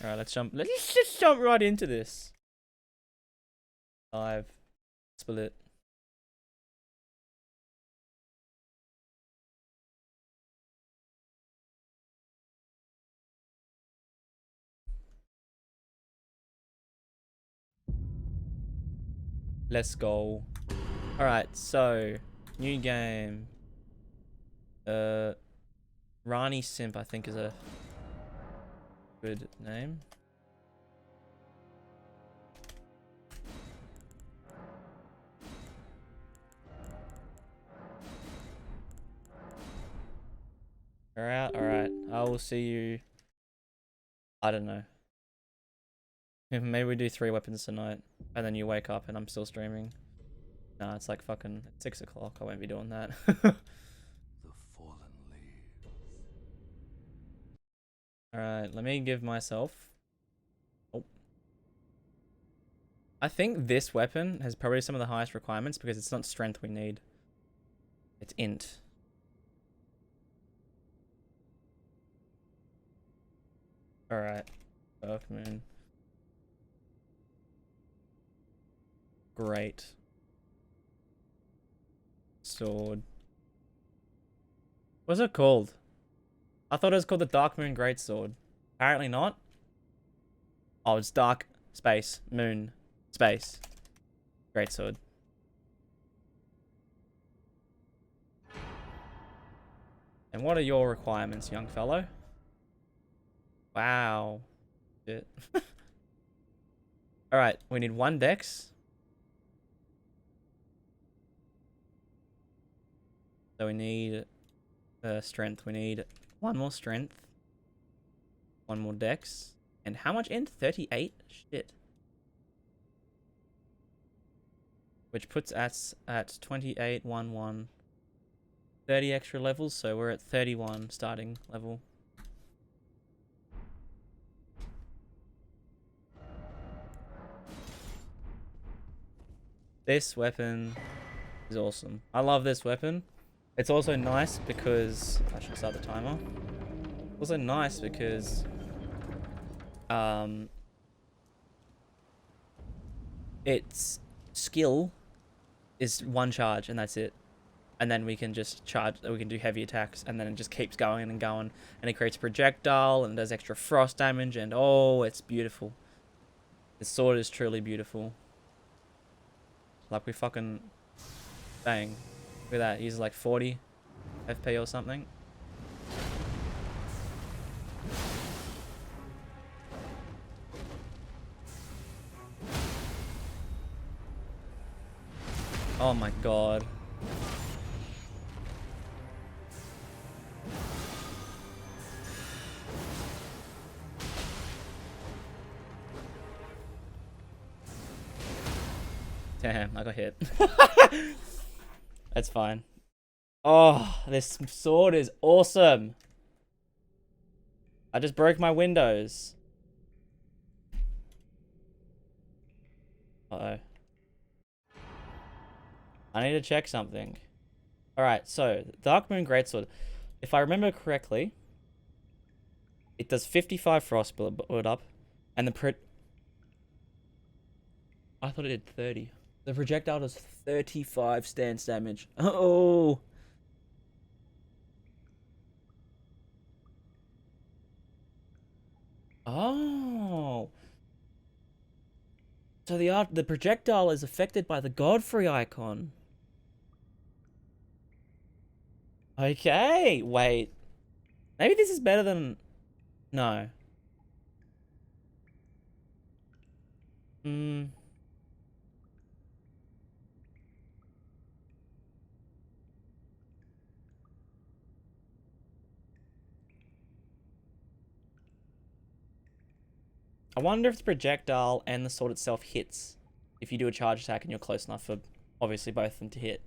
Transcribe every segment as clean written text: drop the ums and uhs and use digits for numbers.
All right, let's jump. Let's just jump right into this. Live split. Let's go. All right, so new game. Rani Simp, I think, is a good name. All right, all right. I will see you. I don't know. Maybe we do 3 weapons tonight, and then you wake up and I'm still streaming. Nah, it's like fucking 6 o'clock. I won't be doing that. The fallen leaves. Alright, let me give myself... Oh. I think this weapon has probably some of the highest requirements because it's not strength we need. It's int. Alright. Darkmoon. Great. Sword. What's it called? I thought it was called the Darkmoon Greatsword. Apparently not. Oh, it's dark, space, moon, space. Greatsword. And what are your requirements, young fellow? Wow. Shit. Alright, we need 1 dex. So we need strength. We need 1 more strength. 1 more dex. And how much int? 38? Shit. Which puts us at 28, 1, 1. 30 extra levels, so we're at 31 starting level. This weapon is awesome. I love this weapon. It's also nice because... I should start the timer. Also nice because... its skill is 1 charge and that's it. And then we can just charge, we can do heavy attacks, and then it just keeps going and going, and it creates a projectile, and does extra frost damage, and oh, it's beautiful. This sword is truly beautiful. Like, we fucking... Bang. Look at that, he's like 40 FP or something. Oh my god. Damn, I got hit. That's fine. Oh, this sword is awesome. I just broke my windows. Uh-oh. I need to check something. Alright, so, Darkmoon Greatsword. If I remember correctly, it does 55 frost build up, and I thought it did 30. The projectile does 35 stance damage. Oh! Oh! So the projectile is affected by the Godfrey icon. Okay, wait. Maybe this is better than... No. Hmm. I wonder if the projectile and the sword itself hits if you do a charge attack and you're close enough for, obviously, both of them to hit.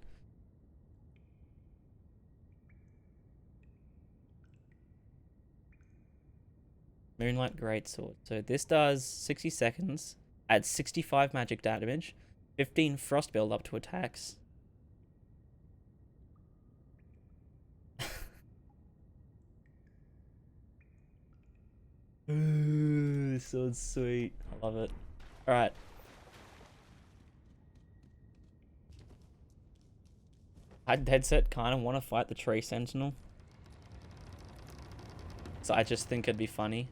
Moonlight Greatsword. So this does 60 seconds, adds 65 magic damage, 15 frost build up to attacks. Ooh, this sword's sweet. I love it. Alright. I headset kind of want to fight the tree sentinel. So I just think it'd be funny.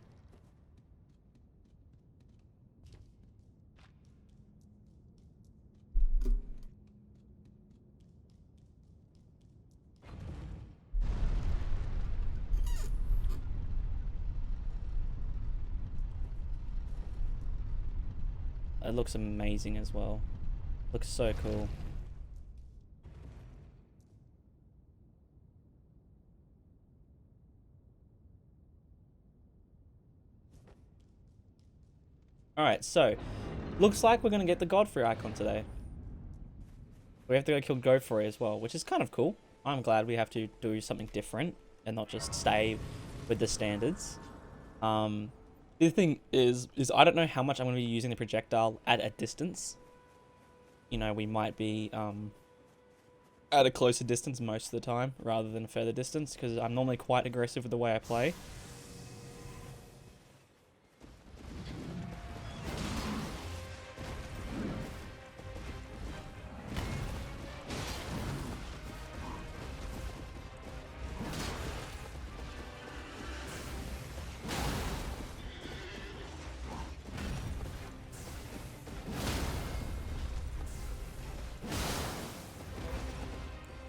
It looks amazing as well. Looks so cool. Alright, so looks like we're gonna get the Godfrey icon today. We have to go kill Godfrey as well, which is kind of cool. I'm glad we have to do something different and not just stay with the standards. The other thing is I don't know how much I'm going to be using the projectile at a distance. You know, we might be at a closer distance most of the time rather than a further distance because I'm normally quite aggressive with the way I play.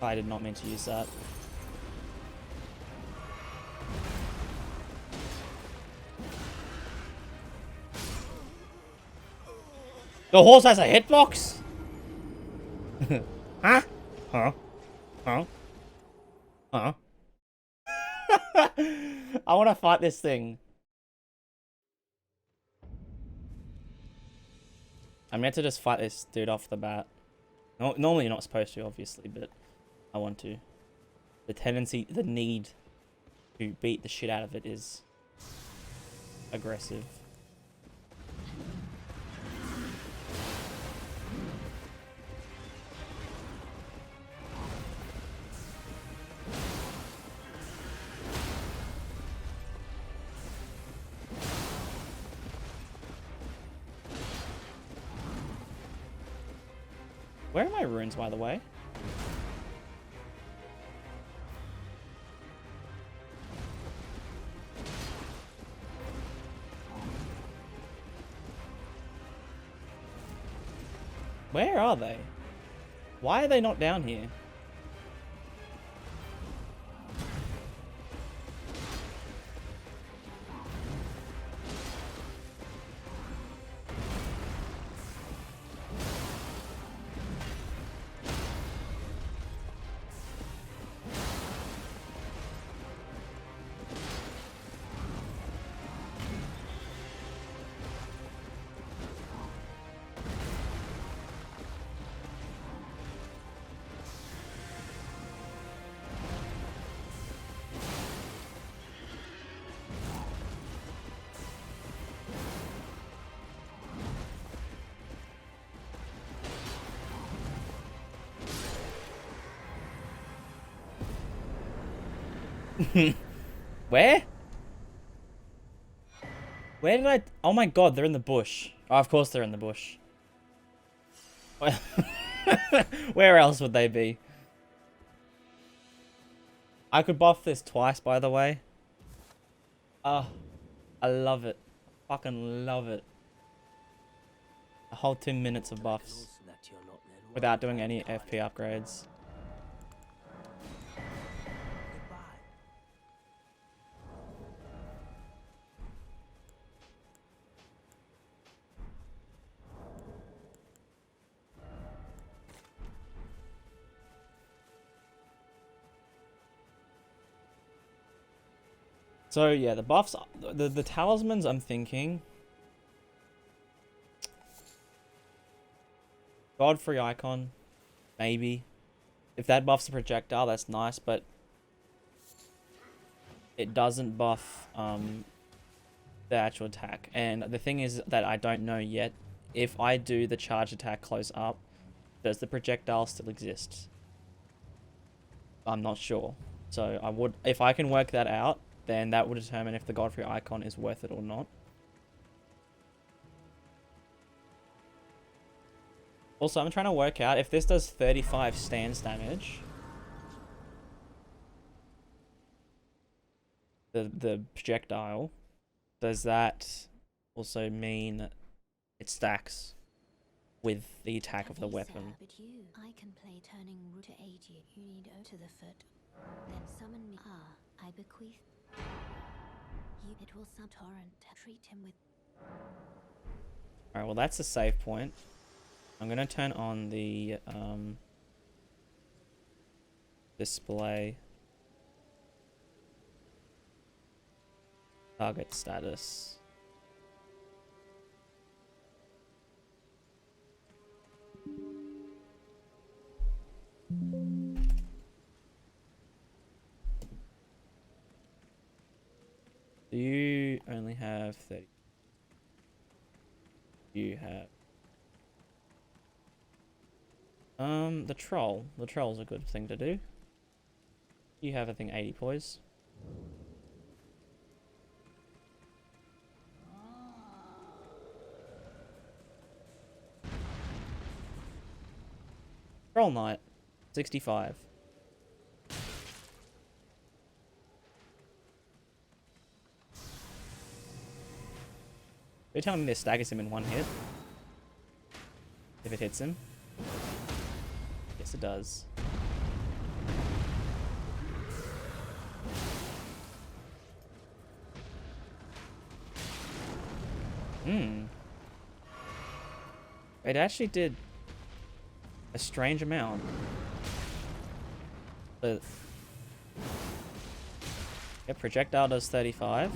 I did not mean to use that. The horse has a hitbox? Huh? Huh? Huh? Huh? I want to fight this thing. I meant to just fight this dude off the bat. No, normally you're not supposed to, obviously, but I want to. The tendency, the need to beat the shit out of it is aggressive. Where are my runes, by the way? Where are they? Why are they not down here? Where? Where did I... Oh my god, they're in the bush. Oh, of course they're in the bush. Where else would they be? I could buff this twice, by the way. Oh, I love it. Fucking love it. A whole 2 minutes of buffs. Without doing any FP upgrades. So yeah, the buffs, the talismans, I'm thinking Godfrey icon, maybe. If that buffs the projectile, that's nice, but it doesn't buff the actual attack. And the thing is that I don't know yet, if I do the charge attack close up, does the projectile still exist? I'm not sure. So I would, if I can work that out, then that will determine if the Godfrey icon is worth it or not. Also, I'm trying to work out if this does 35 stance damage. The projectile, does that also mean it stacks with the attack of the weapon? But you, I can play turning root to aid you. You need O to the foot. Then summon me. Ah, I bequeath. You, it will some torrent. Treat him with. Alright, well that's a save point. I'm gonna turn on the display target status. Do you only have 30? You have the troll. The troll's a good thing to do. You have, I think, 80 poise. Troll Knight, 65. You're telling me this staggers him in one hit? If it hits him? Yes, it does. It actually did a strange amount. But yeah, projectile does 35.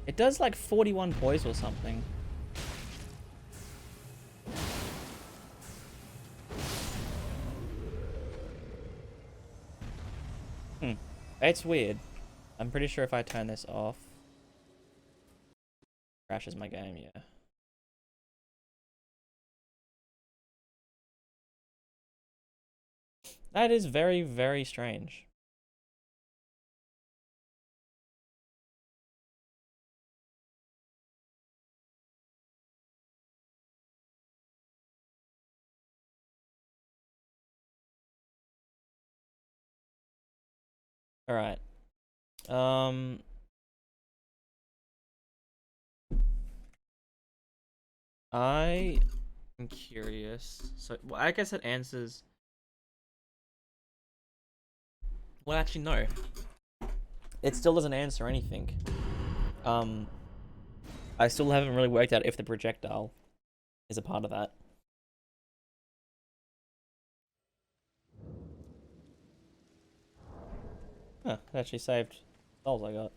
It does like 41 poise or something. It's weird. I'm pretty sure if I turn this off, crashes my game, yeah. That is very, very strange. Alright. I am curious. So, well, I guess it answers. Well, actually, no. It still doesn't answer anything. I still haven't really worked out if the projectile is a part of that. Huh, it actually saved souls I got.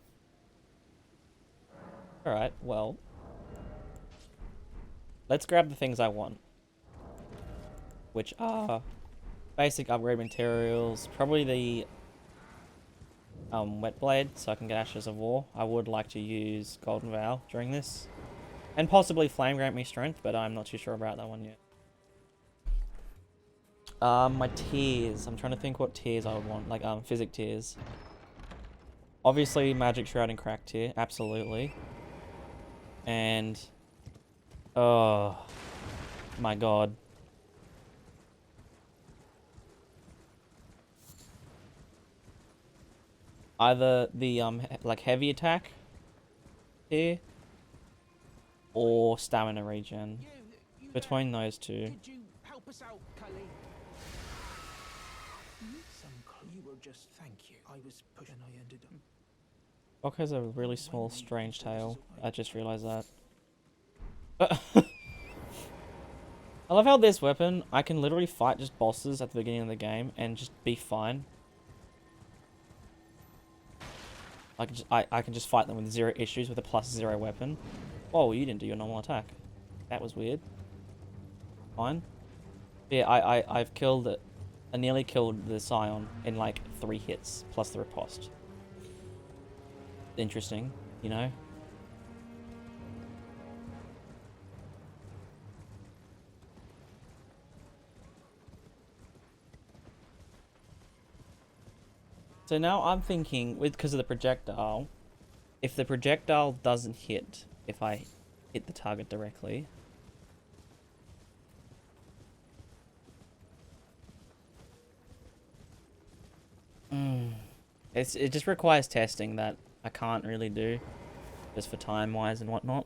Alright, well. Let's grab the things I want. Which are basic upgrade materials. Probably the wet blade, so I can get Ashes of War. I would like to use Golden Vow during this. And possibly Flame grant me strength, but I'm not too sure about that one yet. My tiers. I'm trying to think what tiers I would want. Like, physic tiers. Obviously, Magic Shroud and Crack tier. Absolutely. And... oh... my god. Either the, like, heavy attack tier, or stamina regen. Between those two. Could you help us out, Cully? Some clue. You were just thank you. I was pushing. I ended up. Bok has a really small, strange tail. I just realized that. I love how this weapon, I can literally fight just bosses at the beginning of the game and just be fine. I can just fight them with 0 issues with a +0 weapon. Whoa, you didn't do your normal attack. That was weird. Fine. Yeah, I've killed it. I nearly killed the Scion in like 3 hits, plus the riposte. Interesting, you know? So now I'm thinking, because of the projectile, if the projectile doesn't hit, if I hit the target directly... it just requires testing that I can't really do, just for time-wise and whatnot.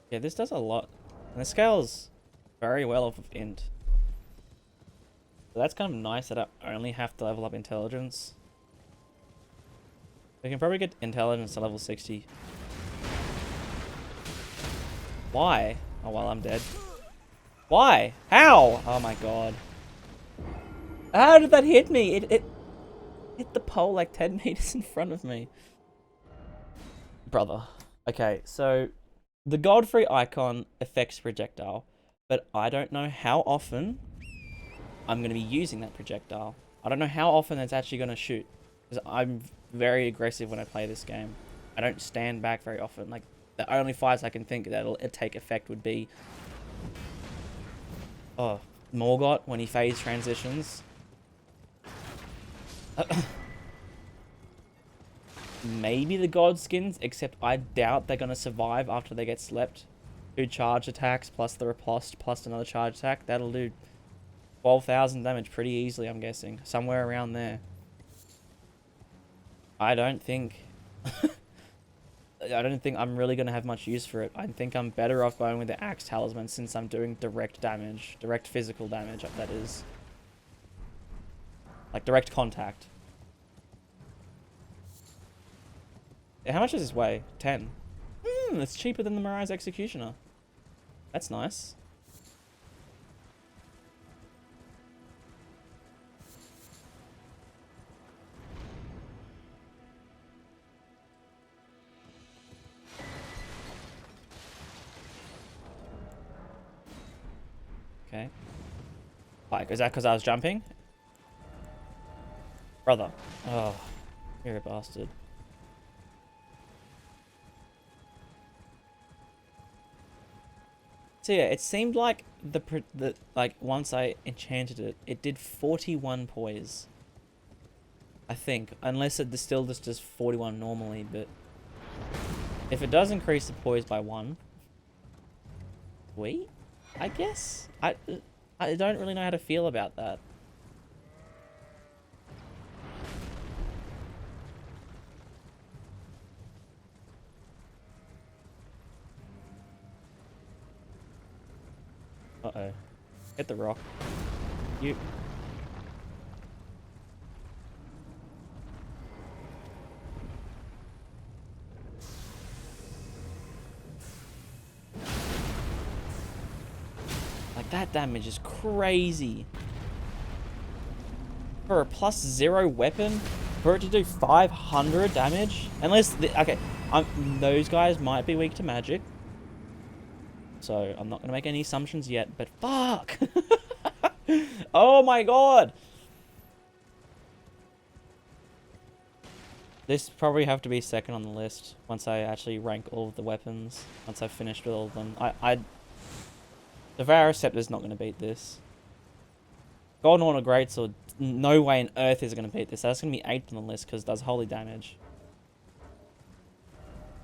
Yeah, this does a lot. And the scales very well off of int. So that's kind of nice that I only have to level up intelligence. We can probably get intelligence to level 60. Why? Oh, well, I'm dead. Why? How? Oh my god. How did that hit me? It hit the pole like 10 meters in front of me. Brother. Okay, so the Godfrey icon affects projectile, but I don't know how often I'm going to be using that projectile. I don't know how often it's actually going to shoot, because I'm very aggressive when I play this game. I don't stand back very often. Like, the only fights I can think that'll take effect would be Morgott when he phase transitions. Maybe the Godskins, except I doubt they're going to survive after they get slept. 2 charge attacks plus the riposte plus another charge attack. That'll do 12,000 damage pretty easily, I'm guessing. Somewhere around there. I don't think I'm really going to have much use for it. I think I'm better off going with the Axe Talisman since I'm doing direct damage. Direct physical damage, that is. Like, direct contact. How much does this weigh? 10. It's cheaper than the Mirai's Executioner. That's nice. Okay. Like, is that because I was jumping? Brother. Oh, you're a bastard. So yeah, it seemed like like once I enchanted it, it did 41 poise. I think, unless it still just does 41 normally, but if it does increase the poise by 1, sweet, I guess. I don't really know how to feel about that. Uh-oh. Hit the rock. You... Like, that damage is crazy. For a +0 weapon, for it to do 500 damage? Unless... okay, those guys might be weak to magic. So, I'm not going to make any assumptions yet, but fuck! Oh my god! This probably have to be second on the list once I actually rank all of the weapons. Once I've finished with all of them. The Varusceptor's not going to beat this. Golden Horn or Greatsword, no way on earth is going to beat this. That's going to be 8th on the list because it does holy damage.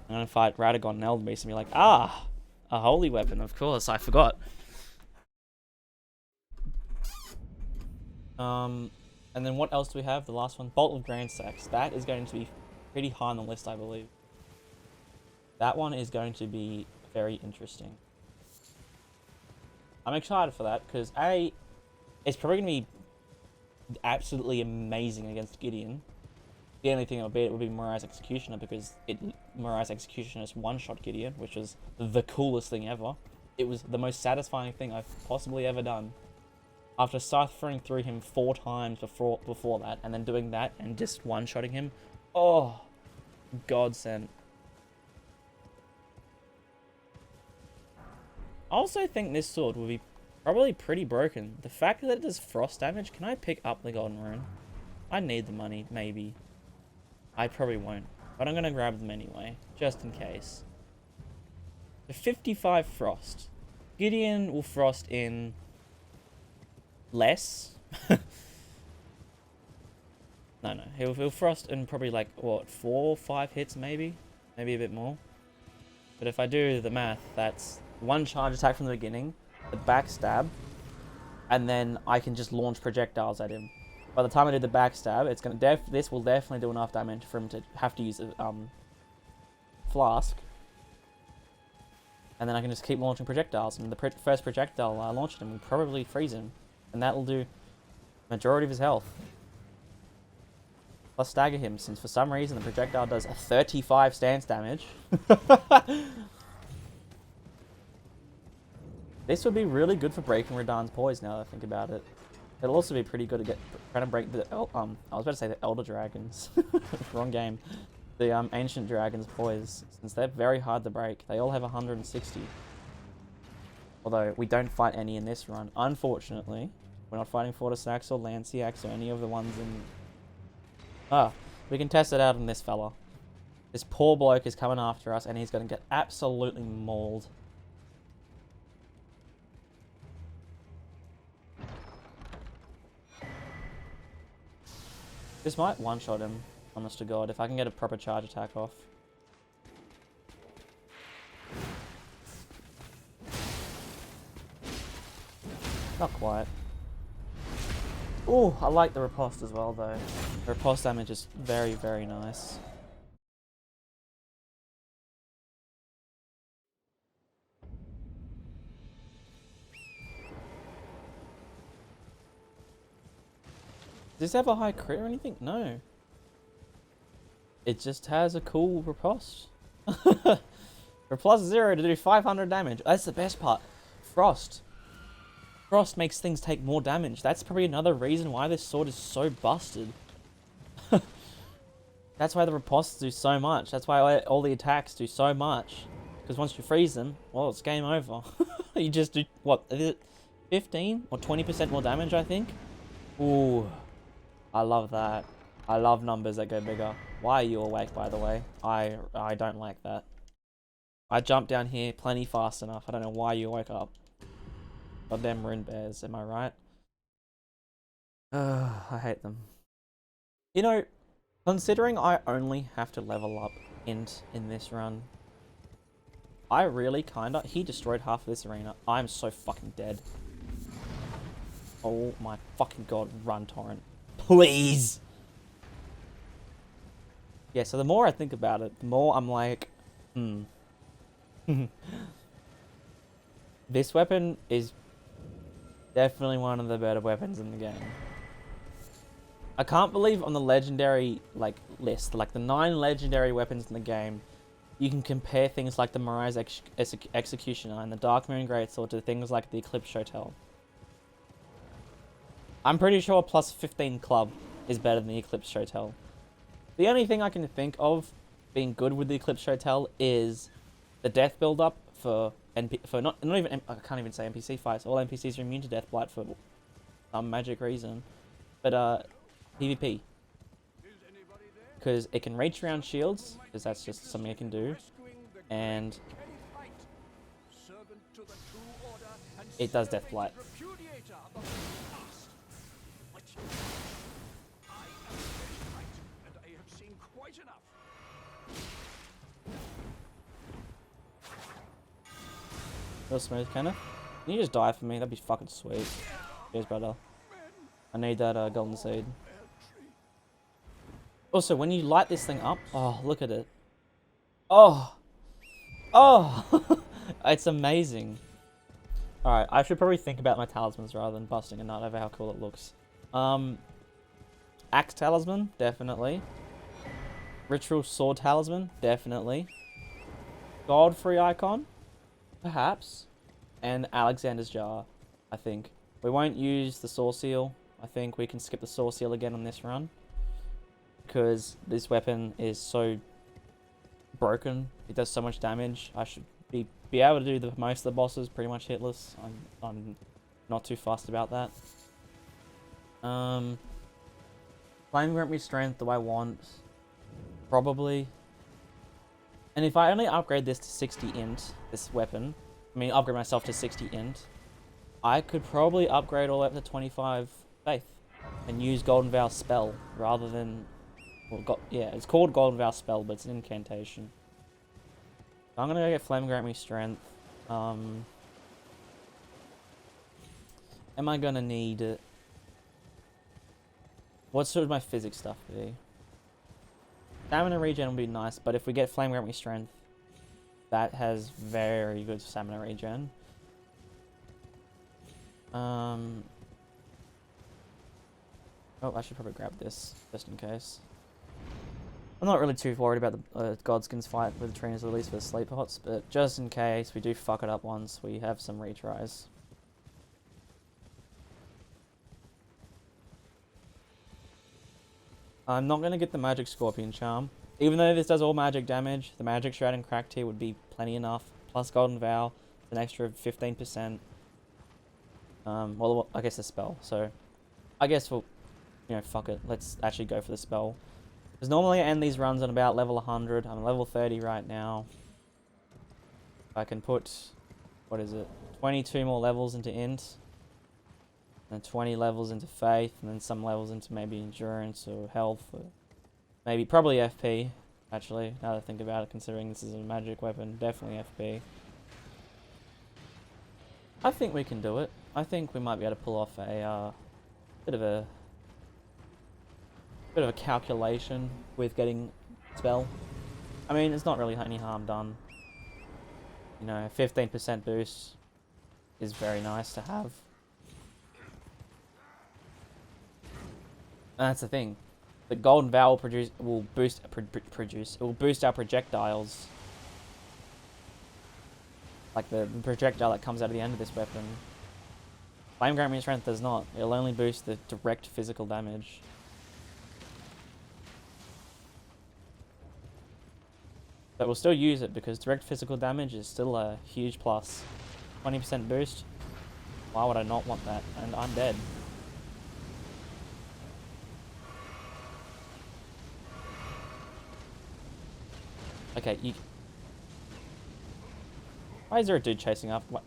I'm going to fight Radagon and Elden Beast and be like, ah! A holy weapon, of course, I forgot. And then what else do we have? The last one, Bolt of Grand Sax. That is going to be pretty high on the list, I believe. That one is going to be very interesting. I'm excited for that, because A, it's probably going to be absolutely amazing against Gideon. The only thing that would beat it would be Mirai's Executioner, because Mirai's Executioner is one-shot Gideon, which is the coolest thing ever. It was the most satisfying thing I've possibly ever done. After ciphering through him 4 times before that, and then doing that and just one-shotting him, oh, godsend. I also think this sword will be probably pretty broken. The fact that it does frost damage, can I pick up the golden rune? I need the money, maybe. I probably won't. But I'm going to grab them anyway, just in case. So 55 frost. Gideon will frost in less. No, he'll frost in probably like, what, 4 or 5 hits maybe? Maybe a bit more. But if I do the math, that's 1 charge attack from the beginning, the backstab, and then I can just launch projectiles at him. By the time I do the backstab, it's gonna this will definitely do enough damage for him to have to use a flask. And then I can just keep launching projectiles, and the first projectile I launch at him will probably freeze him, and that will do majority of his health. Plus stagger him, since for some reason the projectile does a 35 stance damage. This would be really good for breaking Radahn's poise now that I think about it. It'll also be pretty good to trying to break the I was about to say the Elder Dragons. Wrong game. The Ancient Dragons poise, since they're very hard to break. They all have 160. Although we don't fight any in this run, unfortunately. We're not fighting Fortisax or Lanciax or any of the ones in. We can test it out on this fella. This poor bloke is coming after us, and he's going to get absolutely mauled. This might one-shot him, honest to God, if I can get a proper charge attack off. Not quite. Oh, I like the riposte as well, though. The riposte damage is very, very nice. Does this have a high crit or anything? No. It just has a cool riposte. Riposte 0 to do 500 damage. That's the best part. Frost. Frost makes things take more damage. That's probably another reason why this sword is so busted. That's why the ripostes do so much. That's why all the attacks do so much. Because once you freeze them, well, it's game over. You just do, what, is it 15 or 20% more damage, I think? Ooh, I love that. I love numbers that go bigger. Why are you awake, by the way? I don't like that. I jumped down here plenty fast enough. I don't know why you woke up. Goddamn rune bears, am I right? I hate them. You know, considering I only have to level up Int in this run, I really kinda... He destroyed half of this arena. I'm so fucking dead. Oh my fucking god, run, Torrent. Please! Yeah, so the more I think about it, the more I'm like, This weapon is definitely one of the better weapons in the game. I can't believe on the legendary list, like the 9 legendary weapons in the game, you can compare things like the Mariah's Executioner and the Darkmoon Greatsword to things like the Eclipse Hotel. I'm pretty sure plus 15 club is better than the Eclipse Hotel. The only thing I can think of being good with the Eclipse Hotel is the death build-up for not even, I can't even say NPC fights. All NPCs are immune to death blight for some magic reason. But PvP. Because it can reach around shields, because that's just something it can do. And it does death blight. Real smooth, Kenneth. Can you just die for me? That'd be fucking sweet. Cheers, brother. I need that golden seed. Also, when you light this thing up, oh, look at it. Oh! Oh! It's amazing. Alright, I should probably think about my talismans rather than busting a nut over how cool it looks. Axe talisman, definitely. Ritual sword talisman, definitely. Godfrey icon, perhaps. And Alexander's jar, I think. We won't use the Saw Seal. I think we can skip the Saw Seal again on this run. Because this weapon is so broken. It does so much damage. I should be able to do most of the bosses pretty much hitless. I'm not too fussed about that. Flame grant me strength do I want? Probably. And if I only upgrade this to 60 int, this weapon, I mean upgrade myself to 60 int, I could probably upgrade all the way up to 25 faith and use Golden Vow spell rather than, well, yeah, it's called Golden Vow spell, but it's an incantation. So I'm gonna go get Flame grant me strength. Am I gonna need it? What sort of my physics stuff be? Stamina regen will be nice, but if we get Flame grant me strength, that has very good stamina regen. Oh, I should probably grab this just in case. I'm not really too worried about the Godskins fight with the trainers, at least for the sleep pots, but just in case we do fuck it up once, we have some retries. I'm not going to get the Magic Scorpion Charm. Even though this does all magic damage, the Magic Shroud and Cracked here would be plenty enough. Plus Golden Vow, an extra 15%. Well, I guess the spell. So, I guess we'll, you know, fuck it. Let's actually go for the spell. Because normally I end these runs on about level 100. I'm level 30 right now. I can put, what is it, 22 more levels into Int. And 20 levels into Faith. And then some levels into maybe Endurance or Health. Or maybe, probably FP, actually. Now that I think about it, considering this is a magic weapon. Definitely FP. I think we can do it. I think we might be able to pull off a bit of a calculation with getting spell. I mean, it's not really any harm done. You know, 15% boost is very nice to have. And that's the thing. The Golden Vow will boost our projectiles. Like the projectile that comes out of the end of this weapon. Flame grant me strength does not. It'll only boost the direct physical damage. But we'll still use it because direct physical damage is still a huge plus. 20% boost. Why would I not want that? And I'm dead. Okay, you... Why is there a dude chasing up? What?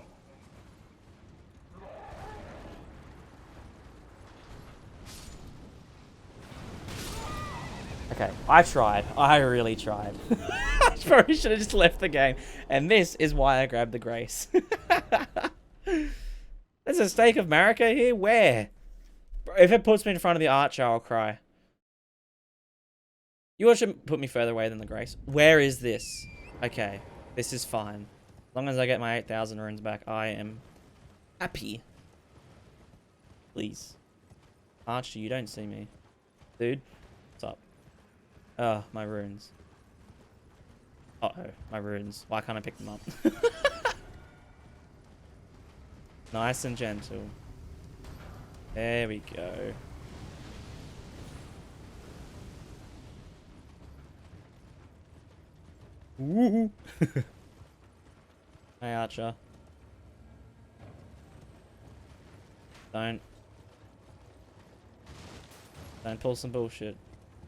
Okay, I tried. I really tried. I probably should have just left the game. And this is why I grabbed the Grace. There's a stake of Marika here? Where? If it puts me in front of the Archer, I'll cry. You all shouldn't put me further away than the Grace. Where is this? Okay, this is fine. As long as I get my 8,000 runes back, I am happy. Please. Archer, you don't see me. Dude, what's up? Oh, my runes. Uh-oh, my runes. Why can't I pick them up? Nice and gentle. There we go. Woohoo! Hey, Archer. Don't pull some bullshit.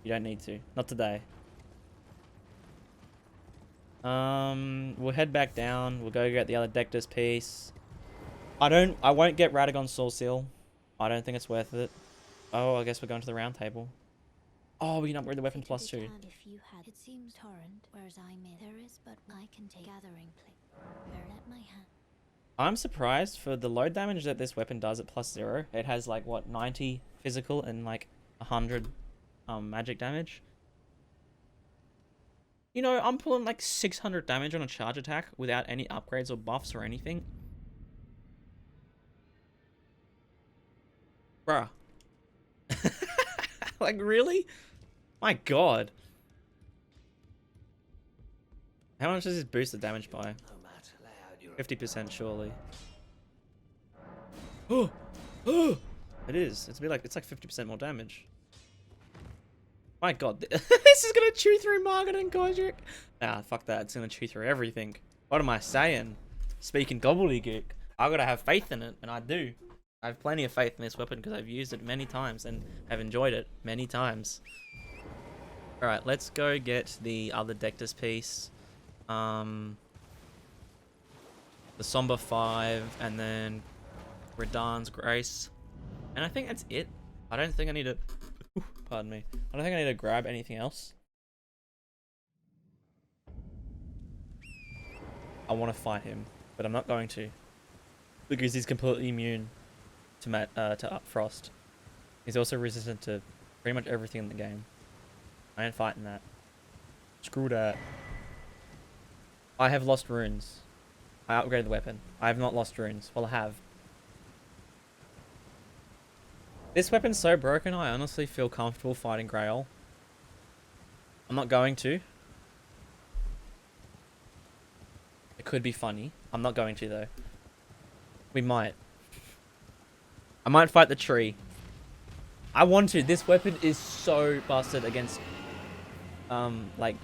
You don't need to. Not today. We'll head back down. We'll go get the other Dectus piece. I won't get Radagon's Soul Seal. I don't think it's worth it. Oh, I guess we're going to the round table. Oh, we can upgrade the weapon plus 2. If you had, it seems torrent, whereas there is, but I can take gathering plate. At my hand. I'm surprised for the load damage that this weapon does at plus 0. It has like what, 90 physical and like 100 magic damage. You know, I'm pulling like 600 damage on a charge attack without any upgrades or buffs or anything. Bruh. Like, really? My god. How much does this boost the damage by? 50% surely. Oh! Oh! It is. It's like 50% more damage. My god. This is gonna chew through Margaret and Godric. Nah, fuck that. It's gonna chew through everything. What am I saying? Speaking gobbledygook. I gotta have faith in it, and I do. I have plenty of faith in this weapon because I've used it many times and have enjoyed it many times. Alright, let's go get the other Dectus piece. The Somber 5, and then Radahn's Grace. And I think that's it. I don't think I need to... Pardon me. I don't think I need to grab anything else. I want to fight him, but I'm not going to. Because he's completely immune to Frost. He's also resistant to pretty much everything in the game. I ain't fighting that. Screw that. I have lost runes. I upgraded the weapon. I have not lost runes. Well, I have. This weapon's so broken, I honestly feel comfortable fighting Grail. I'm not going to. It could be funny. I'm not going to, though. We might. I might fight the tree. I want to. This weapon is so busted against, like,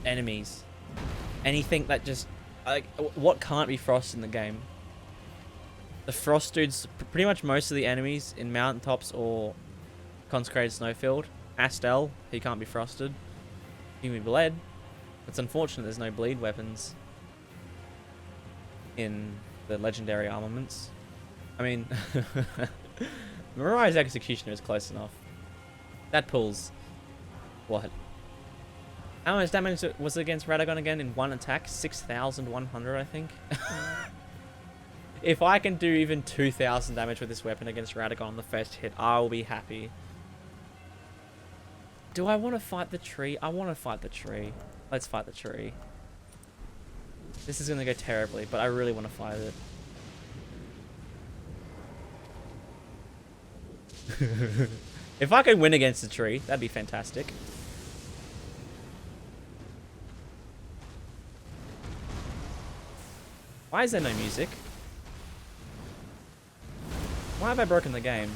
enemies. Anything that just... Like, what can't be Frost in the game? The Frost dudes, pretty much most of the enemies in mountaintops or Consecrated Snowfield. Astel, he can't be frosted. He can be bled. It's unfortunate there's no bleed weapons in the legendary armaments. I mean, Mirai's Executioner is close enough. That pulls... What? How much damage was it against Radagon again in one attack? 6,100, I think. If I can do even 2,000 damage with this weapon against Radagon on the first hit, I'll be happy. Do I want to fight the tree? I want to fight the tree. Let's fight the tree. This is going to go terribly, but I really want to fight it. If I could win against the tree, that'd be fantastic. Why is there no music? Why have I broken the game?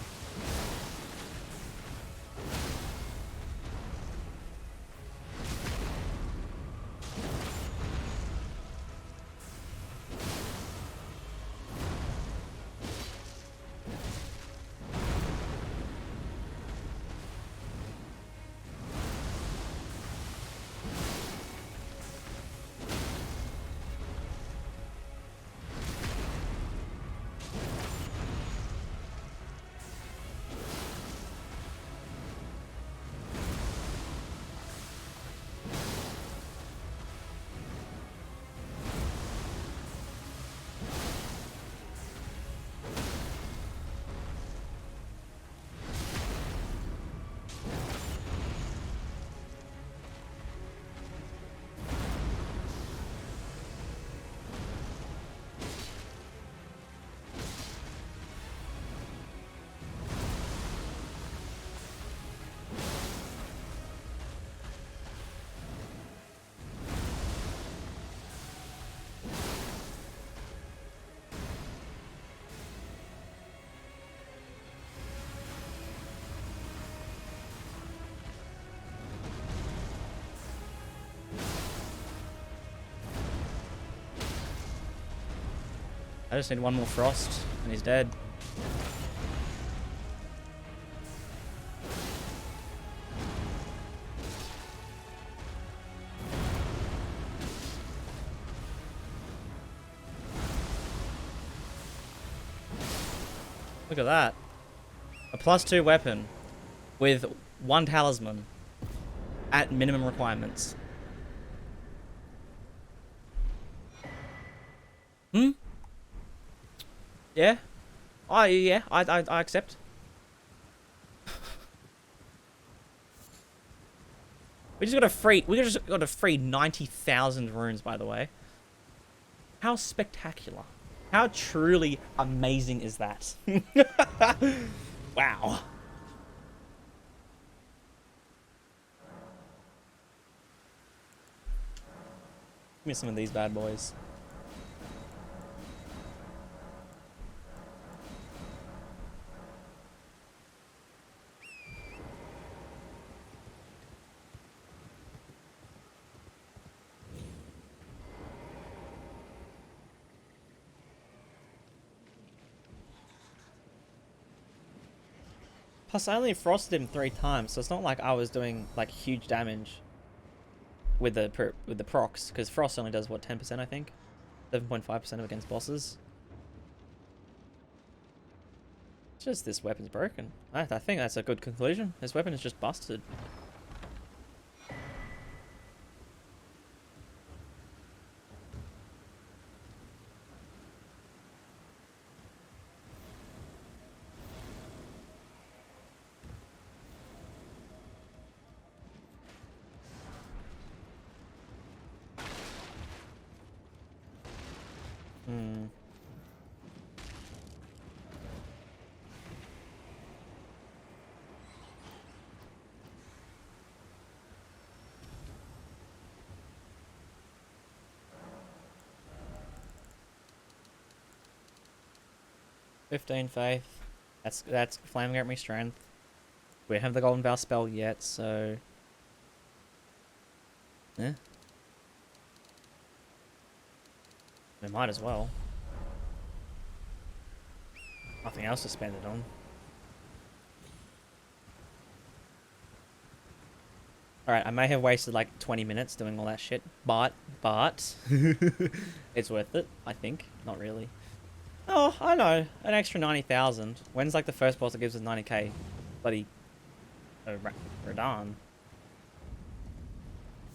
I just need one more Frost, and he's dead. Look at that. A +2 weapon with 1 talisman at minimum requirements. Hmm? Yeah? Yeah, I accept. We just got a free 90,000 runes, by the way. How spectacular. How truly amazing is that? Wow. Give me some of these bad boys. Plus, I only frosted him 3 times, so it's not like I was doing like huge damage with the procs, because frost only does what 10%, I think, 7.5% against bosses. It's just this weapon's broken. I think that's a good conclusion. This weapon is just busted. Hmm. $15 faith. That's flaming at me strength. We don't have the golden vow spell yet, so yeah. We might as well. Nothing else to spend it on. Alright, I may have wasted like 20 minutes doing all that shit, but it's worth it, I think. Not really. Oh, I know. An extra 90,000. When's like the first boss that gives us 90k? Bloody Radahn.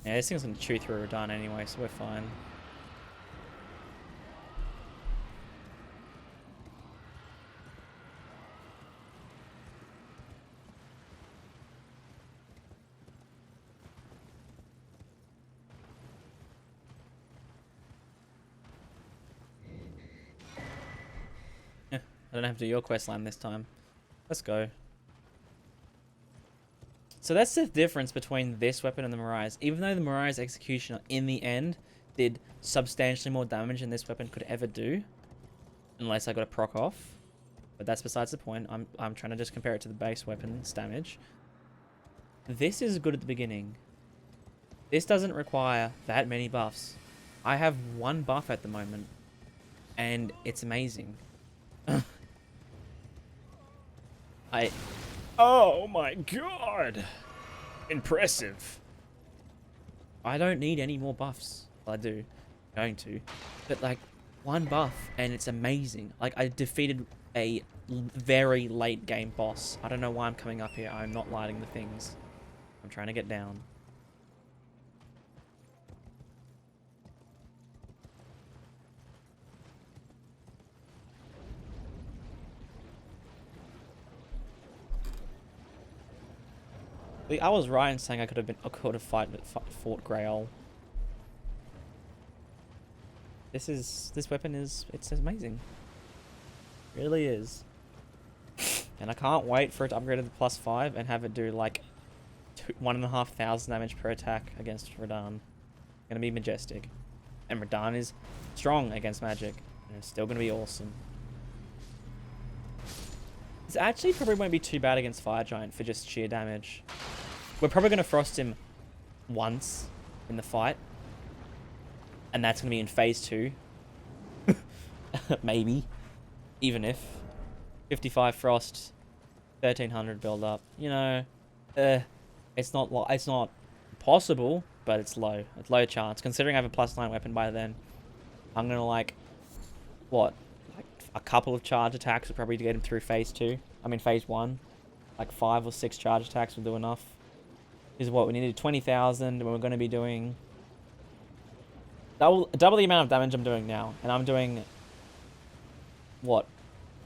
Yeah, this thing's gonna chew through Radahn anyway, so we're fine. Yeah, I don't have to do your quest line this time. Let's go. So that's the difference between this weapon and the Mirai's. Even though the Mirai's Executioner in the end did substantially more damage than this weapon could ever do, unless I got a proc off, but that's besides the point. I'm trying to just compare it to the base weapon's damage. This is good at the beginning. This doesn't require that many buffs. I have 1 buff at the moment, and it's amazing. Oh my god! Impressive. I don't need any more buffs. Well, I do. I'm going to. But like, 1 buff and it's amazing. Like, I defeated a very late game boss. I don't know why I'm coming up here. I'm not lighting the things. I'm trying to get down. I was right in saying I could have fought Grail. This weapon it's amazing. It really is. And I can't wait for it to upgrade to the +5 and have it do like 1,500 damage per attack against Radahn. Gonna be majestic. And Radahn is strong against magic. And it's still gonna be awesome. This actually probably won't be too bad against Fire Giant for just sheer damage. We're probably going to frost him once in the fight. And that's going to be in phase 2. Maybe. Even if. 55 frost, 1,300 build up. You know, it's not possible, but it's low. It's low chance. Considering I have a +9 weapon by then, I'm going to like, what? Like a couple of charge attacks would probably get him through phase 2. I mean phase 1. Like 5 or 6 charge attacks will do enough. Is what we needed 20,000, and we're going to be doing double the amount of damage I'm doing now, and I'm doing what,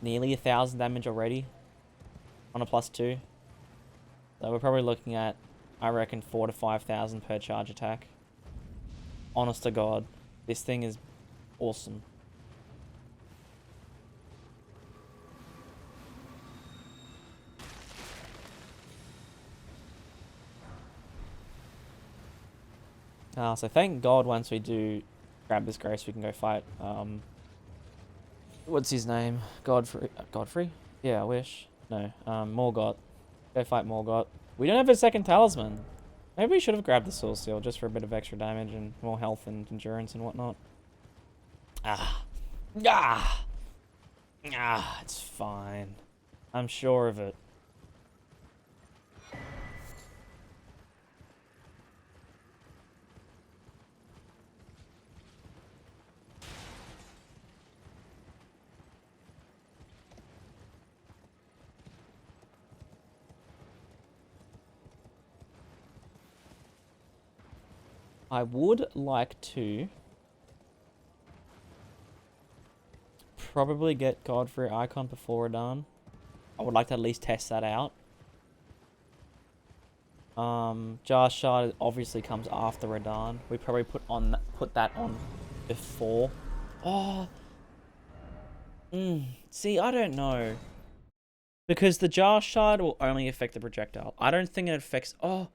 nearly 1,000 damage already on a +2. So we're probably looking at, I reckon, 4,000 to 5,000 per charge attack. Honest to God, this thing is awesome. So thank God once we do grab this grace, we can go fight, what's his name? Godfrey? Yeah, I wish. No, Morgott. Go fight Morgott. We don't have a second talisman. Maybe we should have grabbed the Soul Seal just for a bit of extra damage and more health and endurance and whatnot. It's fine. I'm sure of it. I would like to probably get Godfrey Icon before we're done. I would like to at least test that out. Jar Shard obviously comes after Radahn. We probably put that on before. Oh, see, I don't know. Because the Jar Shard will only affect the projectile. I don't think it affects... Oh.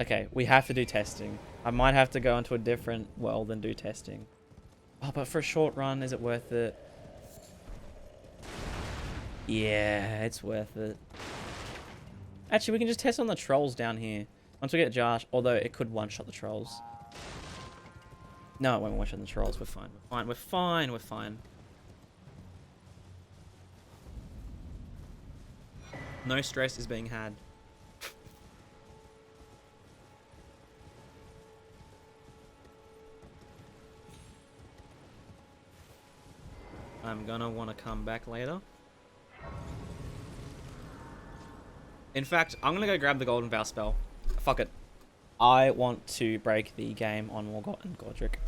Okay, we have to do testing. I might have to go into a different world and do testing. Oh, but for a short run, is it worth it? Yeah, it's worth it. Actually, we can just test on the trolls down here. Once we get Josh, although it could one-shot the trolls. No, it won't one-shot the trolls. We're fine. We're fine. We're fine. We're fine. No stress is being had. I'm gonna want to come back later. In fact, I'm gonna go grab the Golden Vow spell. Fuck it. I want to break the game on Morgott and Godric.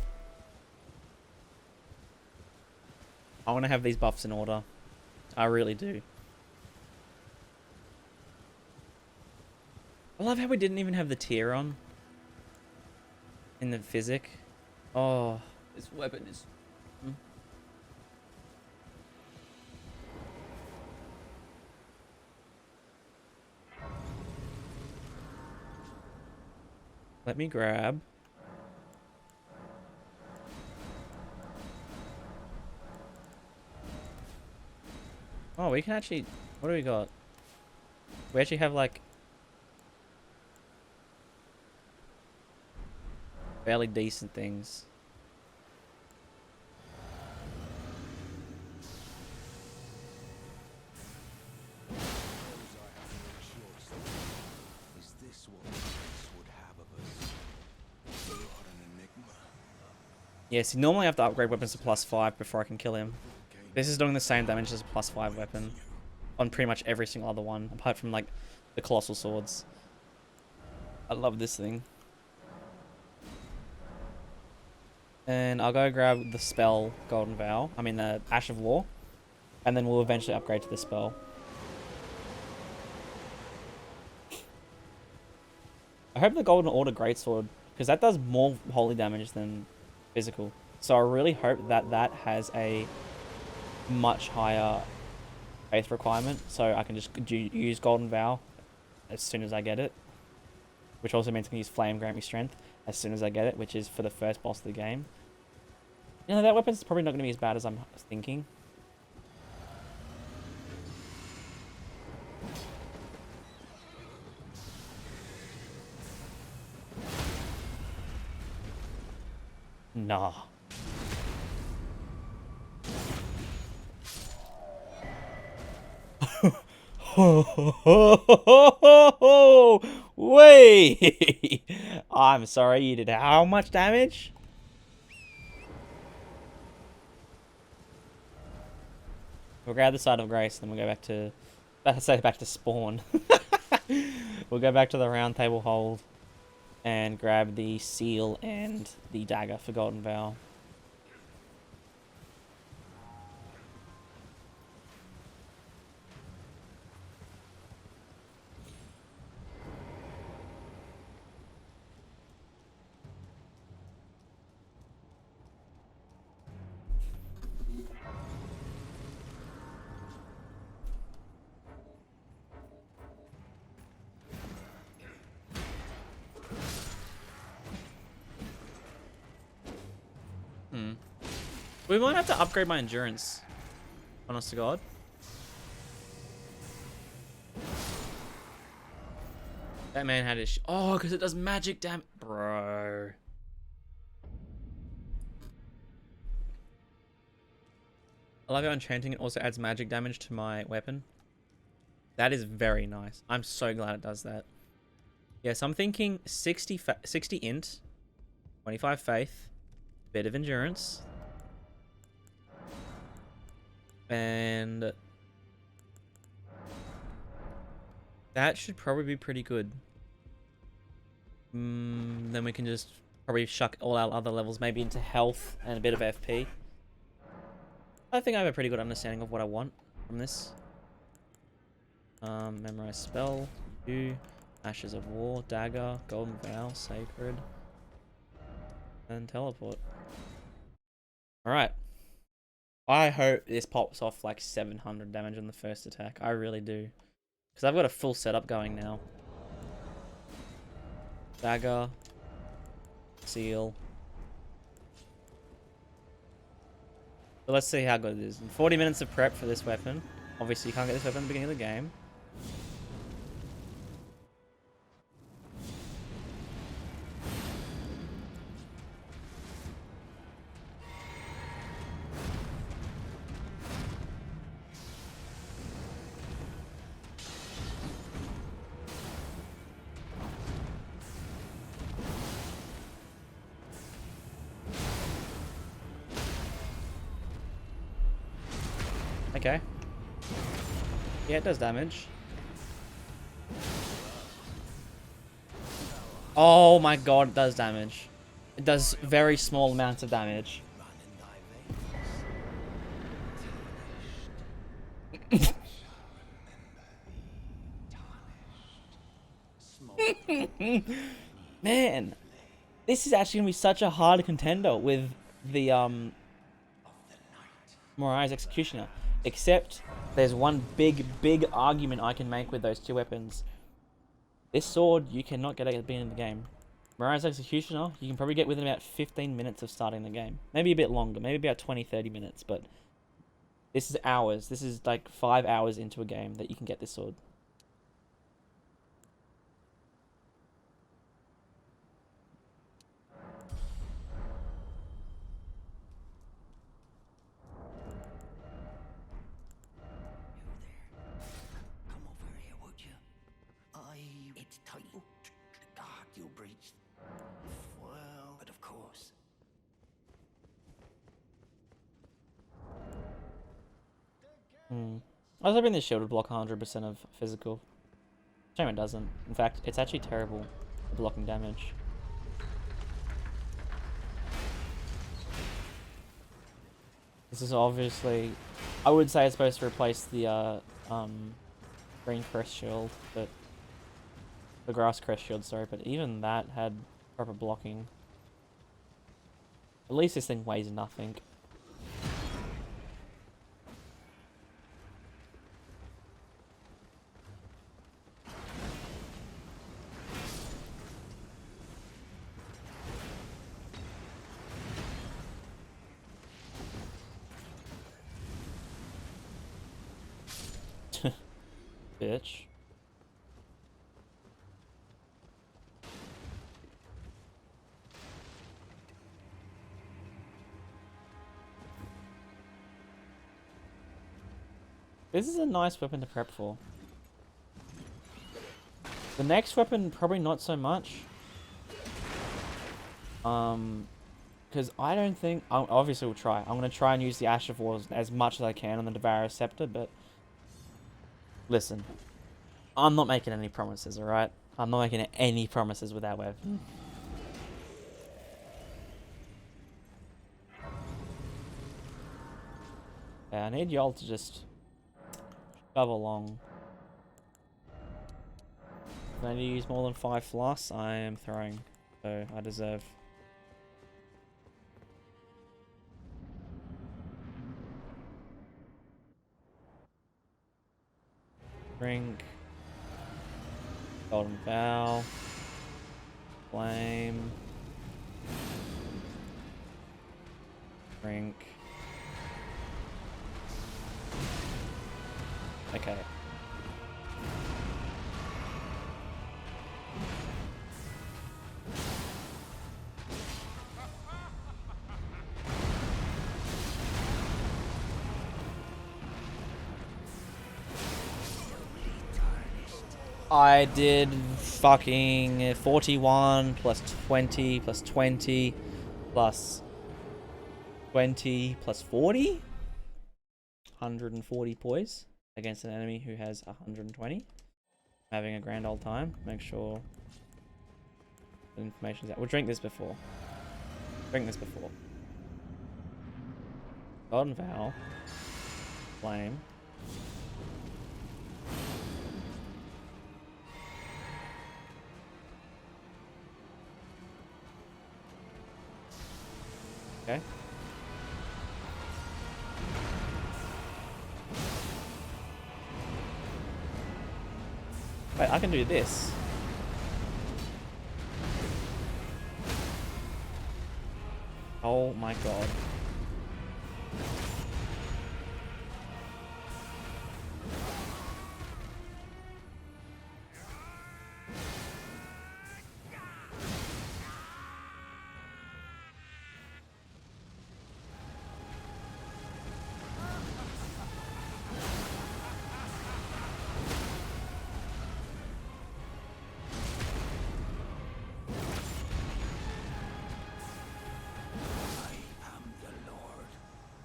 I want to have these buffs in order. I really do. I love how we didn't even have the tier on in the physic. Oh, this weapon is... Let me grab... Oh, we can actually... What do we got? We actually have, like... fairly decent things. Is this what Greatsword have of us? You are an enigma. Yeah, see, normally I have to upgrade weapons to +5 before I can kill him. This is doing the same damage as a +5 weapon on pretty much every single other one, apart from, like, the Colossal Swords. I love this thing. And I'll go grab the spell Golden Vow. I mean, the Ash of War. And then we'll eventually upgrade to the spell. I hope the Golden Order Greatsword, because that does more holy damage than physical. So I really hope that that has a much higher faith requirement. So I can just use Golden Vow as soon as I get it. Which also means I can use Flame Grant Me Strength as soon as I get it, which is for the first boss of the game. You know, that weapon's probably not going to be as bad as I'm thinking. Nah. Wait! I'm sorry, you did how much damage? We'll grab the Side of Grace, then we'll go back to... Let's say back to spawn. We'll go back to the Round Table Hold and grab the Seal and the Dagger for Golden Vow. We might have to upgrade my endurance. Honest to God. That man had his... Oh, because it does magic damage. Bro. I love how enchanting it also adds magic damage to my weapon. That is very nice. I'm so glad it does that. Yes, I'm thinking 60 int, 25 faith, bit of endurance. And that should probably be pretty good. Then we can just probably shuck all our other levels maybe into health and a bit of FP. I think I have a pretty good understanding of what I want from this. Memorize spell, you, Ashes of War, dagger, golden vow, sacred, and teleport. Alright. I hope this pops off like 700 damage on the first attack. I really do. Because I've got a full setup going now. Dagger. Seal. So let's see how good it is. 40 minutes of prep for this weapon. Obviously, you can't get this weapon at the beginning of the game. Okay. Yeah, it does damage. Oh my god, it does damage. It does very small amounts of damage. Man, this is actually gonna be such a hard contender with the Morai's Executioner. Except there's one big argument I can make with those two weapons. This sword you cannot get at the beginning of the game. Morai's Executioner you can probably get within about 15 minutes of starting the game. Maybe a bit longer, maybe about 20-30 minutes, but this is hours. This is like 5 hours into a game that you can get this sword. Come over here, would you? It's tight. Oh, God, you breached. Well, but of course. I was hoping this shield would block 100% of physical. Shame it doesn't. In fact, it's actually terrible at blocking damage. This is obviously, I would say it's supposed to replace the green crest shield, but the grass crest shield, sorry, but even that had proper blocking. At least this thing weighs nothing. Bitch. This is a nice weapon to prep for. The next weapon, probably not so much. Because I don't think... obviously, we'll try. I'm going to try and use the Ash of War as much as I can on the Devourer Scepter, but... Listen. I'm not making any promises, alright? I'm not making any promises with that weapon. Yeah, I need y'all to just... shove along. If I need to use more than 5 floss, I am throwing. So, I deserve... Drink. Golden Vow. Flame. Drink. Okay. I did fucking 41 plus 20 plus 20 plus 20 plus 40? 140 poise against an enemy who has 120. Having a grand old time. Make sure The information's out. We'll drink this before. Drink this before. Golden Vow. Flame. Okay. Wait, I can do this. Oh my god.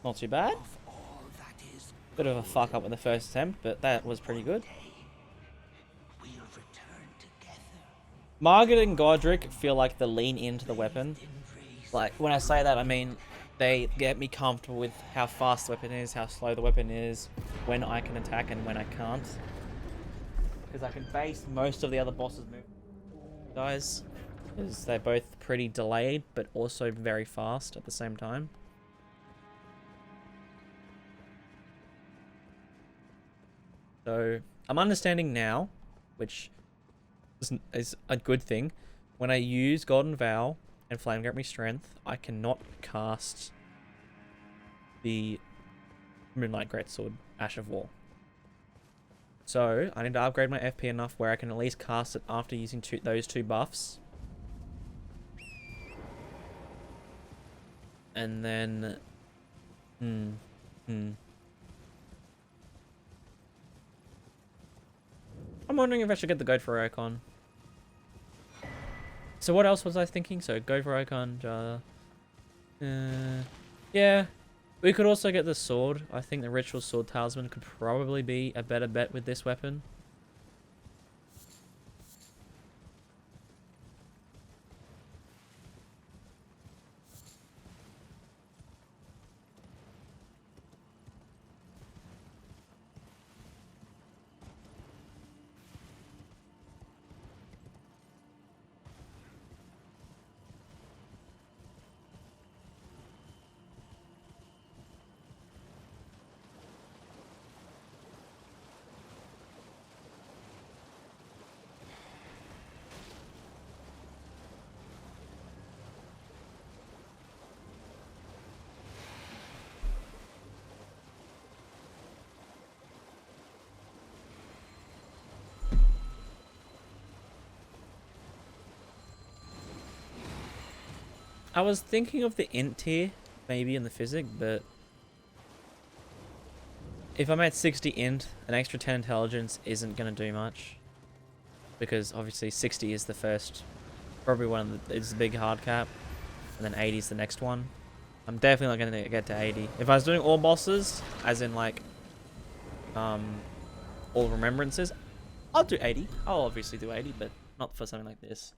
Not too bad. Bit of a fuck up with the first attempt, but that was pretty good. Margaret and Godric feel like the lean into the weapon. Like, when I say that, I mean they get me comfortable with how fast the weapon is, how slow the weapon is, when I can attack and when I can't. Because I can base most of the other bosses' move guys, because they're both pretty delayed, but also very fast at the same time. So, I'm understanding now, which is a good thing. When I use Golden Vow and Flame Grant Me Strength, I cannot cast the Moonlight Greatsword, Ash of War. So, I need to upgrade my FP enough where I can at least cast it after using those two buffs. And then... I'm wondering if I should get the Goat for Icon. So what else was I thinking? So Goat for Icon, yeah. We could also get the sword. I think the Ritual Sword Talisman could probably be a better bet with this weapon. I was thinking of the int tier, maybe in the physic, but if I'm at 60 int, an extra 10 intelligence isn't going to do much. Because obviously 60 is the first, probably one of the, it's the big hard cap, and then 80 is the next one. I'm definitely not going to get to 80. If I was doing all bosses, as in like, all remembrances, I'll do 80. I'll obviously do 80, but not for something like this.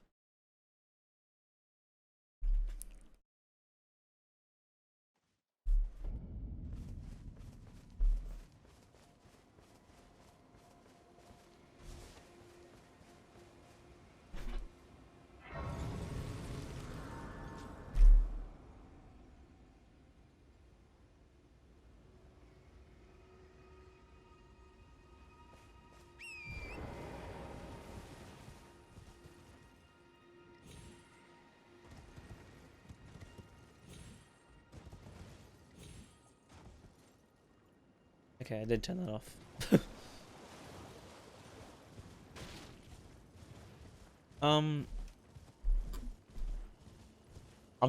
Okay, I did turn that off. I'm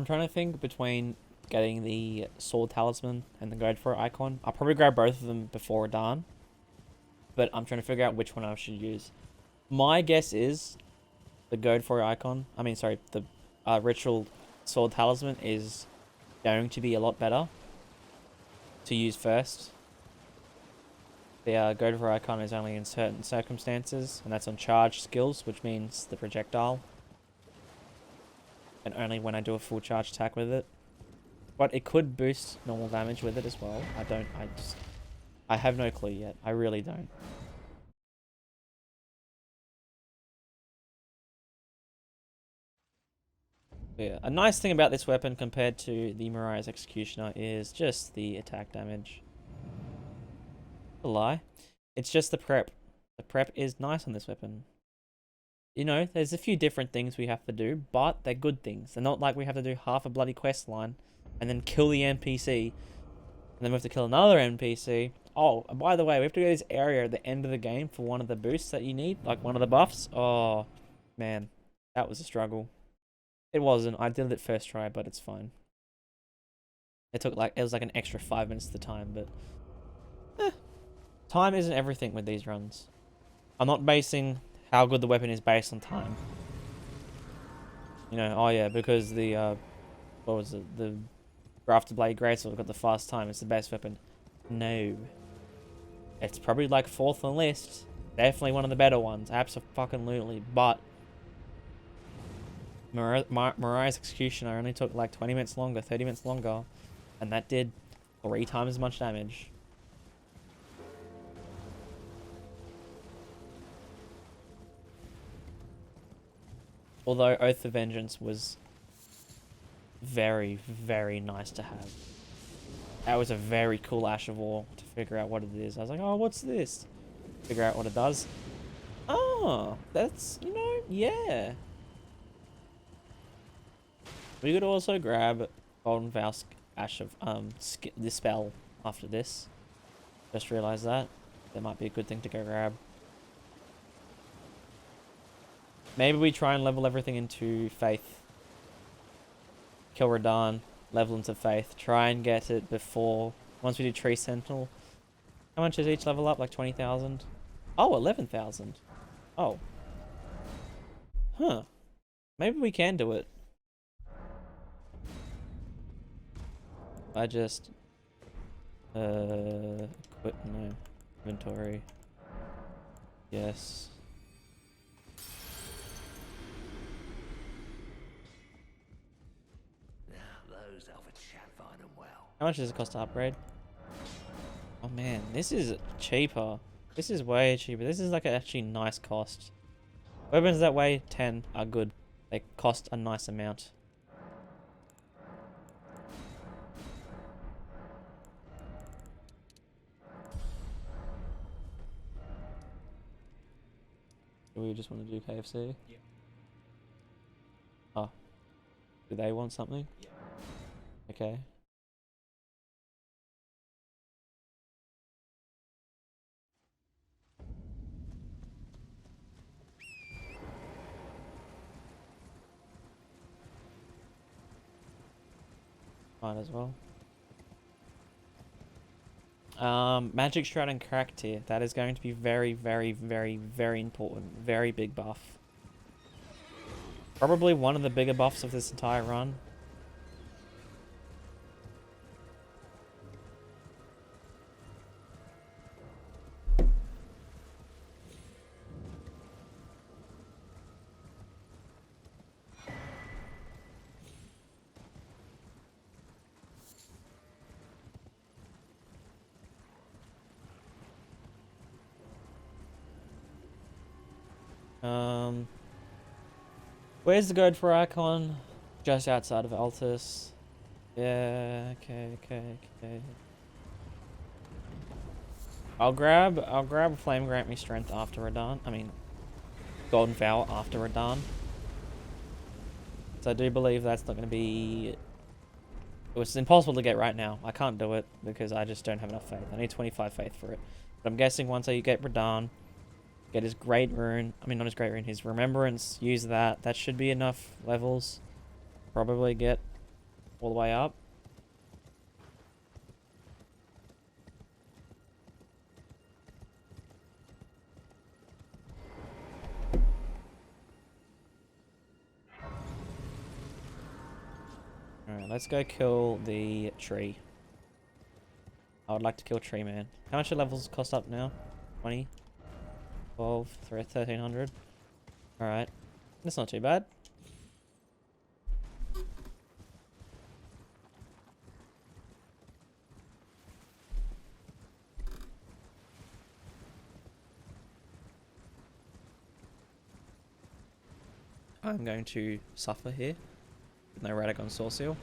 trying to think between getting the Sword Talisman and the Greatsword Icon. I'll probably grab both of them before we're done, but I'm trying to figure out which one I should use. My guess is the Greatsword Icon, the Ritual Sword Talisman is going to be a lot better to use first. The Greatsword Icon is only in certain circumstances, and that's on charged skills, which means the projectile. and only when I do a full charge attack with it. But it could boost normal damage with it as well. I have no clue yet. I really don't. Yeah, a nice thing about this weapon compared to the Mariah's Executioner is just the attack damage. A lie. It's just the prep. The prep is nice on this weapon. You know, there's a few different things we have to do, but they're good things. They're not like we have to do half a bloody quest line and then kill the NPC. And then we have to kill another NPC. Oh, and by the way, we have to go to this area at the end of the game for one of the boosts that you need, like one of the buffs. Oh, man, that was a struggle. It wasn't. I did it first try, but it's fine. It was like an extra 5 minutes of the time, but time isn't everything with these runs. I'm not basing how good the weapon is based on time. You know, oh yeah, because the what was it? The Grafted Blade Greatsword got the fast time. It's the best weapon. No. It's probably like 4th on the list. Definitely one of the better ones. Absolutely. But Mariah's Executioner only took like 20 minutes longer, 30 minutes longer. And that did 3 times as much damage. Although Oath of Vengeance was very, very nice to have. That was a very cool Ash of War to figure out what it is. I was like, oh, what's this? Figure out what it does. Oh, that's, you know, yeah. We could also grab Golden Valsk Ash of, Dispel after this. Just realized that. That might be a good thing to go grab. Maybe we try and level everything into Faith. Kill Radahn, level into Faith. Try and get it before... Once we do Tree Sentinel. How much is each level up? Like 20,000? Oh, 11,000. Oh. Huh. Maybe we can do it. I just... Quit, no. Inventory. Yes. Those Alpha chat find them well. How much does it cost to upgrade? Oh man, this is cheaper. This is way cheaper. This is like an actually nice cost. Weapons that weigh 10 are good. They cost a nice amount. Do we just want to do KFC? Yeah. Oh. Do they want something? Yeah. Okay. Might as well. Magic Shroud and Crack Tier. That is going to be very, very, very, very important. Very big buff. Probably one of the bigger buffs of this entire run. Where's the Goad for Icon? Just outside of Altus. Yeah, okay. I'll grab Flame Grant Me Strength after Radahn. I mean, Golden Vow after Radahn. So I do believe that's not going to be... It's impossible to get right now. I can't do it because I just don't have enough faith. I need 25 faith for it. But I'm guessing once I get Radahn, get his Great Rune. I mean, not his Great Rune, his Remembrance. Use that. That should be enough levels. Probably get all the way up. Alright, let's go kill the tree. I would like to kill Tree Man. How much do levels cost up now? 20? 12, 1300. Alright. That's not too bad. I'm going to suffer here. With no Radagon Soul Seal.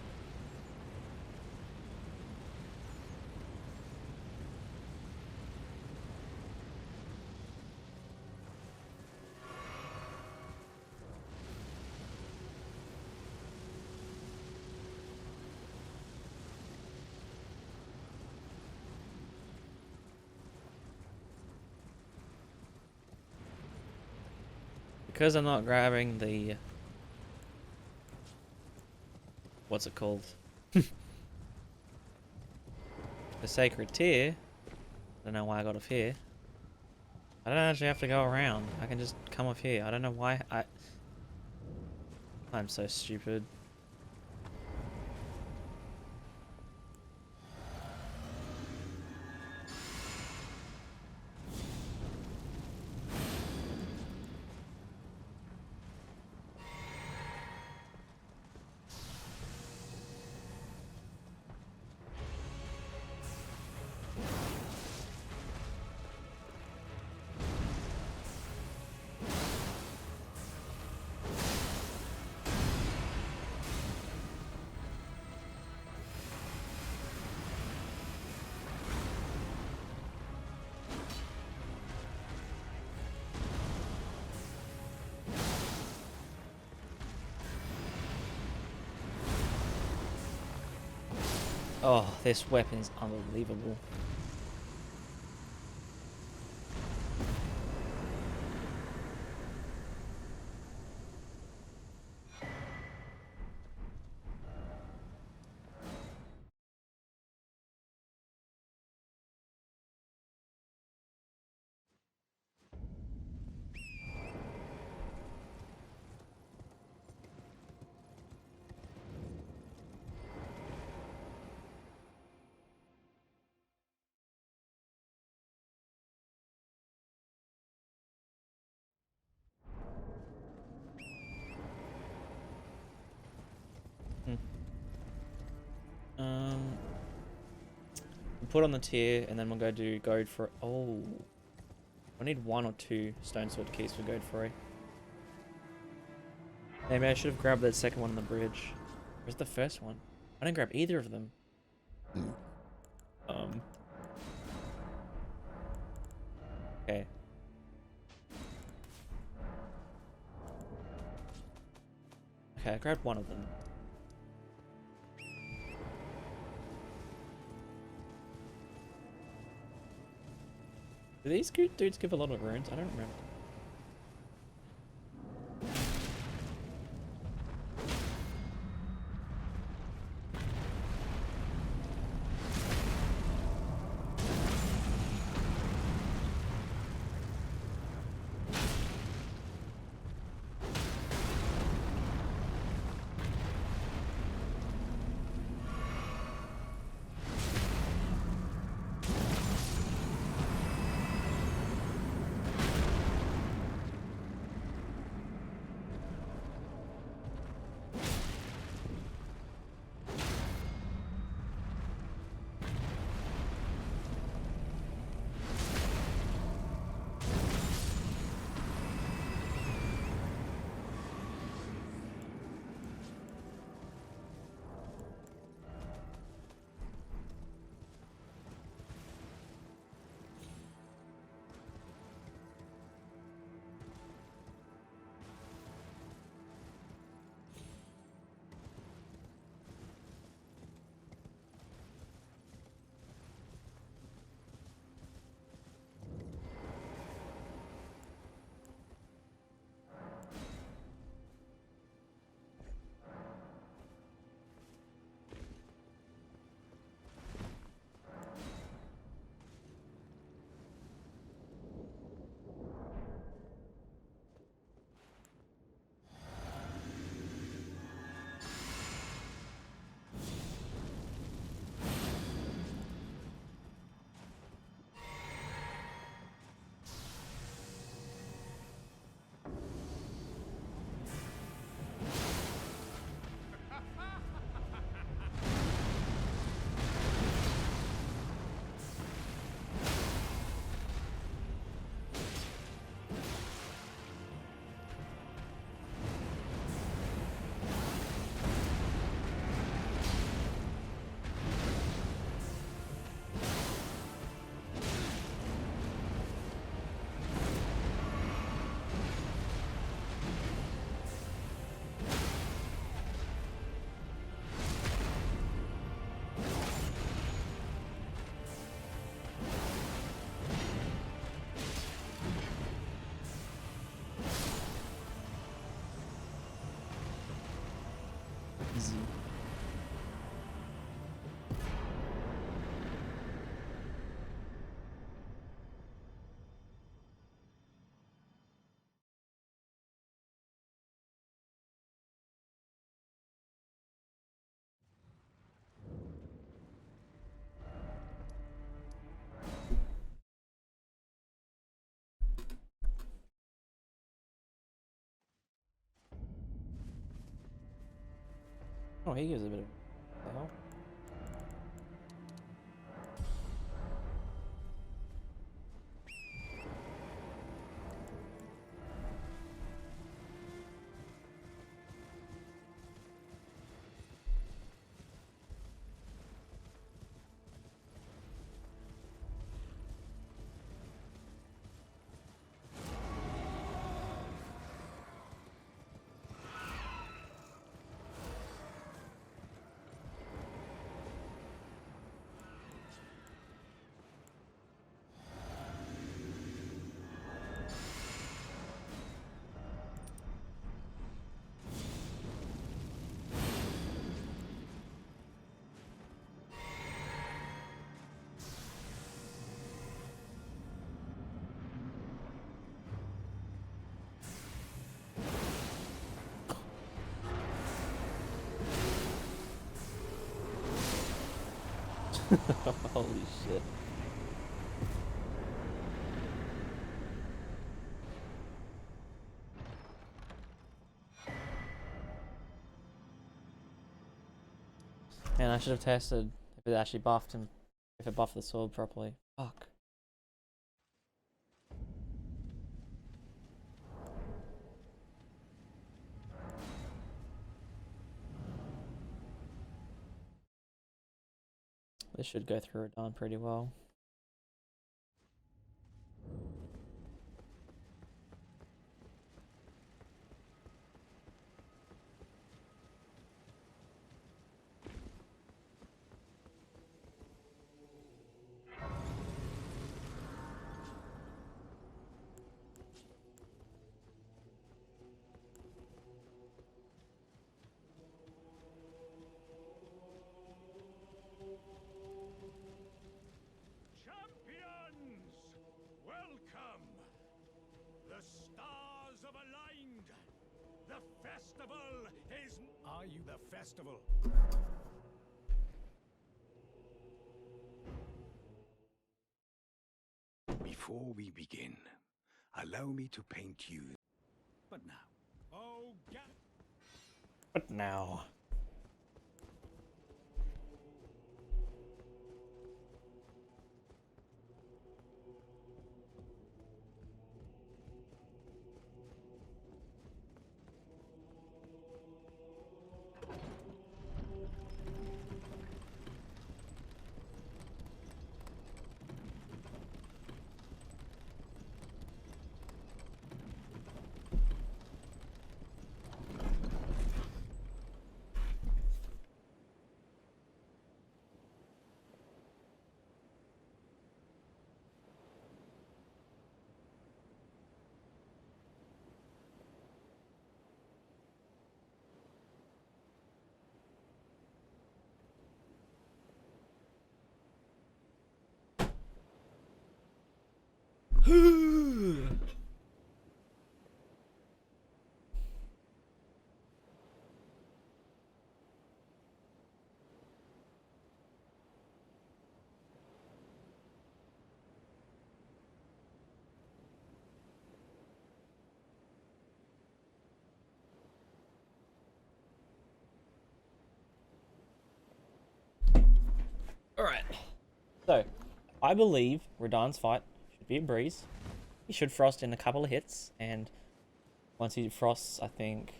Because I'm not grabbing the... What's it called? The Sacred Tear. I don't know why I got off here. I don't actually have to go around. I can just come off here. I don't know why I'm so stupid. Oh, this weapon is unbelievable. We'll put on the tier and then we'll go do Goad for... Oh. I need 1 or 2 Stone Sword keys for Goad for. Maybe I should have grabbed that second one on the bridge. Where's the first one? I didn't grab either of them. Okay. Okay, I grabbed one of them. Do these dudes give a lot of runes? I don't remember. Oh, he gives a bit of the hell. Holy shit. Man, I should have tested if it actually buffed him, if it buffed the sword properly. Fuck. This should go through it on pretty well. Champions, welcome! The stars have aligned. The festival is... Are you the festival? Before we begin, allow me to paint you. But now... Oh, But now. Alright. So, I believe Radahn's fight should be a breeze. He should frost in a couple of hits, and once he frosts, I think...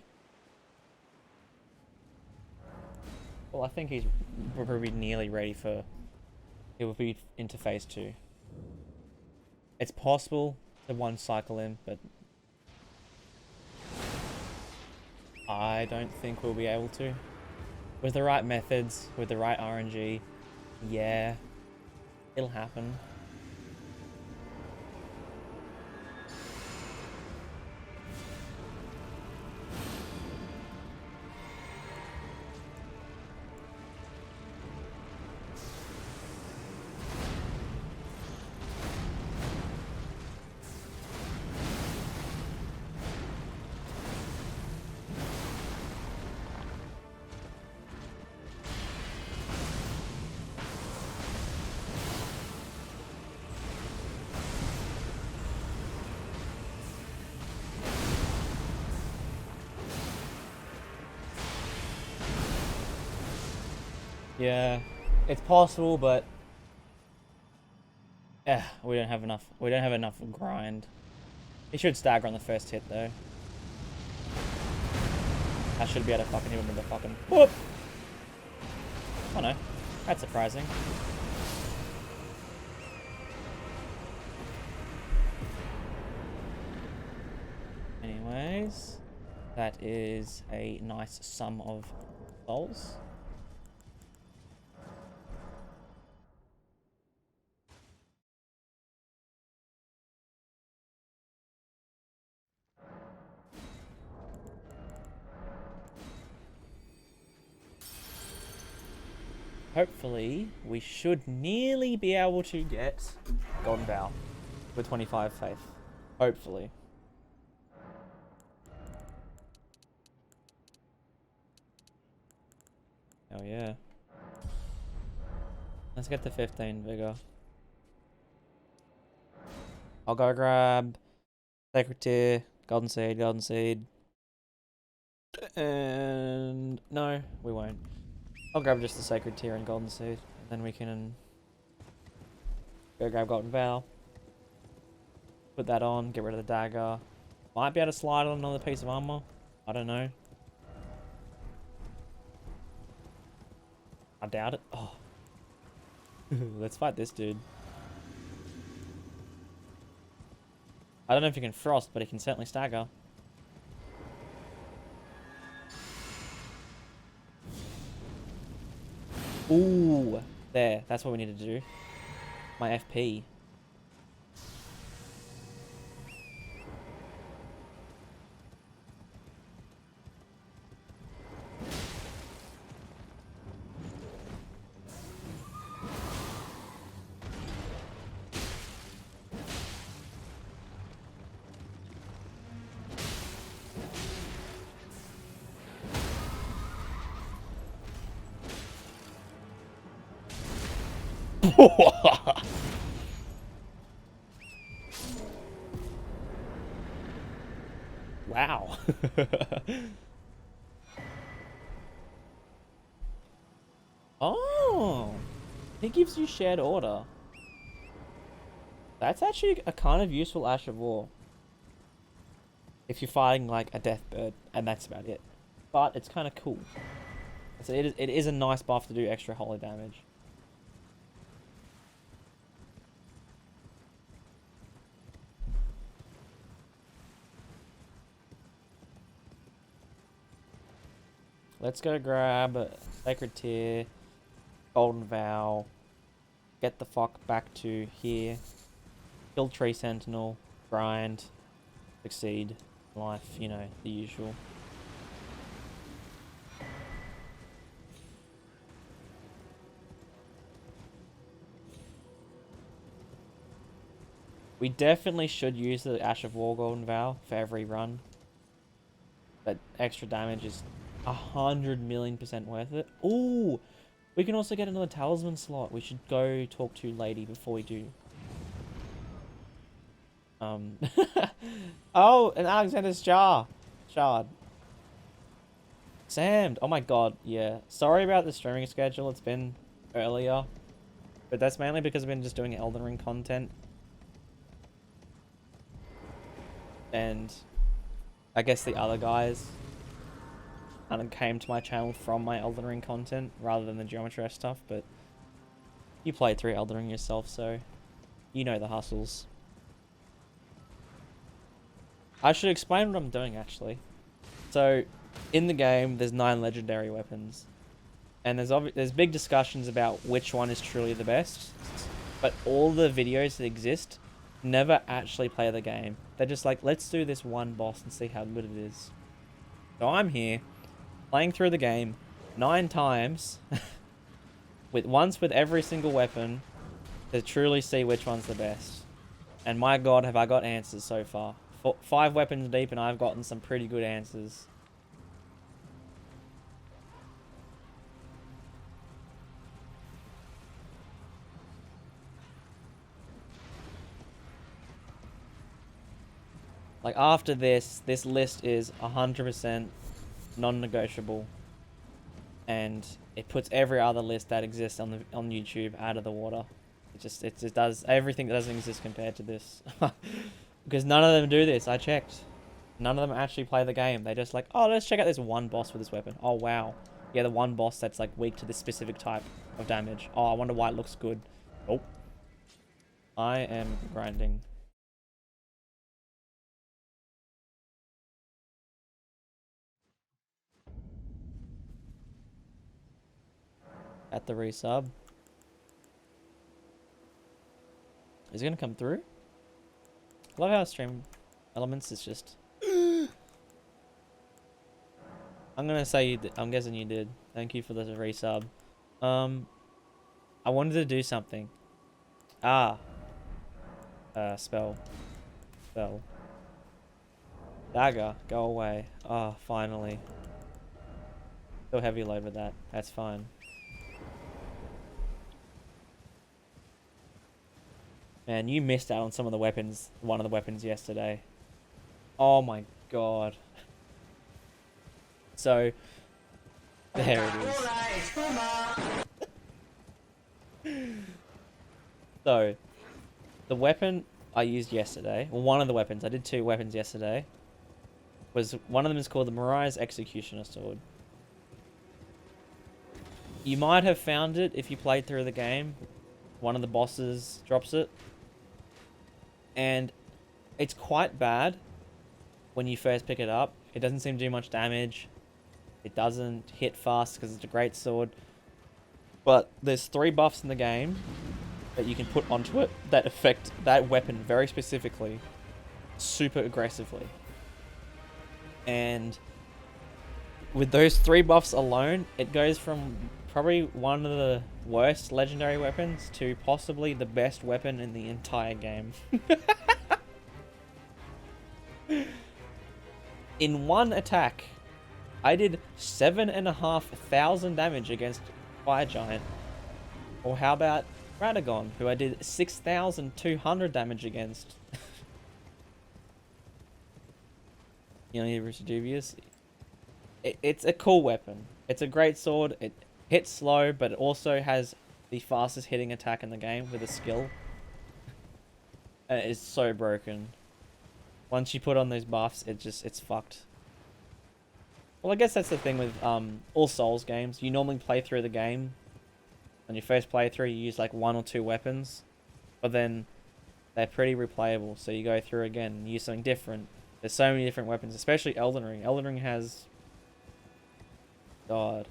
Well, I think he's probably nearly ready for... He will be into phase 2. It's possible to one cycle him, but... I don't think we'll be able to. With the right methods, with the right RNG, yeah, it'll happen. Yeah, it's possible, but yeah, we don't have enough. We don't have enough grind. He should stagger on the first hit though. I should be able to fucking hit him with the fucking whoop. Oh no, that's surprising. Anyways, that is a nice sum of souls. Hopefully, we should nearly be able to get Golden Bow with 25 faith. Hopefully. Oh yeah. Let's get the 15 vigor. I'll go grab Sacred Tear, Golden Seed, Golden Seed. And no, we won't. I'll grab just the Sacred Tear and Golden Seed. And then we can go grab Golden Vow. Put that on, get rid of the dagger. Might be able to slide on another piece of armor. I don't know. I doubt it. Oh. Let's fight this dude. I don't know if he can frost, but he can certainly stagger. Ooh, there. That's what we need to do. My FP. Wow. Oh, he gives you shared order. That's actually a kind of useful Ash of War. If you're fighting like a death bird, and that's about it. But it's kind of cool. So it is a nice buff to do extra holy damage. Let's go grab Sacred Tear, Golden Vow, get the fuck back to here, kill Tree Sentinel, grind, succeed, life, you know, the usual. We definitely should use the Ash of War Golden Vow for every run. That extra damage is 100,000,000% worth it. Ooh, we can also get another talisman slot. We should go talk to Lady before we do. Oh, an Alexander's shard. Sam. Oh my god, yeah. Sorry about the streaming schedule. It's been earlier. But that's mainly because I've been just doing Elden Ring content. And I guess the other guys kind of came to my channel from my Elden Ring content rather than the Geometry Dash stuff, but you played through Elden Ring yourself, so you know the hustles. I should explain what I'm doing, actually. So, in the game, there's 9 legendary weapons. And there's big discussions about which one is truly the best. But all the videos that exist never actually play the game. They're just like, let's do this one boss and see how good it is. So I'm here, playing through the game 9 times, once with every single weapon, to truly see which one's the best. And my god, have I got answers so far. 5 weapons deep and I've gotten some pretty good answers. Like, after this list is 100% non-negotiable. And it puts every other list that exists on YouTube out of the water. It just does everything that doesn't exist compared to this. Because none of them do this. I checked. None of them actually play the game. They just like, oh, let's check out this one boss with this weapon. Oh wow, yeah, the one boss that's like weak to this specific type of damage. Oh, I wonder why it looks good. Oh, I am grinding. At the resub. Is it gonna come through? I love how Stream Elements is just... I'm gonna say you did. I'm guessing you did. Thank you for the resub. I wanted to do something. Ah. Spell. Dagger, go away. Oh, finally. Still heavy load with that. That's fine. Man, you missed out on some of the weapons. One of the weapons yesterday. Oh my god. So, there it is. So, the weapon I used yesterday, well, one of the weapons, I did 2 weapons yesterday, was one of them is called the Mariah's Executioner Sword. You might have found it if you played through the game. One of the bosses drops it. And it's quite bad when you first pick it up. It doesn't seem to do much damage. It doesn't hit fast because it's a great sword. But there's 3 buffs in the game that you can put onto it that affect that weapon very specifically, super aggressively. And with those 3 buffs alone, it goes from probably one of the worst legendary weapons to possibly the best weapon in the entire game. In one attack, I did 7,500 damage against Fire Giant. Or how about Radagon, who I did 6,200 damage against. You know, Rich Dubious. It's a cool weapon. It's a great sword. It hits slow, but it also has the fastest hitting attack in the game with a skill. And it is so broken. Once you put on those buffs, it's fucked. Well, I guess that's the thing with all Souls games. You normally play through the game. On your first playthrough, you use like 1 or 2 weapons. But then they're pretty replayable. So you go through again and use something different. There's so many different weapons, especially Elden Ring. Elden Ring has... God.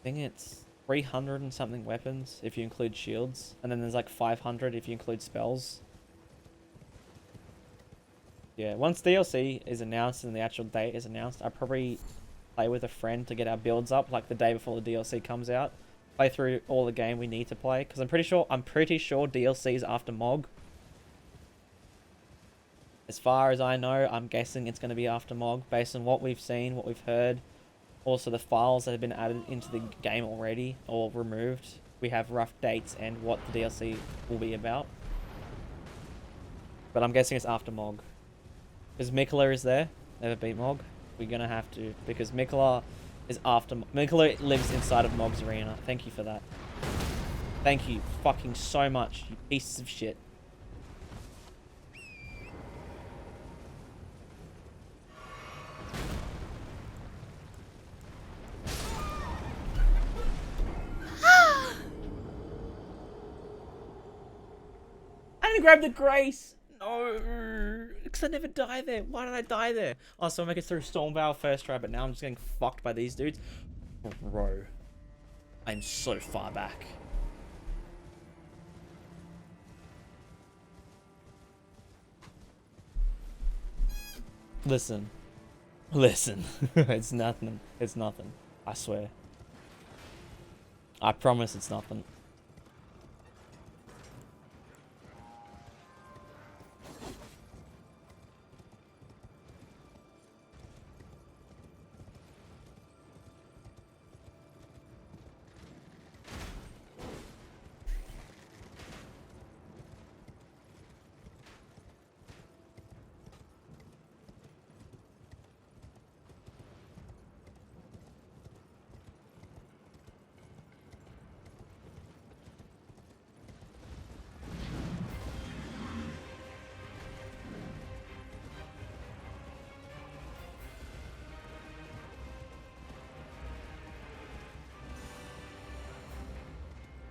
I think it's 300 and something weapons if you include shields. And then there's like 500 if you include spells. Yeah, once DLC is announced and the actual date is announced, I'll probably play with a friend to get our builds up like the day before the DLC comes out. Play through all the game we need to play, because I'm pretty sure DLC is after MOG. As far as I know, I'm guessing it's going to be after MOG based on what we've seen, what we've heard. Also the files that have been added into the game already or removed. We have rough dates and what the DLC will be about. But I'm guessing it's after MOG. Because Mikola is there. Never beat MOG. We're going to have to. Because Mikola is after... Mikola lives inside of MOG's arena. Thank you for that. Thank you fucking so much, you pieces of shit. I didn't grab the Grace! No! Because I never die there. Why did I die there? Oh, so I make it through Stormveil first try, but now I'm just getting fucked by these dudes. Bro. I'm so far back. Listen. Listen. It's nothing. It's nothing. I swear. I promise it's nothing.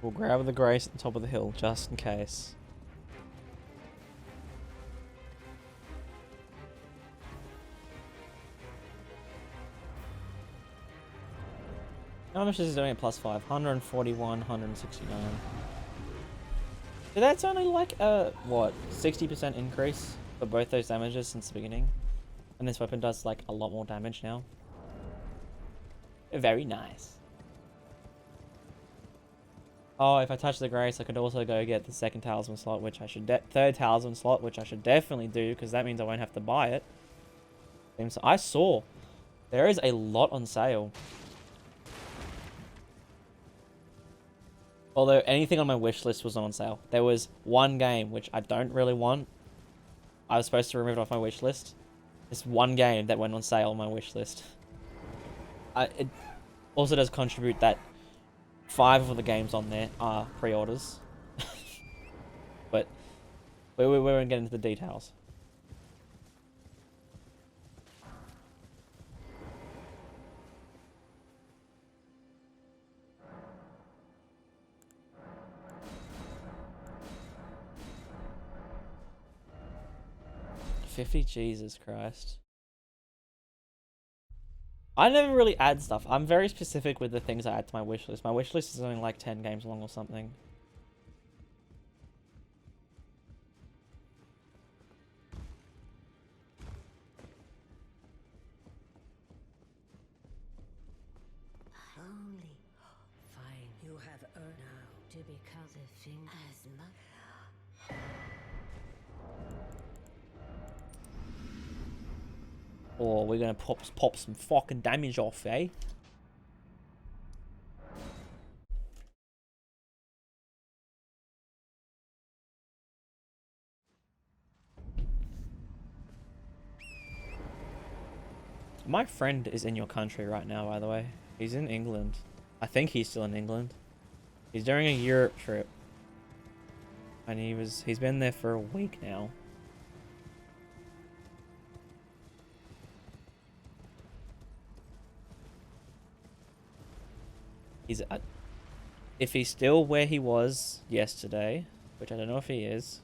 We'll grab the grace at the top of the hill, just in case. How much is it doing at +5? 141, 169. So that's only like a, what, 60% increase for both those damages since the beginning. And this weapon does like a lot more damage now. Very nice. Oh, if I touch the grace, I could also go get the second talisman slot, which I should third talisman slot, which I should definitely do, because that means I won't have to buy it. I saw there is a lot on sale. Although anything on my wish list was not on sale. There was one game which I don't really want. I was supposed to remove it off my wish list. This one game that went on sale on my wish list. It also does contribute that 5 of the games on there are pre-orders. But we won't get into the details. $50, Jesus Christ. I never really add stuff. I'm very specific with the things I add to my wish list. My wish list is only like 10 games long or something. Only fine. You have earned now to become the thing as much. Or we're gonna pop some fucking damage off, eh? My friend is in your country right now, by the way. He's in England. I think he's still in England. He's doing a Europe trip. And he's been there for a week now. If he's still where he was yesterday, which I don't know if he is,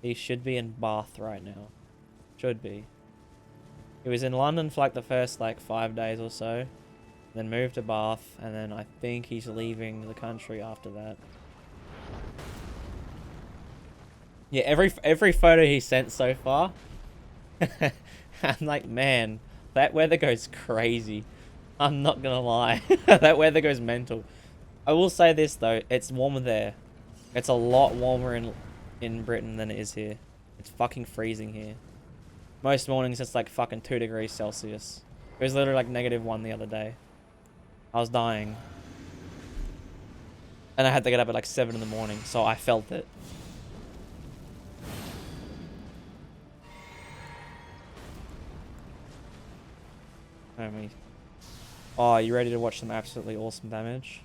he should be in Bath right now. Should be. He was in London for like the first like 5 days or so, then moved to Bath, and then I think he's leaving the country after that. Yeah, every photo he sent so far, I'm like, man, that weather goes crazy. I'm not gonna lie. That weather goes mental. I will say this though, it's warmer there. It's a lot warmer in Britain than it is here. It's fucking freezing here. Most mornings it's like fucking 2 degrees Celsius. It was literally like -1 the other day. I was dying. And I had to get up at like 7 in the morning, so I felt it. Oh, you ready to watch some absolutely awesome damage?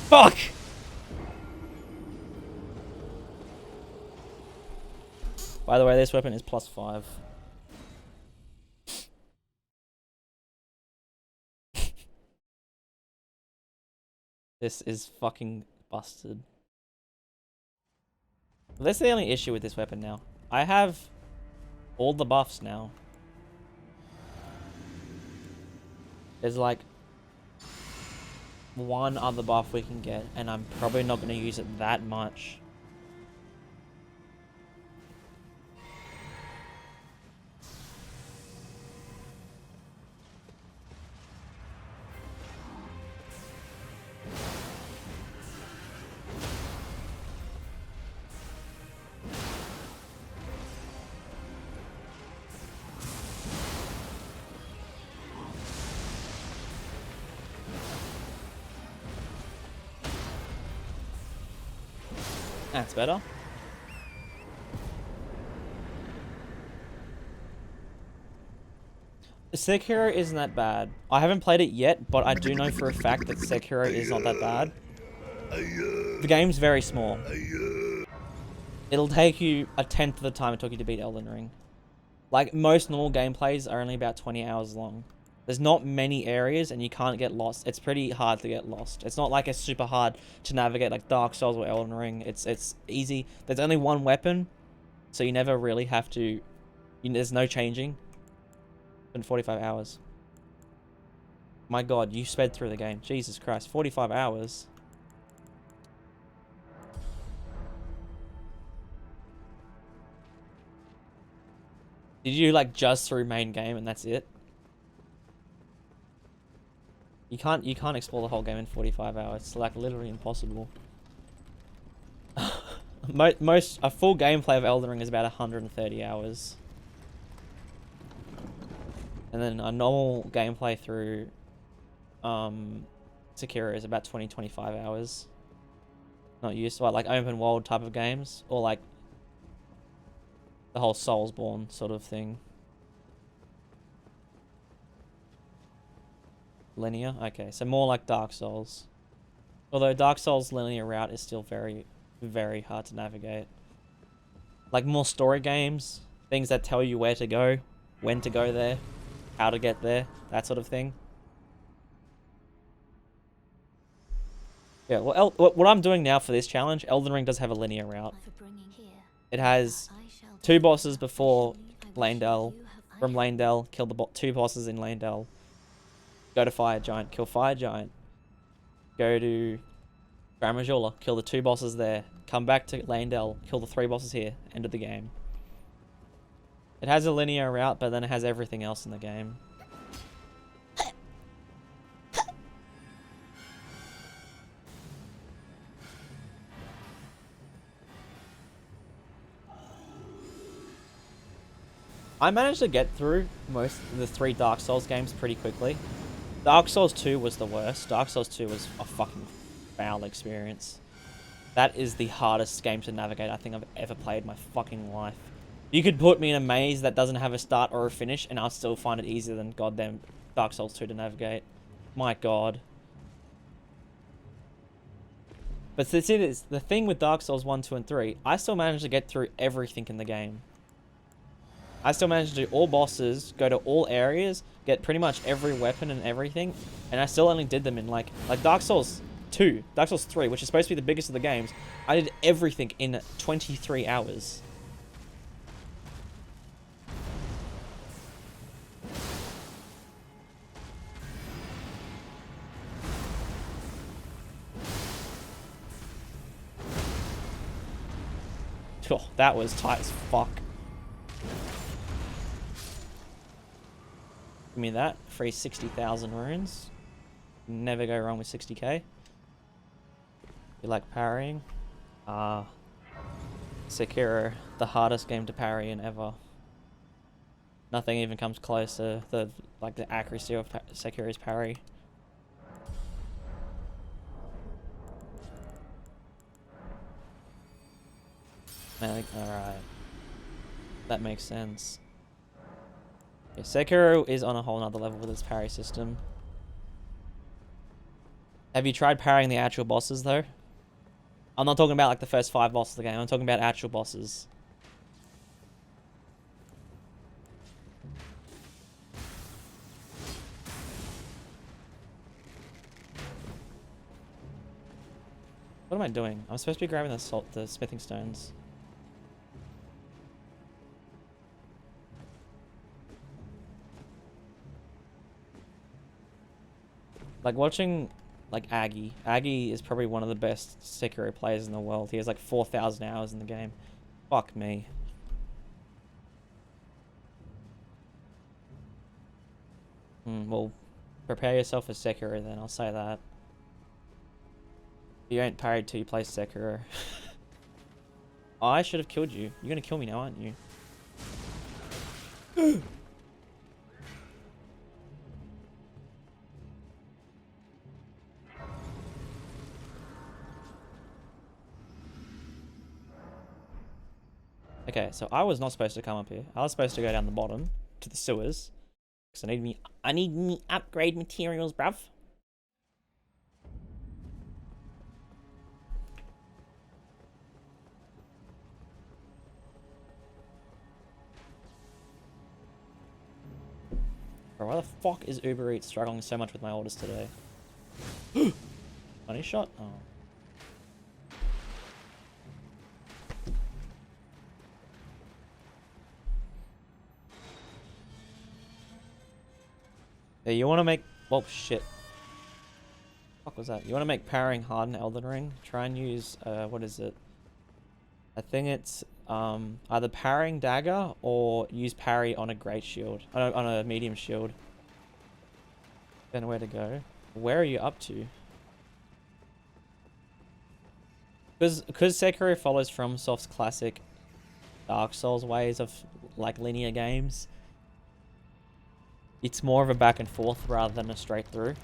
Fuck! By the way, this weapon is +5. This is fucking busted. Well, that's the only issue with this weapon now. I have all the buffs now. There's like one other buff we can get, and I'm probably not going to use it that much. That's better. Sekiro isn't that bad. I haven't played it yet, but I do know for a fact that Sekiro is not that bad. The game's very small. It'll take you a tenth of the time it took you to beat Elden Ring. Like, most normal gameplays are only about 20 hours long. There's not many areas, and you can't get lost. It's pretty hard to get lost. It's not like it's super hard to navigate like Dark Souls or Elden Ring. It's easy. There's only one weapon, so you never really have to... there's no changing. In 45 hours. My god, you sped through the game. Jesus Christ, 45 hours. Did you like just through main game and that's it? You can't explore the whole game in 45 hours. It's like literally impossible. A full gameplay of Elden Ring is about 130 hours. And then a normal gameplay through Sekiro is about 20-25 hours. Not used to like open world type of games, or like the whole Soulsborne sort of thing. Linear? Okay, so more like Dark Souls. Although Dark Souls' linear route is still very, very hard to navigate. Like more story games, things that tell you where to go, when to go there, how to get there, that sort of thing. Yeah, well, what I'm doing now for this challenge, Elden Ring does have a linear route. It has 2 bosses before Landell. From Landell, kill the 2 bosses in Landell. Go to Fire Giant, kill Fire Giant. Go to Grand Majula, kill the 2 bosses there. Come back to Landell, kill the 3 bosses here. End of the game. It has a linear route, but then it has everything else in the game. I managed to get through most of the 3 Dark Souls games pretty quickly. Dark Souls 2 was the worst. Dark Souls 2 was a fucking foul experience. That is the hardest game to navigate I think I've ever played in my fucking life. You could put me in a maze that doesn't have a start or a finish, and I'll still find it easier than goddamn Dark Souls 2 to navigate. My god. But see, this, the thing with Dark Souls 1, 2, and 3, I still managed to get through everything in the game. I still managed to do all bosses, go to all areas, get pretty much every weapon and everything, and I still only did them in like Dark Souls 2, Dark Souls 3, which is supposed to be the biggest of the games. I did everything in 23 hours. Oh, that was tight as fuck. Give me that. Free 60,000 runes. Never go wrong with 60k. You like parrying? Sekiro, the hardest game to parry in ever. Nothing even comes close to the accuracy of Sekiro's parry. Alright. That makes sense. Yeah, Sekiro is on a whole nother level with its parry system. Have you tried parrying the actual bosses though? I'm not talking about like the first 5 bosses of the game, I'm talking about actual bosses. What am I doing? I'm supposed to be grabbing the smithing stones. Like watching like Aggie. Aggie is probably one of the best Sekiro players in the world. He has like 4,000 hours in the game. Fuck me. Well, prepare yourself for Sekiro then, I'll say that. You ain't parried till you play Sekiro. I should have killed you. You're gonna kill me now, aren't you? Okay, so I was not supposed to come up here. I was supposed to go down the bottom to the sewers. Cause I need me upgrade materials, bruv. Bro, why the fuck is Uber Eats struggling so much with my orders today? Money shot? Oh. Yeah, you want to make... Oh, shit. What was that? You want to make parrying hard in Elden Ring? Try and use... what is it? I think it's either parrying dagger or use parry on a great shield. On a medium shield. Then where to go? Where are you up to? Because Sekiro follows FromSoft's classic Dark Souls ways of like linear games. It's more of a back and forth rather than a straight through.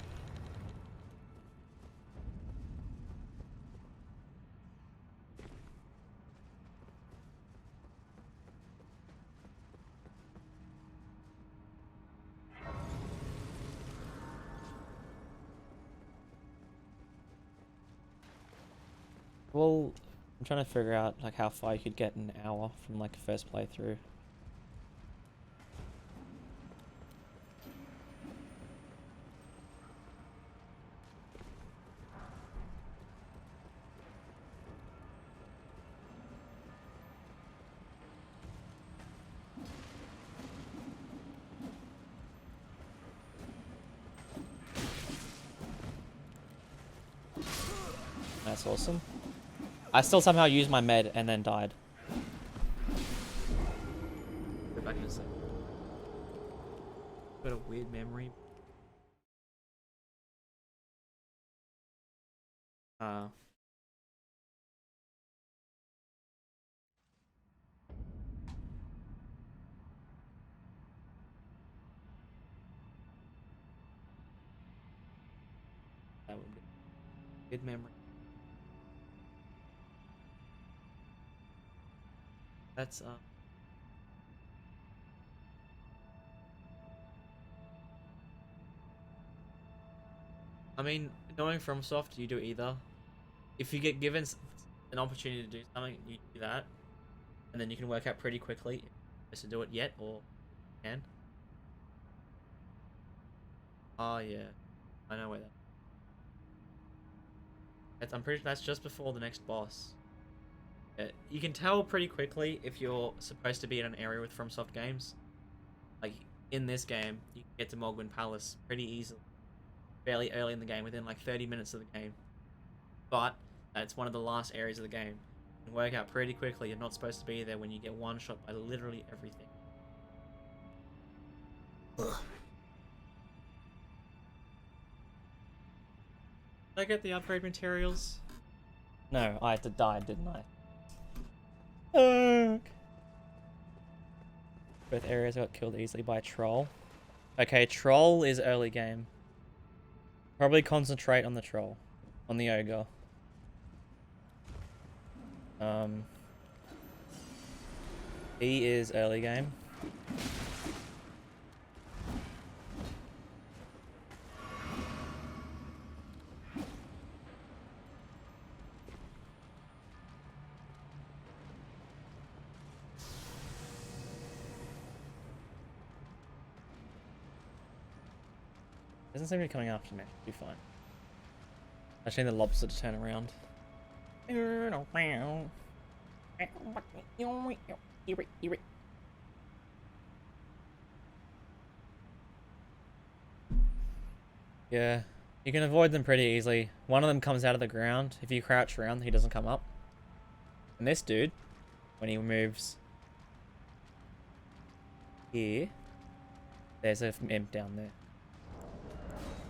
Well, I'm trying to figure out like how far you could get in an hour from like first playthrough. That's awesome. I still somehow used my med and then died. Go back in a second. Got a weird memory. That would be good memory. That's I mean, knowing FromSoft, you do either. If you get given an opportunity to do something, you do that, and then you can work out pretty quickly if you're supposed to do it yet or can. Oh yeah, I know where that. I'm pretty sure that's just before the next boss. Yeah, you can tell pretty quickly if you're supposed to be in an area with FromSoft games. Like in this game, you can get to Mogwin Palace pretty easily, fairly early in the game, within like 30 minutes of the game. But it's one of the last areas of the game. You can work out pretty quickly you're not supposed to be there when you get one shot by literally everything. Did I get the upgrade materials? No, I had to die, didn't I? Both areas got killed easily by a troll. Okay, troll is early game. Probably concentrate on the troll. On the ogre. He is early game. Doesn't seem to be coming after me. Be fine. I just need the lobster to turn around. Yeah, you can avoid them pretty easily. One of them comes out of the ground. If you crouch around, he doesn't come up. And this dude, when he moves here, there's an imp down there.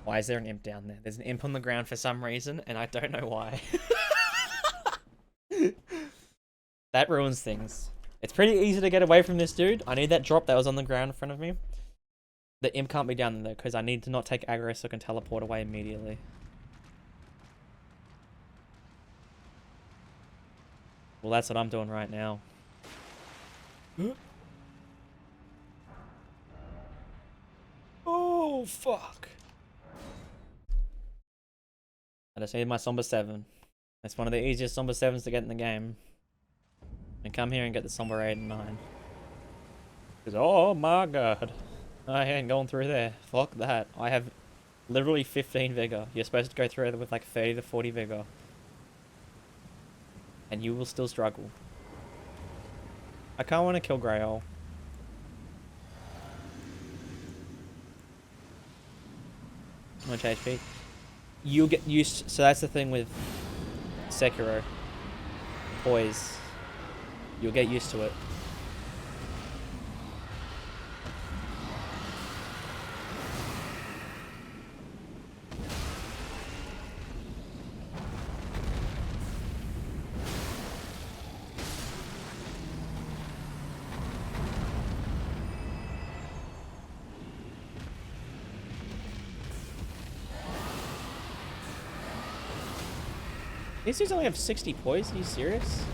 Why is there an imp down there? There's an imp on the ground for some reason, and I don't know why. That ruins things. It's pretty easy to get away from this dude. I need that drop that was on the ground in front of me. The imp can't be down there because I need to not take aggro so I can teleport away immediately. Well, that's what I'm doing right now. fuck. I just need my Somber 7. It's one of the easiest Somber 7s to get in the game. And come here and get the Somber 8 and 9. Because, oh my god. I ain't going through there. Fuck that. I have literally 15 vigor. You're supposed to go through it with like 30 to 40 vigor. And you will still struggle. I can't want to kill Grail. How much HP? You'll get used. So that's the thing with Sekiro. Poise. You'll get used to it. These dudes only have 60 poise? Are you serious?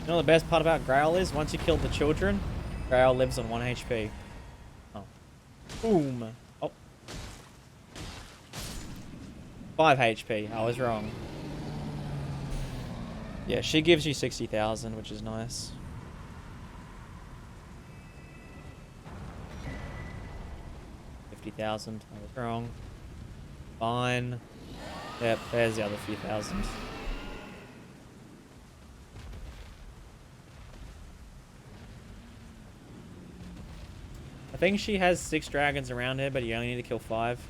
You know the best part about Grail is, once you kill the children, Grail lives on 1 HP. Oh. Boom. Oh. 5 HP. I was wrong. Yeah, she gives you 60,000, which is nice. $50,000. I was wrong. Fine. Yep, there's the other few thousand. I think she has 6 dragons around her, but you only need to kill 5.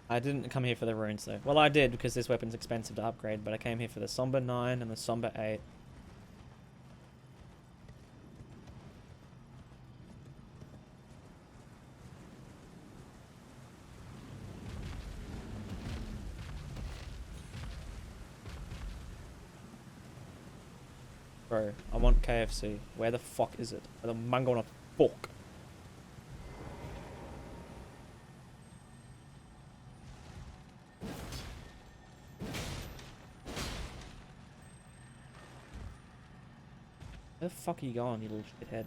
I didn't come here for the runes though. Well, I did because this weapon's expensive to upgrade, but I came here for the Somber 9 and the Somber 8. Bro, I want KFC. Where the fuck is it? With a mango on a fork. Where the fuck are you going, you little shithead?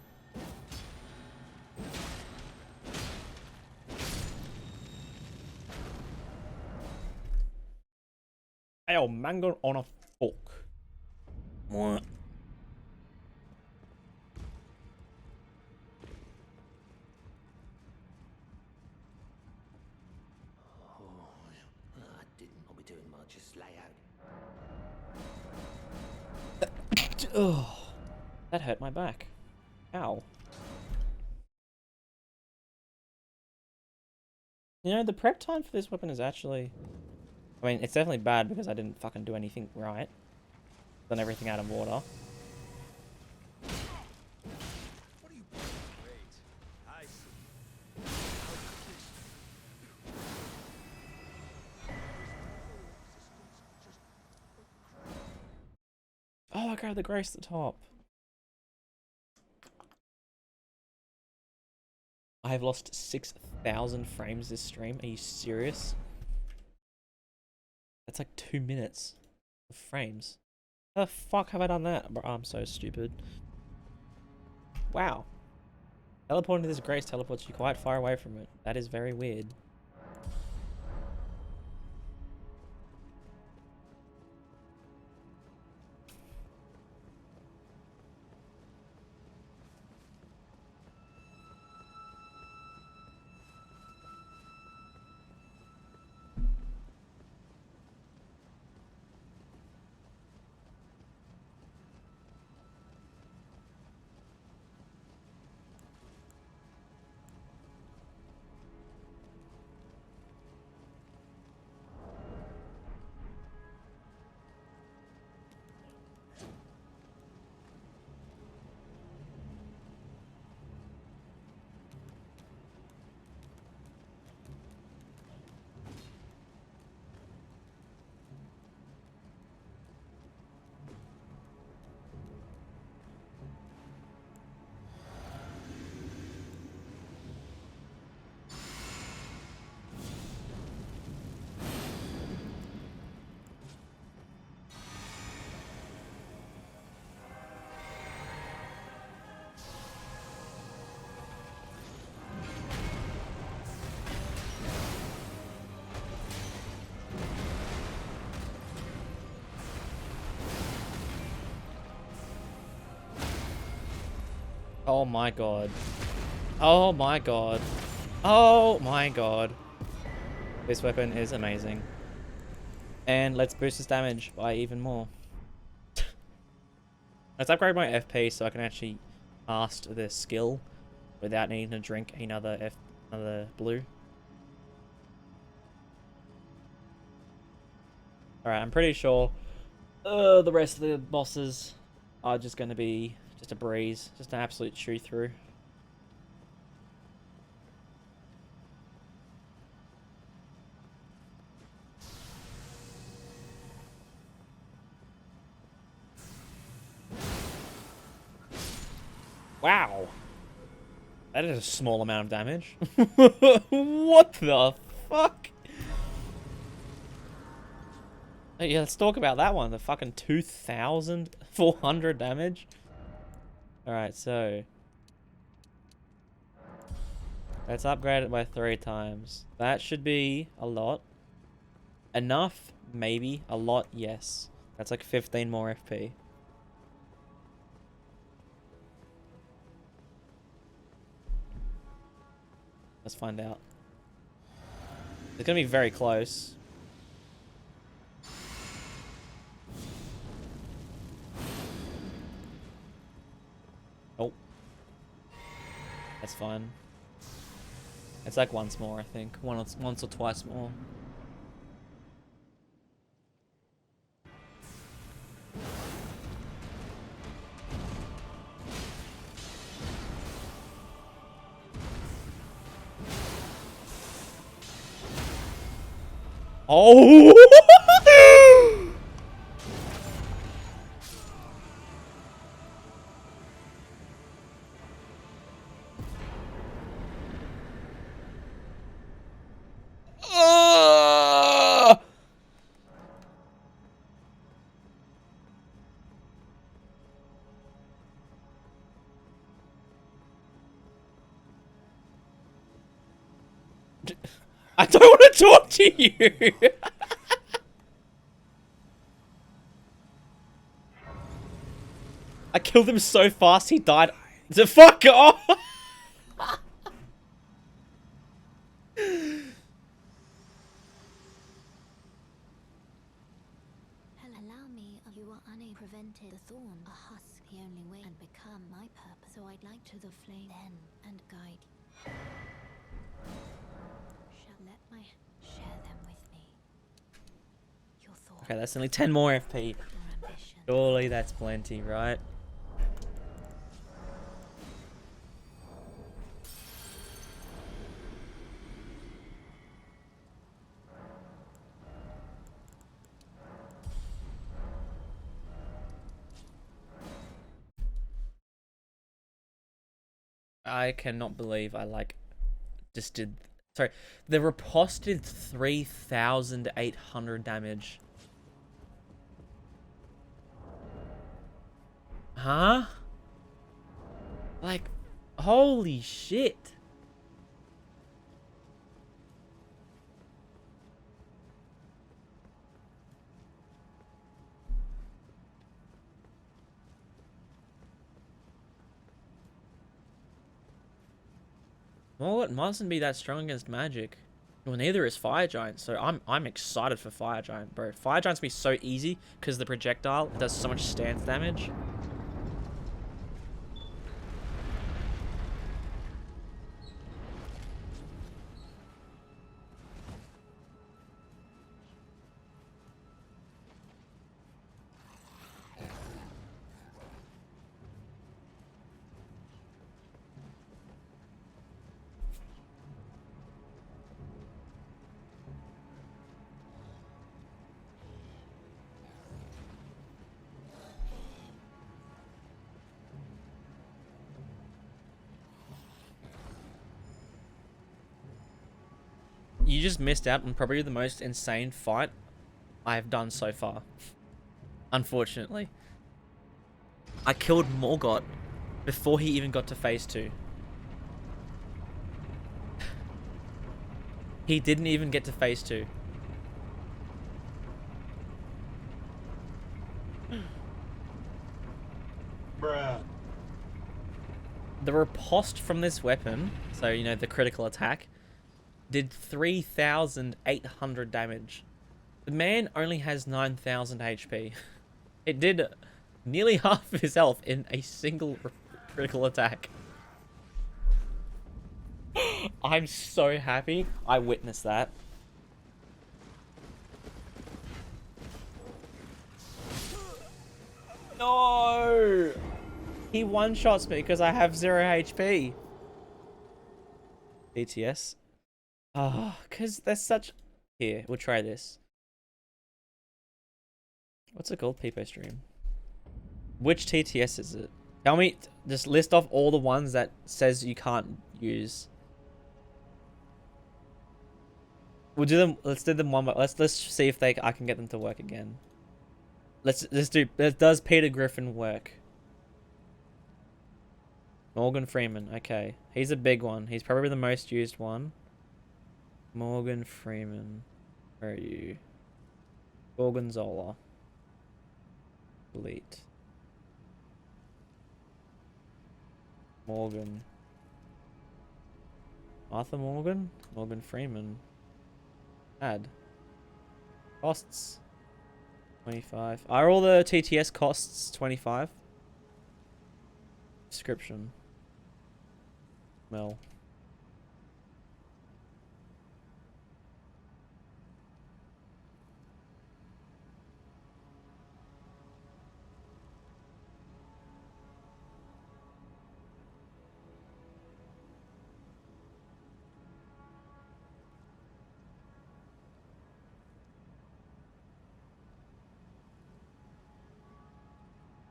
Hey, mango on a fork. What? I didn't want to be doing much, just lay out. Oh, that hurt my back. Ow. You know, the prep time for this weapon is actually... I mean, it's definitely bad because I didn't fucking do anything right. Done everything out of order. What are you doing? Great. I see. Oh, I grabbed the grace at the top. I have lost 6,000 frames this stream. Are you serious? That's like 2 minutes of frames. How the fuck have I done that? Bro, I'm so stupid. Wow. Teleporting to this grace teleports you quite far away from it. That is very weird. Oh my god. Oh my god. Oh my god. This weapon is amazing. And let's boost his damage by even more. Let's upgrade my FP so I can actually cast this skill without needing to drink another blue. Alright, I'm pretty sure the rest of the bosses are just going to be just a breeze. Just an absolute chew through. Wow. That is a small amount of damage. What the fuck? Yeah, let's talk about that one. The fucking 2,400 damage. Alright, so let's upgrade it by 3 times. That should be a lot. Enough? Maybe. A lot? Yes. That's like 15 more FP. Let's find out. It's gonna be very close. Oh. That's fine. It's like once more, I think. Once or twice more. Oh! I don't want to talk to you! I killed him so fast he died. The fuck off! Allow me, you are unable prevented the thorn, a husk, the only way and become my purpose. So I'd like to the flame then and guide you. Shall let my share them with me. Your thoughts. Okay, that's only 10 more FP. Your ambition. Surely that's plenty, right? I cannot believe I just did. Sorry, the riposte did 3,800 damage. Huh? Like, holy shit. Well, it mustn't be that strong against magic. Well, neither is Fire Giant, so I'm excited for Fire Giant, bro. Fire Giant's gonna be so easy because the projectile does so much stance damage. You just missed out on probably the most insane fight I've done so far. Unfortunately. I killed Morgott before he even got to phase 2. He didn't even get to phase 2. Bruh. the riposte from this weapon, so you know the critical attack, did 3,800 damage. The man only has 9,000 HP. It did nearly half of his health in a single critical attack. I'm so happy I witnessed that. No! He one-shots me because I have 0 HP. BTS. Oh, because there's such... Here, we'll try this. What's it called? Peepo stream. Which TTS is it? Tell me, just list off all the ones that says you can't use. We'll do them, let's do them one by, let's see if I can get them to work again. Let's do, does Peter Griffin work? Morgan Freeman, okay. He's a big one. He's probably the most used one. Morgan Freeman. Where are you? Gorgonzola. Delete. Morgan. Arthur Morgan? Morgan Freeman. Add. Costs. 25. Are all the TTS costs 25? Description. Mel.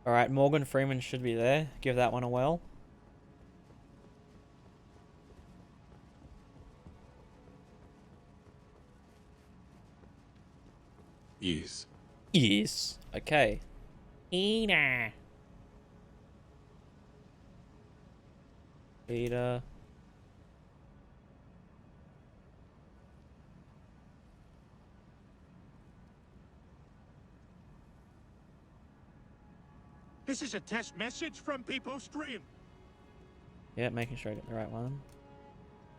Alright, Morgan Freeman should be there. Give that one a whirl. Yes. Yes. Okay. Ina. Peter. This is a test message from People Stream. Yeah, making sure I get the right one.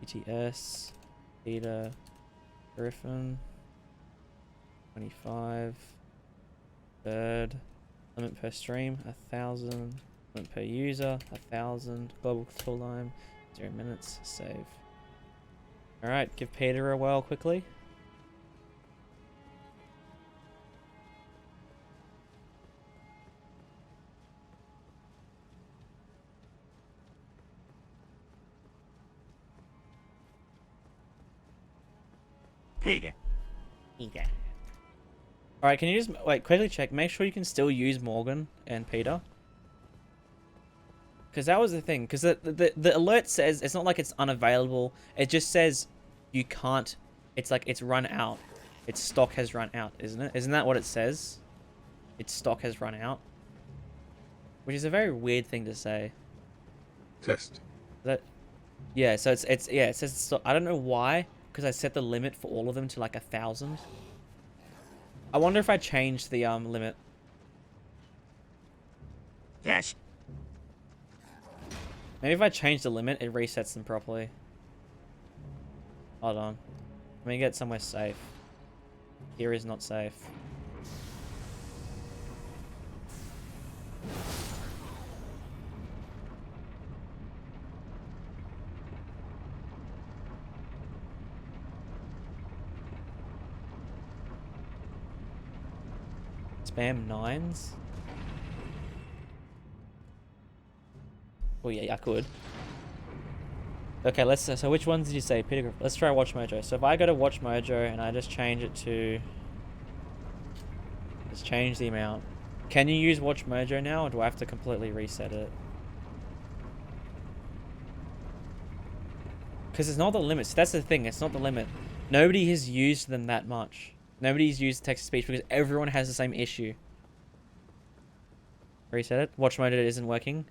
BTS. Peter. Griffin. 25. Third. Limit per stream, 1,000. Limit per user, 1,000. Global tool time, 0 minutes. Save. Alright, give Peter a whirl quickly. Peter. Alright, can you just wait, quickly check, make sure you can still use Morgan and Peter. Because that was the thing, because the alert says, it's not like it's unavailable, it just says you can't, it's like it's run out. Its stock has run out, isn't it? Isn't that what it says? Its stock has run out. Which is a very weird thing to say. Test. That, yeah, so it says stock. I don't know why, because I set the limit for all of them to like 1,000. I wonder if I changed the limit. Yes. Maybe if I change the limit, it resets them properly. Hold on. Let me get somewhere safe. Here is not safe. Spam 9s? Oh yeah, I could. Okay, so which ones did you say? Peter, let's try Watch Mojo. So if I go to Watch Mojo and I just change it to... Just change the amount. Can you use Watch Mojo now, or do I have to completely reset it? Because it's not the limit. So that's the thing, it's not the limit. Nobody has used them that much. Nobody's used text-to-speech because everyone has the same issue. Reset it. Watch Mojo isn't working.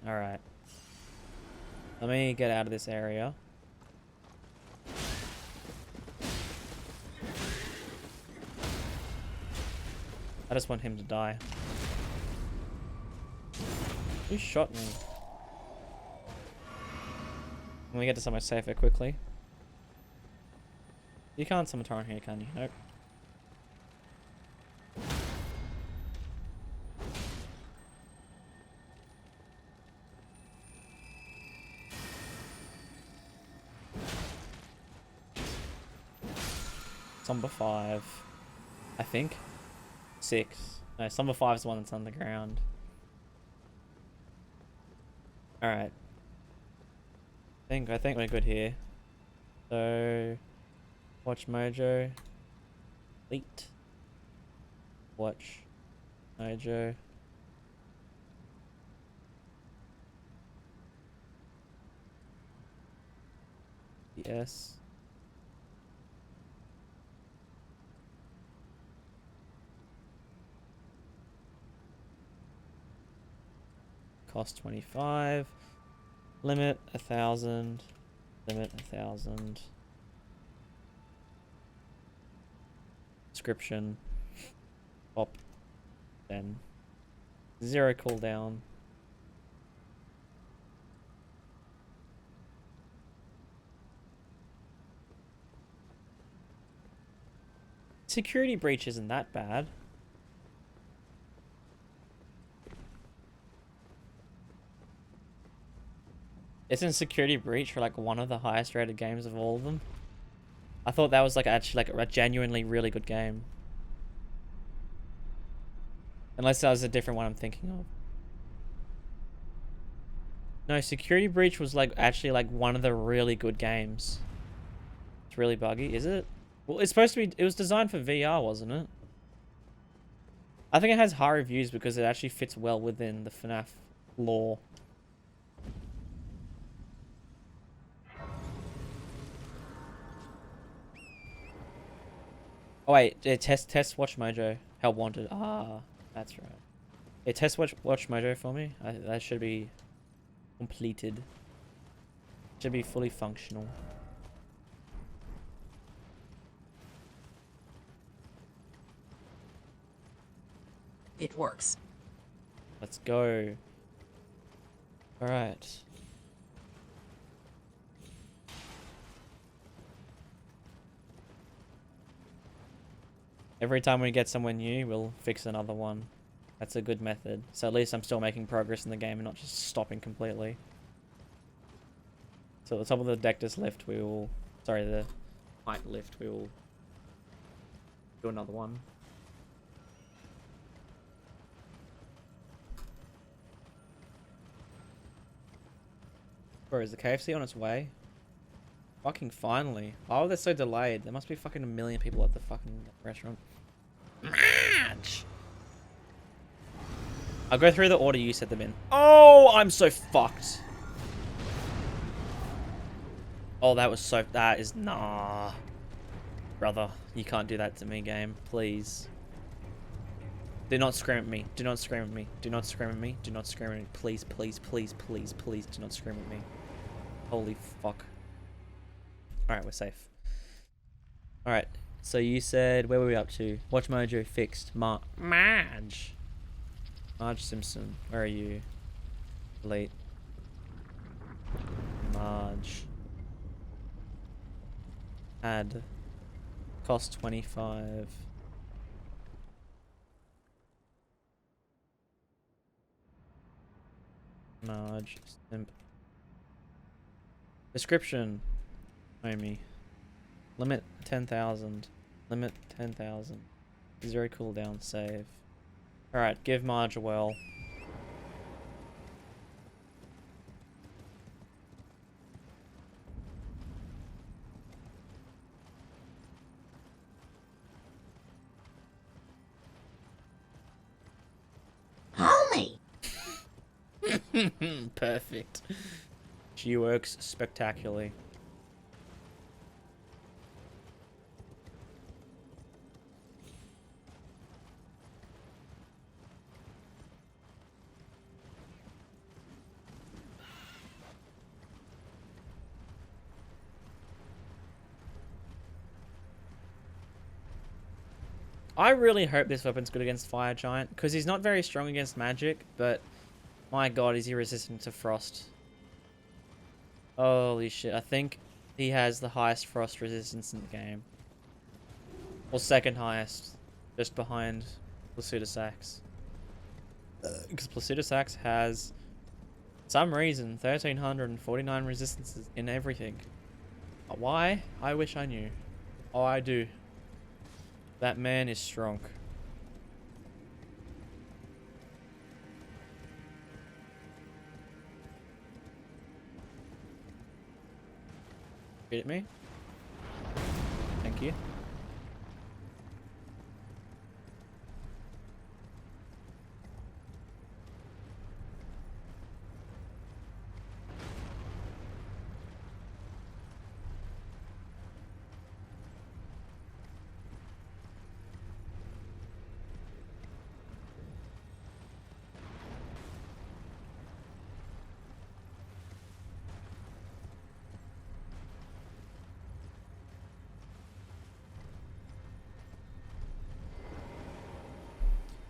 Alright. Let me get out of this area. I just want him to die. Who shot me? Can we get to somewhere safer quickly? You can't summon Torrent here, can you? Nope. Sumber 5. I think. 6. No, Sumber 5 is the one that's on the ground. Alright. I think we're good here. So watch Mojo. Complete. Watch Mojo. Yes. Cost 25. Limit 1,000. Limit 1,000. Description. Pop. 10. 0 cooldown. Security breach isn't that bad. Isn't Security Breach for like one of the highest rated games of all of them? I thought that was like actually like a genuinely really good game. Unless that was a different one I'm thinking of. No, Security Breach was like actually like one of the really good games. It's really buggy, is it? Well, it's supposed to be, it was designed for VR, wasn't it? I think it has high reviews because it actually fits well within the FNAF lore. Oh wait, yeah, test watch Mojo. Help wanted. Ah, that's right. Yeah, test watch Mojo for me. That should be completed. Should be fully functional. It works. Let's go. All right. Every time we get somewhere new, we'll fix another one. That's a good method. So at least I'm still making progress in the game and not just stopping completely. So at the top of the Dectus lift, we will... Sorry, the height lift, we will do another one. Bro, is the KFC on its way? Fucking finally. Oh, they're so delayed. There must be fucking a million people at the fucking restaurant. Match! I'll go through the order you set them in. Oh, I'm so fucked. Oh, that was so... That is... Nah. Brother, you can't do that to me, game. Please. Do not scream at me. Do not scream at me. Do not scream at me. Do not scream at me. Please, please, please, please, please do not scream at me. Holy fuck. Alright, we're safe. Alright, so you said... Where were we up to? Watch Mojo fixed. Marge Simpson. Where are you? Delete. Marge. Add. Cost 25. Marge. Simp. Description. Homie. Limit 10,000. Limit 10,000. 0 cooldown. Save. Alright, give Marge a well. Homie! Perfect. She works spectacularly. I really hope this weapon's good against Fire Giant, because he's not very strong against magic, but my god, is he resistant to frost. Holy shit, I think he has the highest frost resistance in the game. Or second highest, just behind Placidusax. Because Placidusax has, for some reason, 1349 resistances in everything. Why? I wish I knew. Oh, I do. That man is strong. Get at me? Thank you.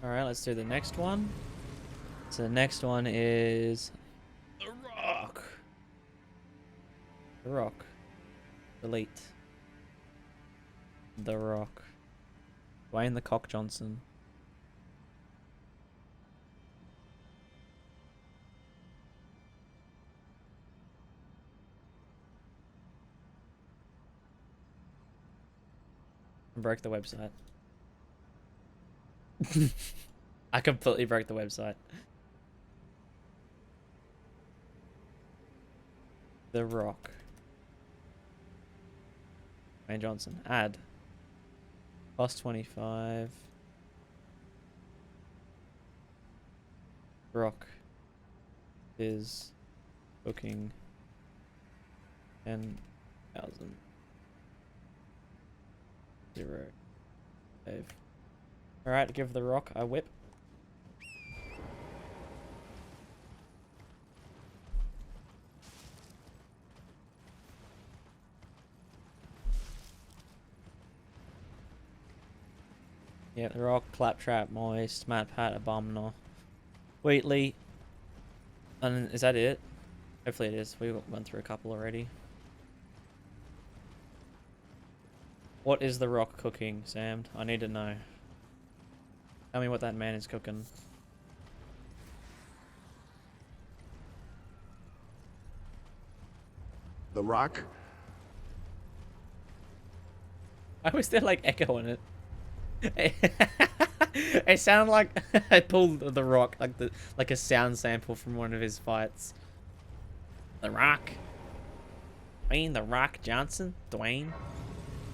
Alright, let's do the next one. So the next one is the Rock. The Rock. Delete. The Rock. Dwayne the Cock Johnson. Broke the website. I completely broke the website. The Rock. Dwayne Johnson. Add. Cost 25. Rock is booking 10,000. 0. Save. Alright, give the Rock a whip. Yeah, the Rock, Claptrap, Moist, Mad Pat, Abominal, Wheatley. And is that it? Hopefully it is. We went through a couple already. What is the Rock cooking, Sam? I need to know. Tell me what that man is cooking. The Rock? I was there like echoing it. It sounded like I pulled the Rock, like a sound sample from one of his fights. The Rock. Dwayne the Rock Johnson? Dwayne?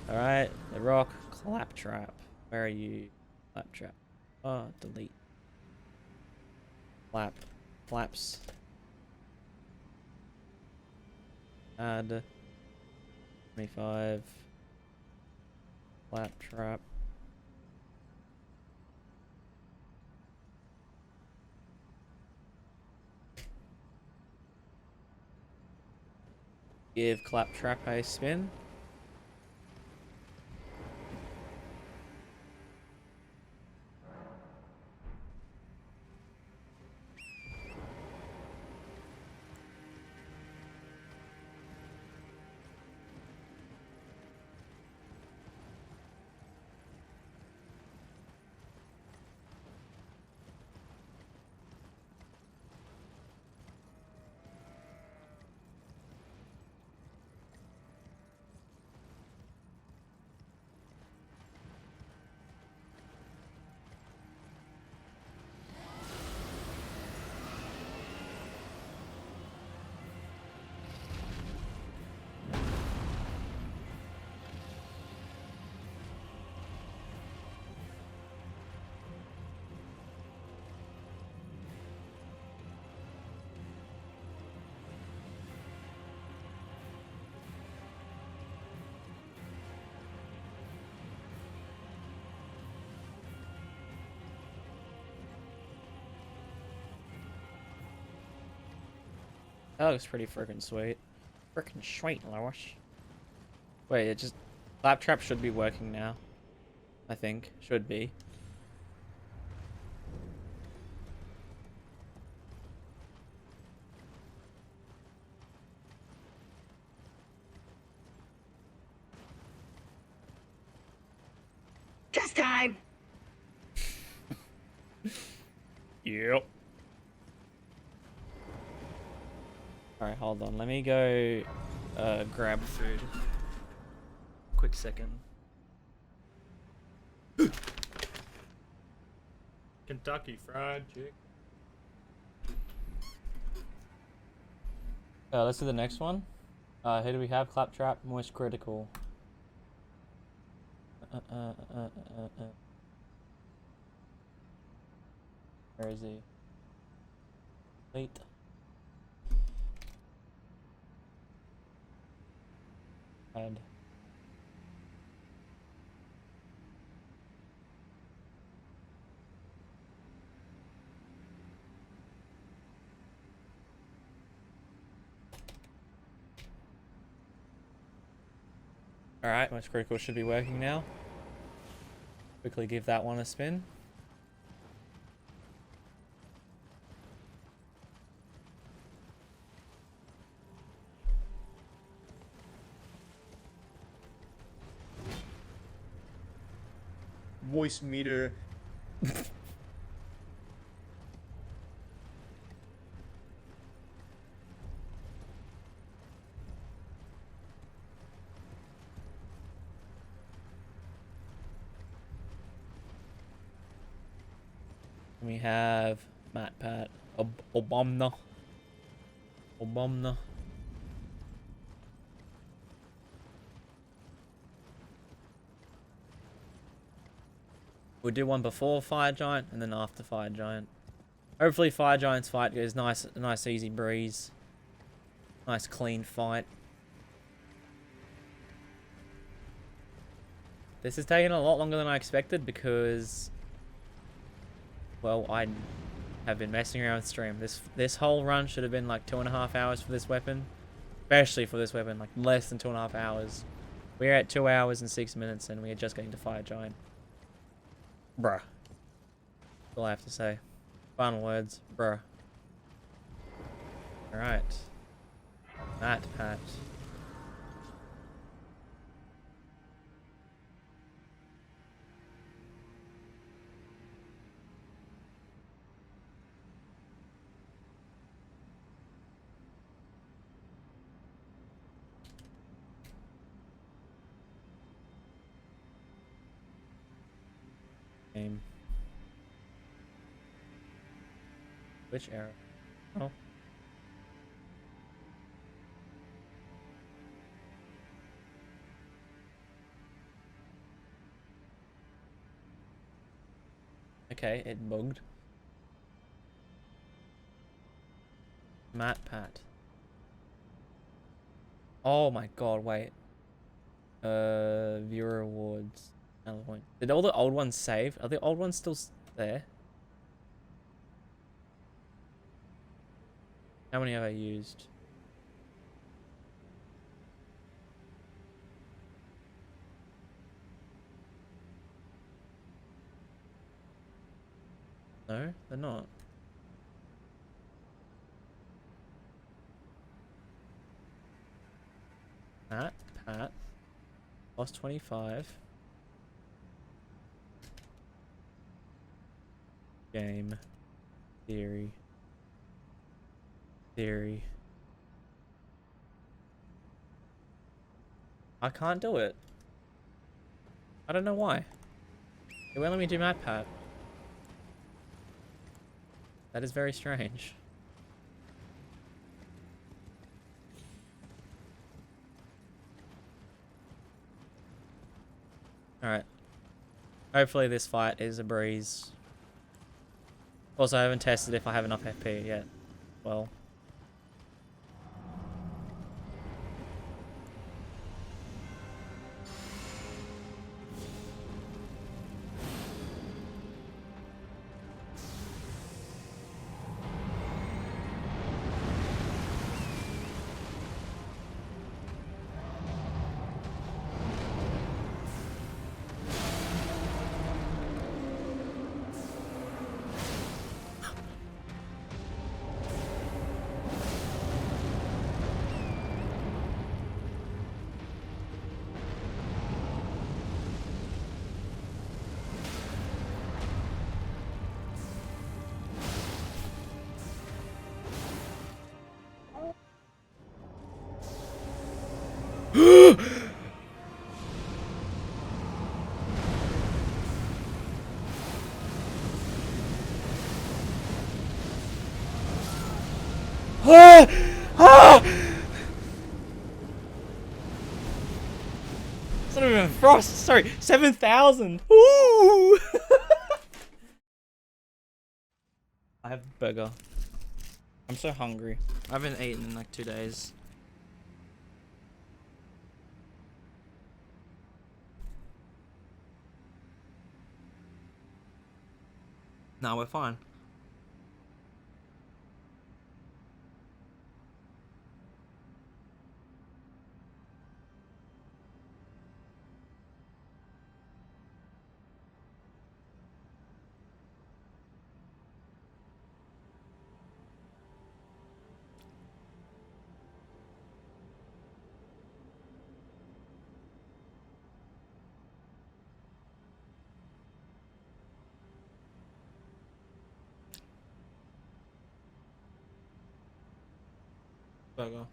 Alright, the Rock, Claptrap. Where are you? Claptrap. Oh, delete. Flaps. Add 25. Claptrap. Give Claptrap a spin. That looks pretty freaking sweet. Freaking sweet, Lois. Wait, it just... Claptrap should be working now. I think. Should be. Test time! Yep. Alright, hold on. Let me go grab food. Quick second. Kentucky Fried Chicken. Let's do the next one. Who do we have? Claptrap, Moist Critical. Where is he? Wait. And alright, Moist Critical should be working now. Quickly give that one a spin. Voice meter. We have Matt Pat Obama. We'll do one before Fire Giant and then after Fire Giant. Hopefully Fire Giant's fight goes nice easy breeze. Nice clean fight. This is taking a lot longer than I expected because, well, I have been messing around with stream. This whole run should have been like 2.5 hours for this weapon. Especially for this weapon, like less than 2.5 hours. We're at 2 hours and 6 minutes and we're just getting to Fire Giant. Bruh. That's all I have to say. Final words, bruh. Alright. Matt Pat. Game. Which arrow? Oh. Okay, it bugged. Matt Pat. Oh my god, wait. Viewer awards. Another point. Did all the old ones save? Are the old ones still there? How many have I used? No, they're not. Matt Pat. Lost 25. Game. Theory. I can't do it. I don't know why. It won't let me do Matt Pat. That is very strange. Alright. Hopefully this fight is a breeze. Also, I haven't tested if I have enough FP yet. Well. It's not even frost. Sorry, 7,000. Ooh. I have a burger. I'm so hungry. I haven't eaten in like 2 days. No, we're fine. Burger.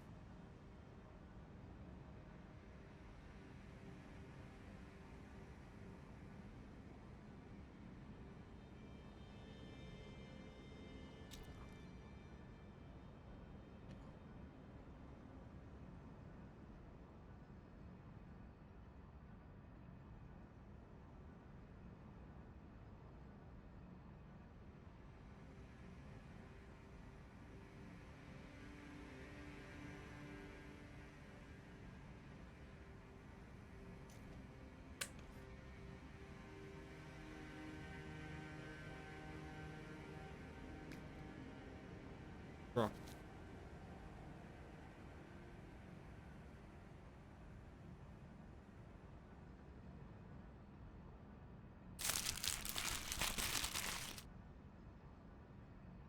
Bro.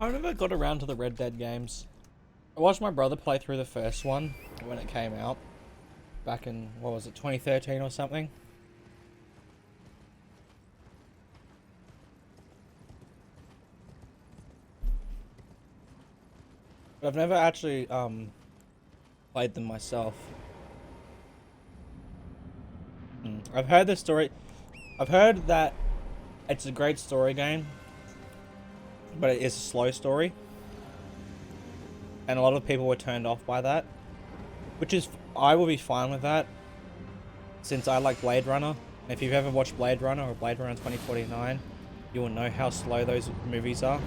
I never got around to the Red Dead games. I watched my brother play through the first one when it came out. Back in, what was it, 2013 or something? But I've never actually, played them myself. I've heard the story. I've heard that it's a great story game, but it is a slow story. And a lot of people were turned off by that. Which is, I will be fine with that, since I like Blade Runner. And if you've ever watched Blade Runner or Blade Runner 2049, you will know how slow those movies are.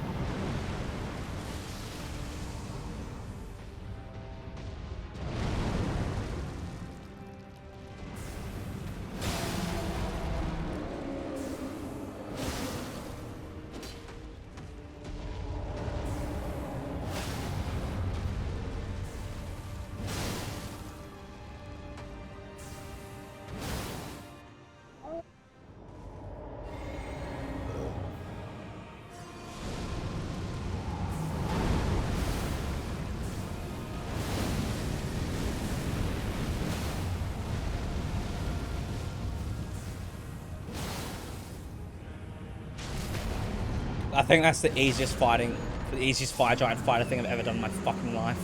I think that's the easiest fire giant fighter thing I've ever done in my fucking life.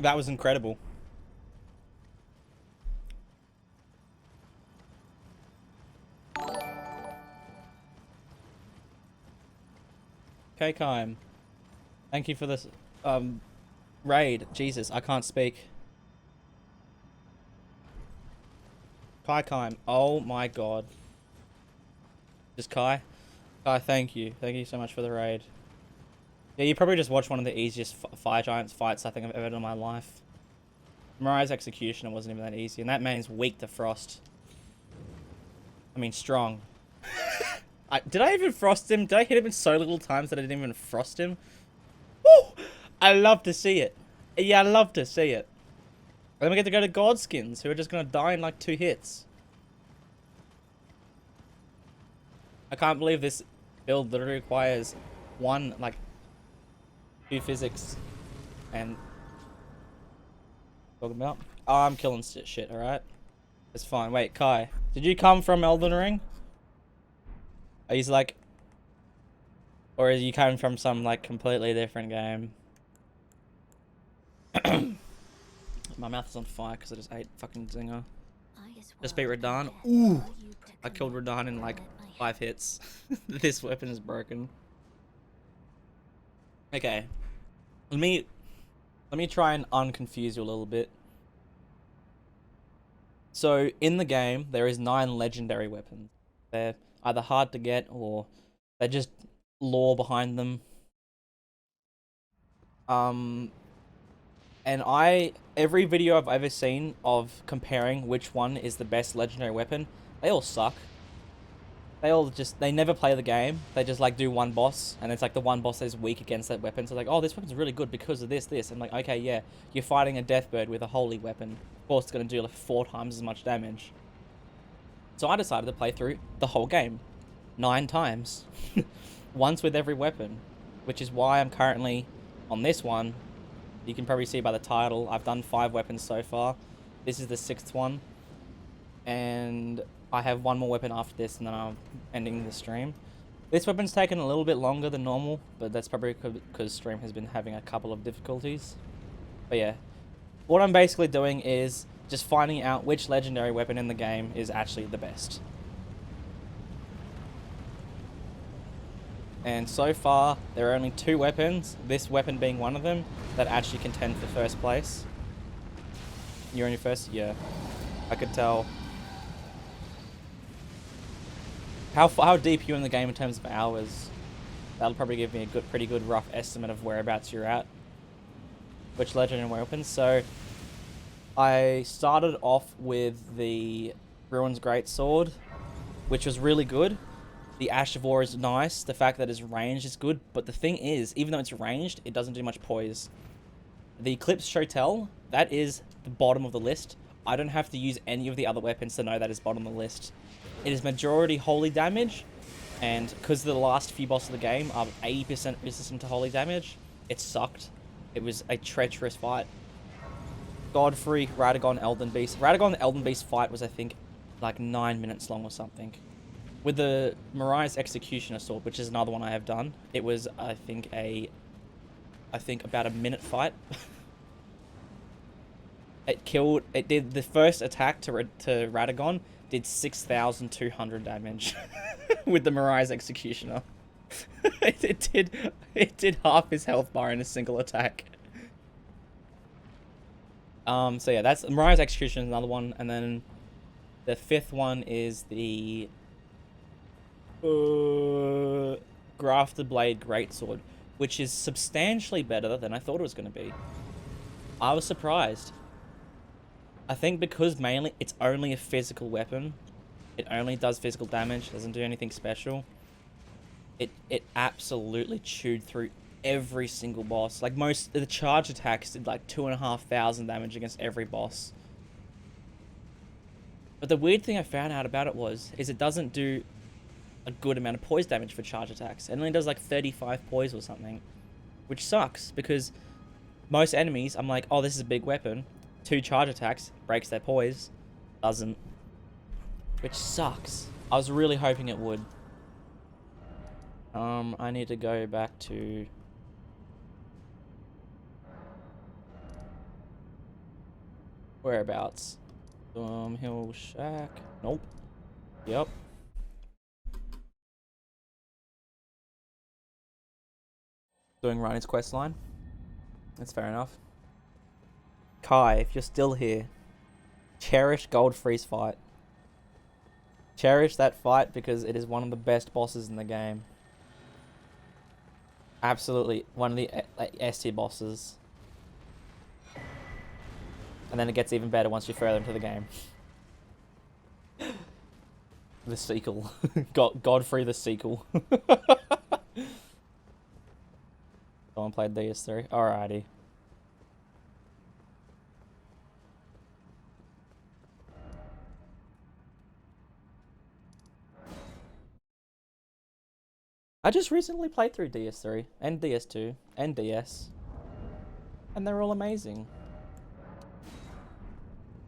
That was incredible. Okay, Kaim. Thank you for this raid. Jesus, I can't speak. Kai Kaim. Oh my god. Just Kai? Kai, thank you. Thank you so much for the raid. Yeah, you probably just watched one of the easiest fire giants fights I think I've ever done in my life. Mariah's Executioner wasn't even that easy, and that man's weak to frost. I mean, strong. Did I even frost him? Did I hit him in so little times that I didn't even frost him? Woo! I love to see it. Yeah, I love to see it. Then we get to go to Godskins, who are just going to die in like 2 hits. I can't believe this build literally requires 2 physics and... Talking about? Oh, I'm killing shit, alright? It's fine. Wait, Kai, did you come from Elden Ring? Are you like... Or are you coming from some like completely different game? My mouth is on fire because I just ate fucking Zinger. Just beat Radahn. Ooh! I killed Radahn in like 5 hits. This weapon is broken. Okay. Let me try and unconfuse you a little bit. So in the game, there is 9 legendary weapons. They're either hard to get or they're just lore behind them. And every video I've ever seen of comparing which one is the best legendary weapon, they all suck. They never play the game. They just like do one boss, and it's like the one boss that is weak against that weapon. So like, oh, this weapon's really good because of this. I'm like, okay, yeah, you're fighting a deathbird with a holy weapon. Of course, it's gonna do like 4 times as much damage. So I decided to play through the whole game, 9 times, once with every weapon, which is why I'm currently on this one. You can probably see by the title, I've done 5 weapons so far. This is the 6th one, and I have 1 more weapon after this, and then I'm ending the stream. This weapon's taken a little bit longer than normal, but that's probably because stream has been having a couple of difficulties. But yeah, what I'm basically doing is just finding out which legendary weapon in the game is actually the best. And so far, there are only 2 weapons, this weapon being one of them, that actually contend for first place. You're on your first? Yeah. I could tell. How deep are you in the game in terms of hours? That'll probably give me a pretty good rough estimate of whereabouts you're at. Which legendary weapons? So, I started off with the Ruin's Greatsword, which was really good. The Ash of War is nice. The fact that its range is good. But the thing is, even though it's ranged, it doesn't do much poise. The Eclipse Shotel, that is the bottom of the list. I don't have to use any of the other weapons to know that is bottom of the list. It is majority holy damage, and because the last few bosses of the game are 80% resistant to holy damage, it sucked. It was a treacherous fight. Godfrey, Radagon, Elden Beast. Radagon, Elden Beast fight was, I think, like 9 minutes long or something. With the Mariah's Executioner Sword, which is another one I have done, it was, I think about a minute fight. It did the first attack to Radagon did 6,200 damage with the Mariah's Executioner. it did half his health bar in a single attack. So yeah, that's Mariah's Executioner is another one, and then the 5th one is the Grafted Blade Greatsword, which is substantially better than I thought it was going to be. I was surprised. I think because mainly it's only a physical weapon. It only does physical damage, doesn't do anything special. It absolutely chewed through every single boss. Like most of the charge attacks did like 2,500 damage against every boss. But the weird thing I found out about it is it doesn't do a good amount of poise damage for charge attacks. It only does like 35 poise or something, which sucks because most enemies, I'm like, oh, this is a big weapon. 2 charge attacks, breaks their poise. Doesn't. Which sucks. I was really hoping it would. I need to go back to... whereabouts? Hill Shack. Nope. Yep. Doing Ryan's quest line. That's fair enough. Kai, if you're still here, cherish Goldfree's fight. Cherish that fight because it is one of the best bosses in the game. Absolutely, one of the S tier bosses. And then it gets even better once you're further into the game. The sequel. Godfrey the sequel. Someone played DS3. Alrighty. I just recently played through DS3 and DS2 and DS, and they're all amazing.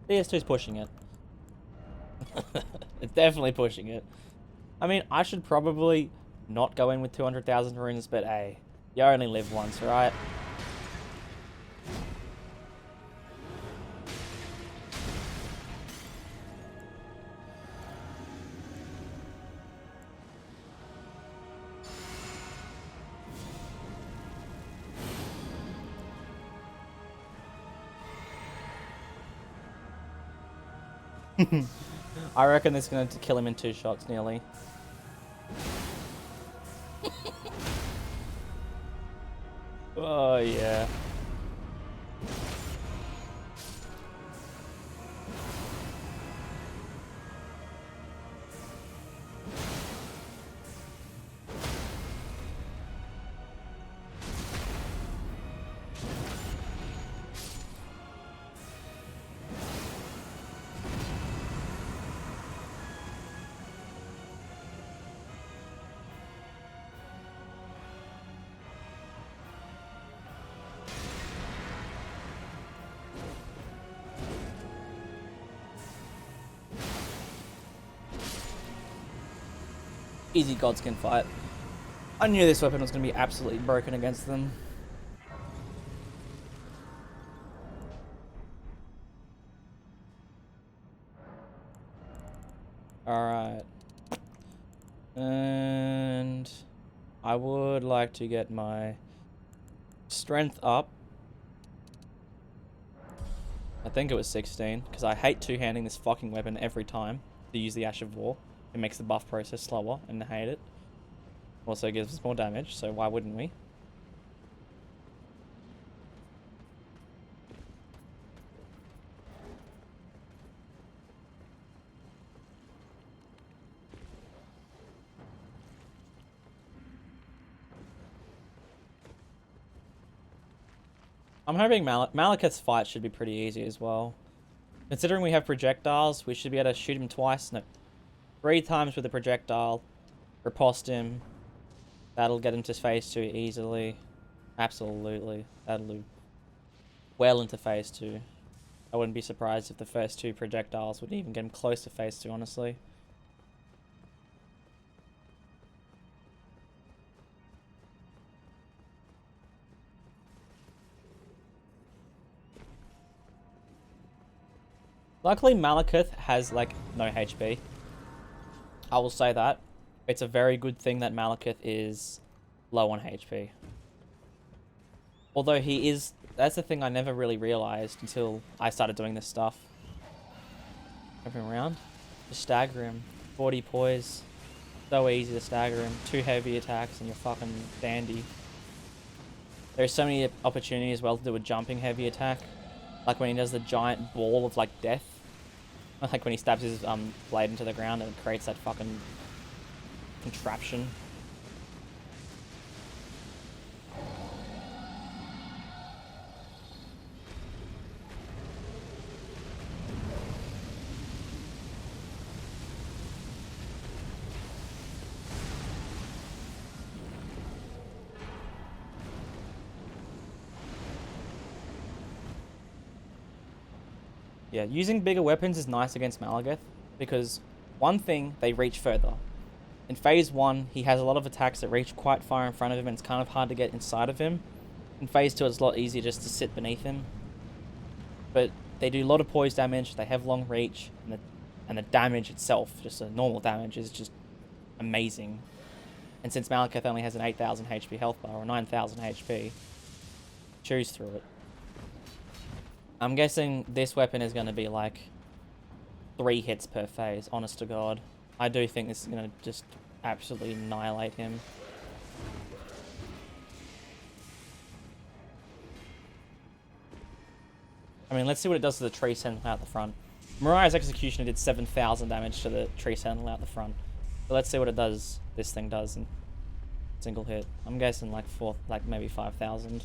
DS2's pushing it. It's definitely pushing it. I mean, I should probably not go in with 200,000 runes, but hey, you only live once, right? I reckon this is going to kill him in 2 shots nearly. Oh, yeah. Easy Godskin fight. I knew this weapon was going to be absolutely broken against them. Alright. And I would like to get my strength up. I think it was 16, because I hate two-handing this fucking weapon every time to use the Ash of War. It makes the buff process slower, and I hate it. Also gives us more damage, so why wouldn't we? I'm hoping Malekith's fight should be pretty easy as well. Considering we have projectiles, we should be able to shoot him twice. No, 3 times with a projectile. Riposte him. That'll get him to phase 2 easily. Absolutely. That'll do well into phase 2. I wouldn't be surprised if the first 2 projectiles would even get him close to phase 2, honestly. Luckily, Malekith has, like, no HP. I will say that. It's a very good thing that Malekith is low on HP. Although he is... That's the thing I never really realized until I started doing this stuff. Moving around. Just stagger him. 40 poise. So easy to stagger him. 2 heavy attacks and you're fucking dandy. There's so many opportunities as well to do a jumping heavy attack. Like when he does the giant ball of, like, death. Like when he stabs his blade into the ground and it creates that fucking contraption. Yeah, using bigger weapons is nice against Malekith, because one thing, they reach further. In phase 1, he has a lot of attacks that reach quite far in front of him, and it's kind of hard to get inside of him. In phase 2, it's a lot easier just to sit beneath him. But they do a lot of poise damage, they have long reach, and the damage itself, just the normal damage, is just amazing. And since Malekith only has an 8,000 HP health bar, or 9,000 HP, choose through it. I'm guessing this weapon is going to be like 3 hits per phase, honest to God. I do think this is going to just absolutely annihilate him. I mean, let's see what it does to the Tree Sentinel out the front. Mariah's Executioner did 7,000 damage to the Tree Sentinel out the front. So let's see what it does, this thing does in single hit. I'm guessing like maybe 5,000.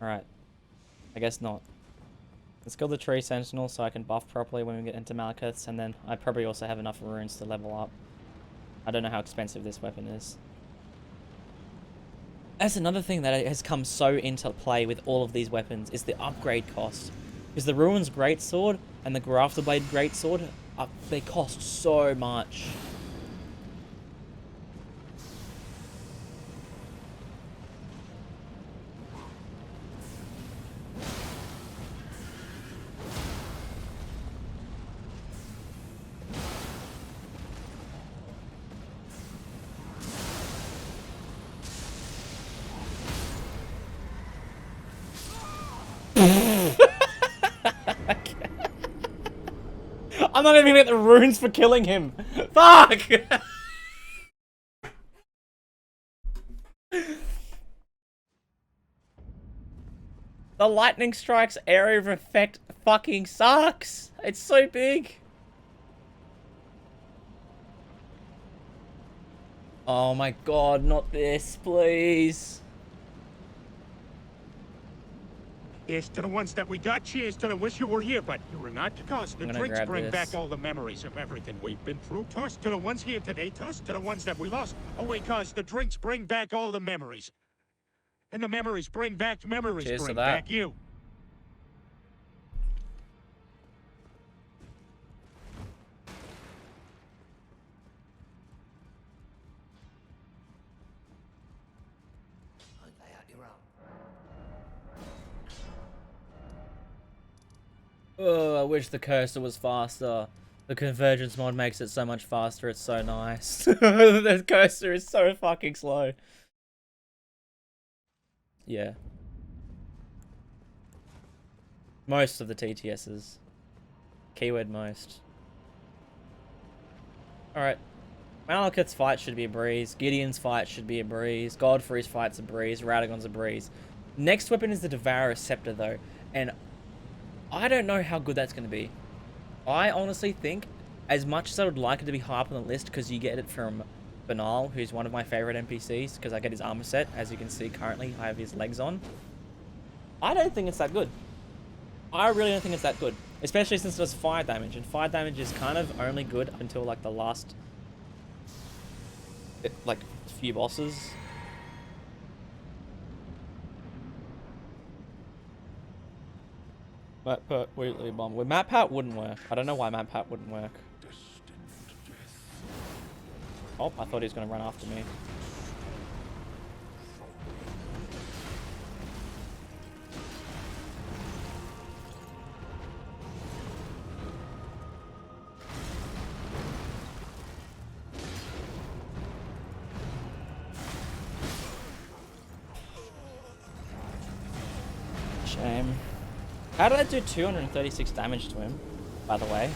Alright. I guess not. Let's kill the Tree Sentinel so I can buff properly when we get into Malekith's, and then I probably also have enough runes to level up. I don't know how expensive this weapon is. That's another thing that has come so into play with all of these weapons, is the upgrade cost. Because the Ruins Greatsword and the Grafterblade Greatsword, they cost so much. not even gonna get the runes for killing him. Fuck! The lightning strike's area of effect fucking sucks. It's so big. Oh my god, not this, please. Here's to the ones that we got. Cheers to the wish you were here, but you were not. Cause the I'm gonna drinks grab bring this. back all the memories of everything we've been through. Toast to the ones here today. Toast to the ones that we lost. Oh wait, cause the drinks bring back all the memories. And the memories bring back memories. Cheers to bring that. back you. Okay, out your own. Oh, I wish the cursor was faster. The convergence mod makes it so much faster, it's so nice. The cursor is so fucking slow. Yeah. Most of the TTSs. Keyword most. Alright. Malekith's fight should be a breeze. Gideon's fight should be a breeze. Godfrey's fight's a breeze. Radagon's a breeze. Next weapon is the Devourer's Scepter though. And I don't know how good that's going to be. I honestly think, as much as I would like it to be high up on the list, because you get it from Banal, who's one of my favorite NPCs, because I get his armor set. As you can see currently, I have his legs on. I don't think it's that good. I really don't think it's that good. Especially since it does fire damage, and fire damage is kind of only good up until like the last few bosses. Map Pat Wheatley bomb. With Map Pat wouldn't work. I don't know why Map Pat wouldn't work. Oh, I thought he was gonna run after me. Shame. How did I do 236 damage to him, by the way?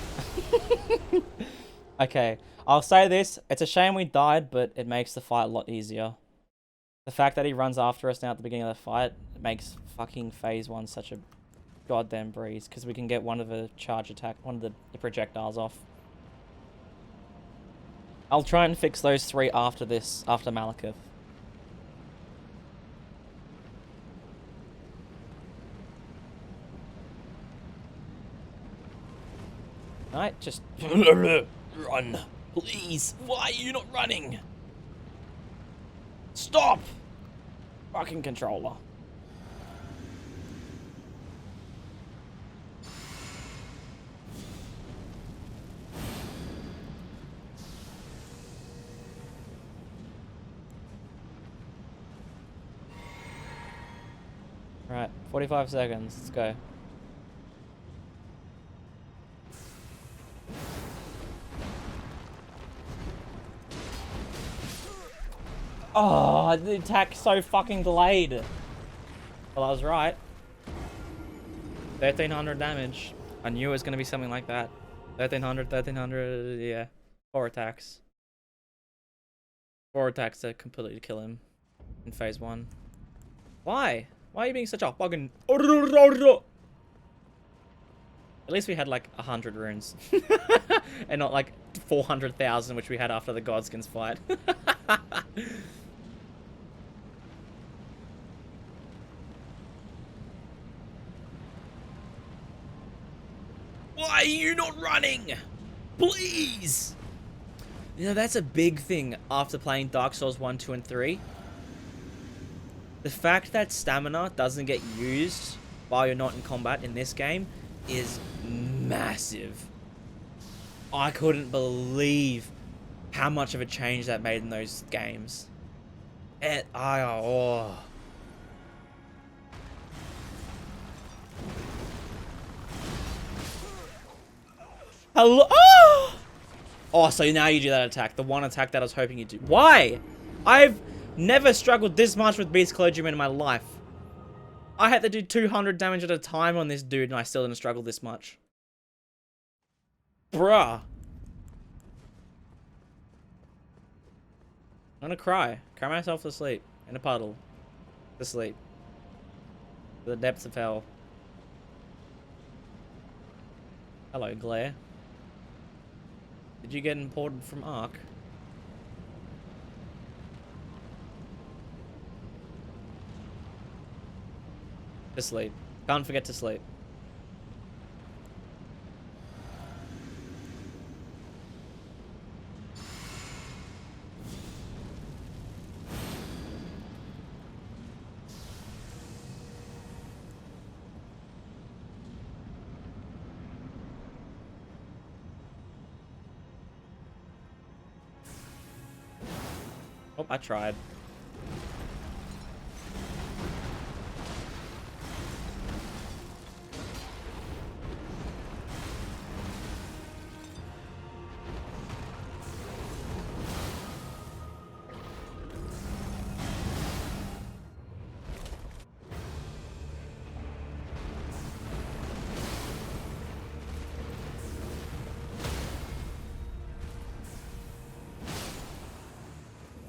Okay, I'll say this. It's a shame we died, but it makes the fight a lot easier. The fact that he runs after us now at the beginning of the fight makes fucking phase 1 such a goddamn breeze, because we can get one of the charge attack, one of the projectiles off. I'll try and fix those 3 after this, after Malekith. Alright, just run. Please. Why are you not running? Stop! Fucking controller. Alright, 45 seconds. Let's go. Oh, the attack's so fucking delayed. Well, I was right. 1300 damage. I knew it was going to be something like that. 1300, yeah. 4 attacks. 4 attacks to completely kill him in phase 1. Why? Why are you being such a fucking... At least we had like 100 runes. And not like 400,000, which we had after the Godskins fight. Why are you not running? Please! You know, that's a big thing after playing Dark Souls 1, 2, and 3. The fact that stamina doesn't get used while you're not in combat in this game is massive. I couldn't believe how much of a change that made in those games. Oh. Hello? Oh! Oh, so now you do that attack. The one attack that I was hoping you'd do. Why? I've never struggled this much with Beast Clergyman in my life. I had to do 200 damage at a time on this dude and I still didn't struggle this much. Bruh. I'm gonna cry. Cry myself to sleep. In a puddle. To sleep. To the depths of hell. Hello, Glare. Did you get imported from Ark? To sleep. Can't forget to sleep. Oh, I tried.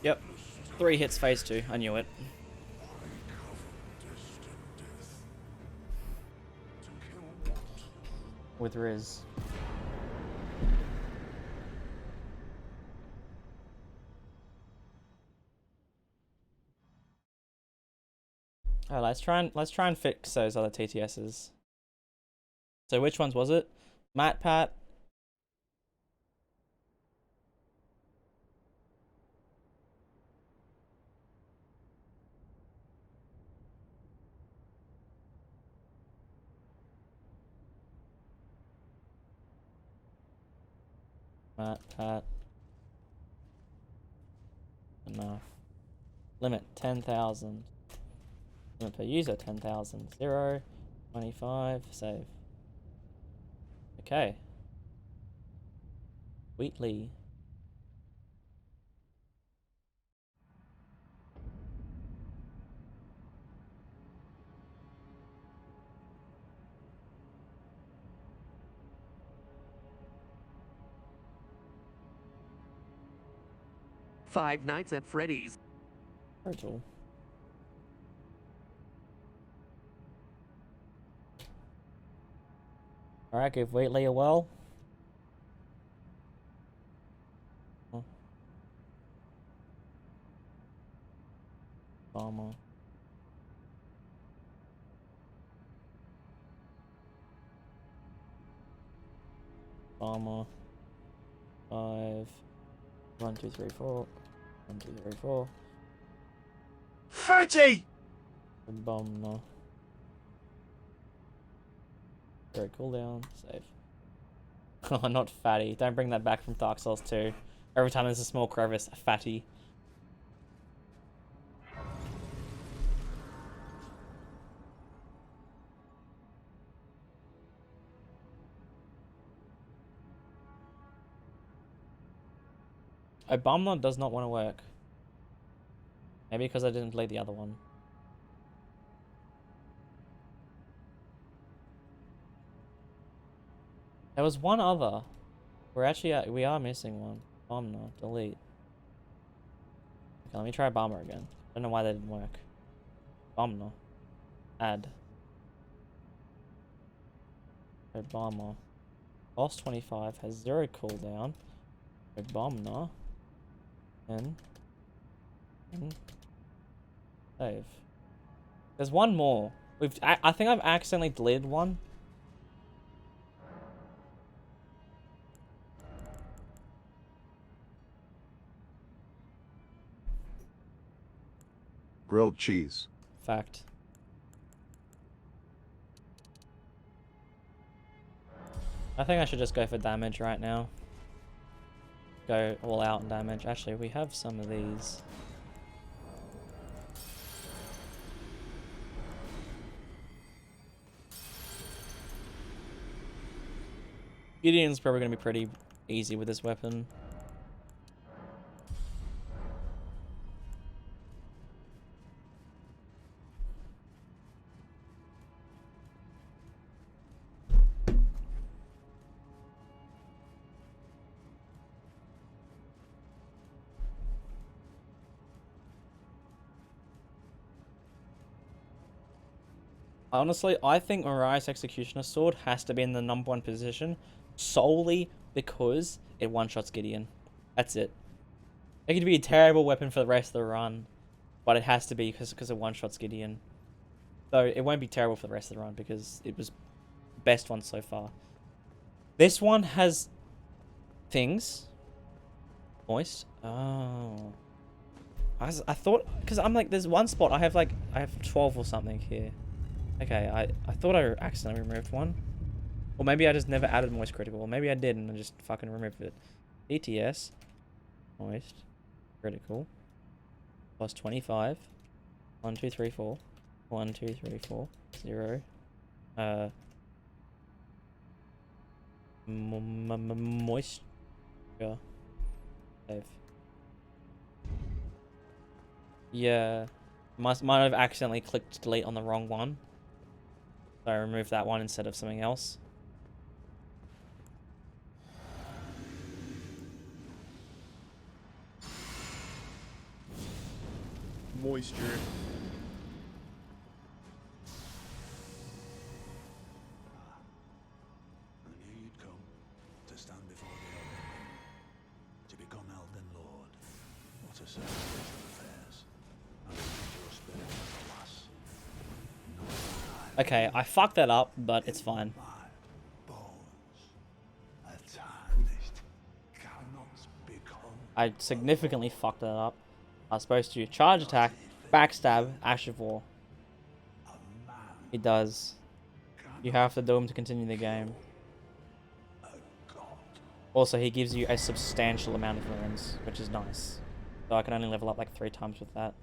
Yep. 3 hits phase 2. I knew it. With Riz. Oh, let's try and fix those other TTSs. So which ones was it? Matt Pat. Matt Pat. Enough. Limit 10,000. Limit per user 10,000. 0. 25. Save. Okay. Wheatley. Five Nights at Freddy's. Virtual. Alright, give Wheatley a well. Farmer. Farmer. 5. 1, 2, 3, 4. 1, 2, 3, 4. 30! Bomb. Very cooldown. Save. Oh, not fatty. Don't bring that back from Dark Souls 2. Every time there's a small crevice, a fatty. Obama does not want to work. Maybe because I didn't play the other one. There was one other. We are missing one. Bomber, delete. Okay, let me try Bomber again. Don't know why that didn't work. Bomber. Add. Bomber. Boss 25 has 0 cooldown. Bomber. And save. There's one more. I think I've accidentally deleted one. Grilled cheese. Fact. I think I should just go for damage right now. Go all out in damage. Actually, we have some of these. Gideon's probably going to be pretty easy with this weapon. Honestly, I think Mariah's Executioner Sword has to be in the #1 position solely because it one-shots Gideon. That's it. It could be a terrible weapon for the rest of the run, but it has to be because it one-shots Gideon. Though it won't be terrible for the rest of the run because it was the best one so far. This one has things. Moist. Oh. I thought, because I'm like, there's one spot, I have 12 or something here. Okay, I thought I accidentally removed one. Or maybe I just never added moist critical. Or maybe I did and I just fucking removed it. ETS. Moist. Critical. Plus 25. 1, 2, 3, 4. 1, 2, 3, 4. 0. Moist. Yeah. Save. Yeah. Might have accidentally clicked delete on the wrong one. So I removed that one instead of something else. Moisture. I knew you'd come to stand before the Elden Ring, to become Elden Lord. What a sad state of affairs. I need your spirit, alas. Okay, I fucked that up, but it's fine. My bones, a tarnished, cannot become. I significantly fucked that up. I was supposed to charge attack, backstab, Ash of War. It does. You have to do him to continue the game. Also, he gives you a substantial amount of runes, which is nice. So I can only level up like 3 times with that.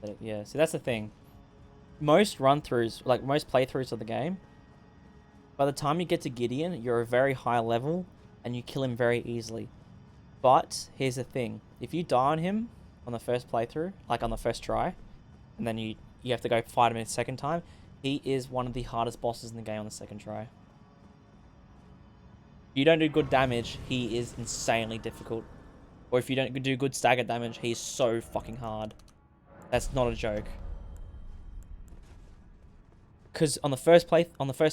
But yeah, see that's the thing. Most run-throughs, like most playthroughs of the game, by the time you get to Gideon, you're a very high level, and you kill him very easily. But, here's the thing. If you die on him on the first playthrough, like on the first try, and then you have to go fight him a second time, he is one of the hardest bosses in the game on the second try. If you don't do good damage, he is insanely difficult. Or if you don't do good stagger damage, he's so fucking hard. That's not a joke. Because on the first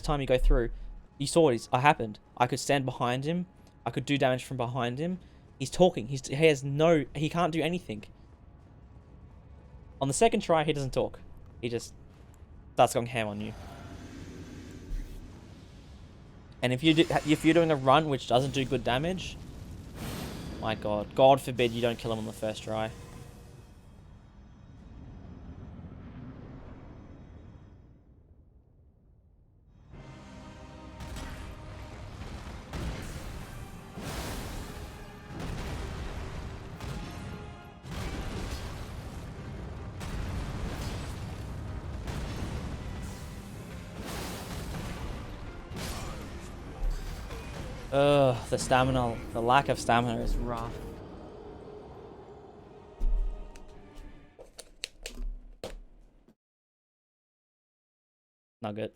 time you go through, you saw what happened. I could stand behind him. I could do damage from behind him. He's talking. He can't do anything. On the second try, he doesn't talk. He just starts going ham on you. And if you're doing a run which doesn't do good damage, my God, God forbid you don't kill him on the first try. Ugh, the lack of stamina is rough. Nugget.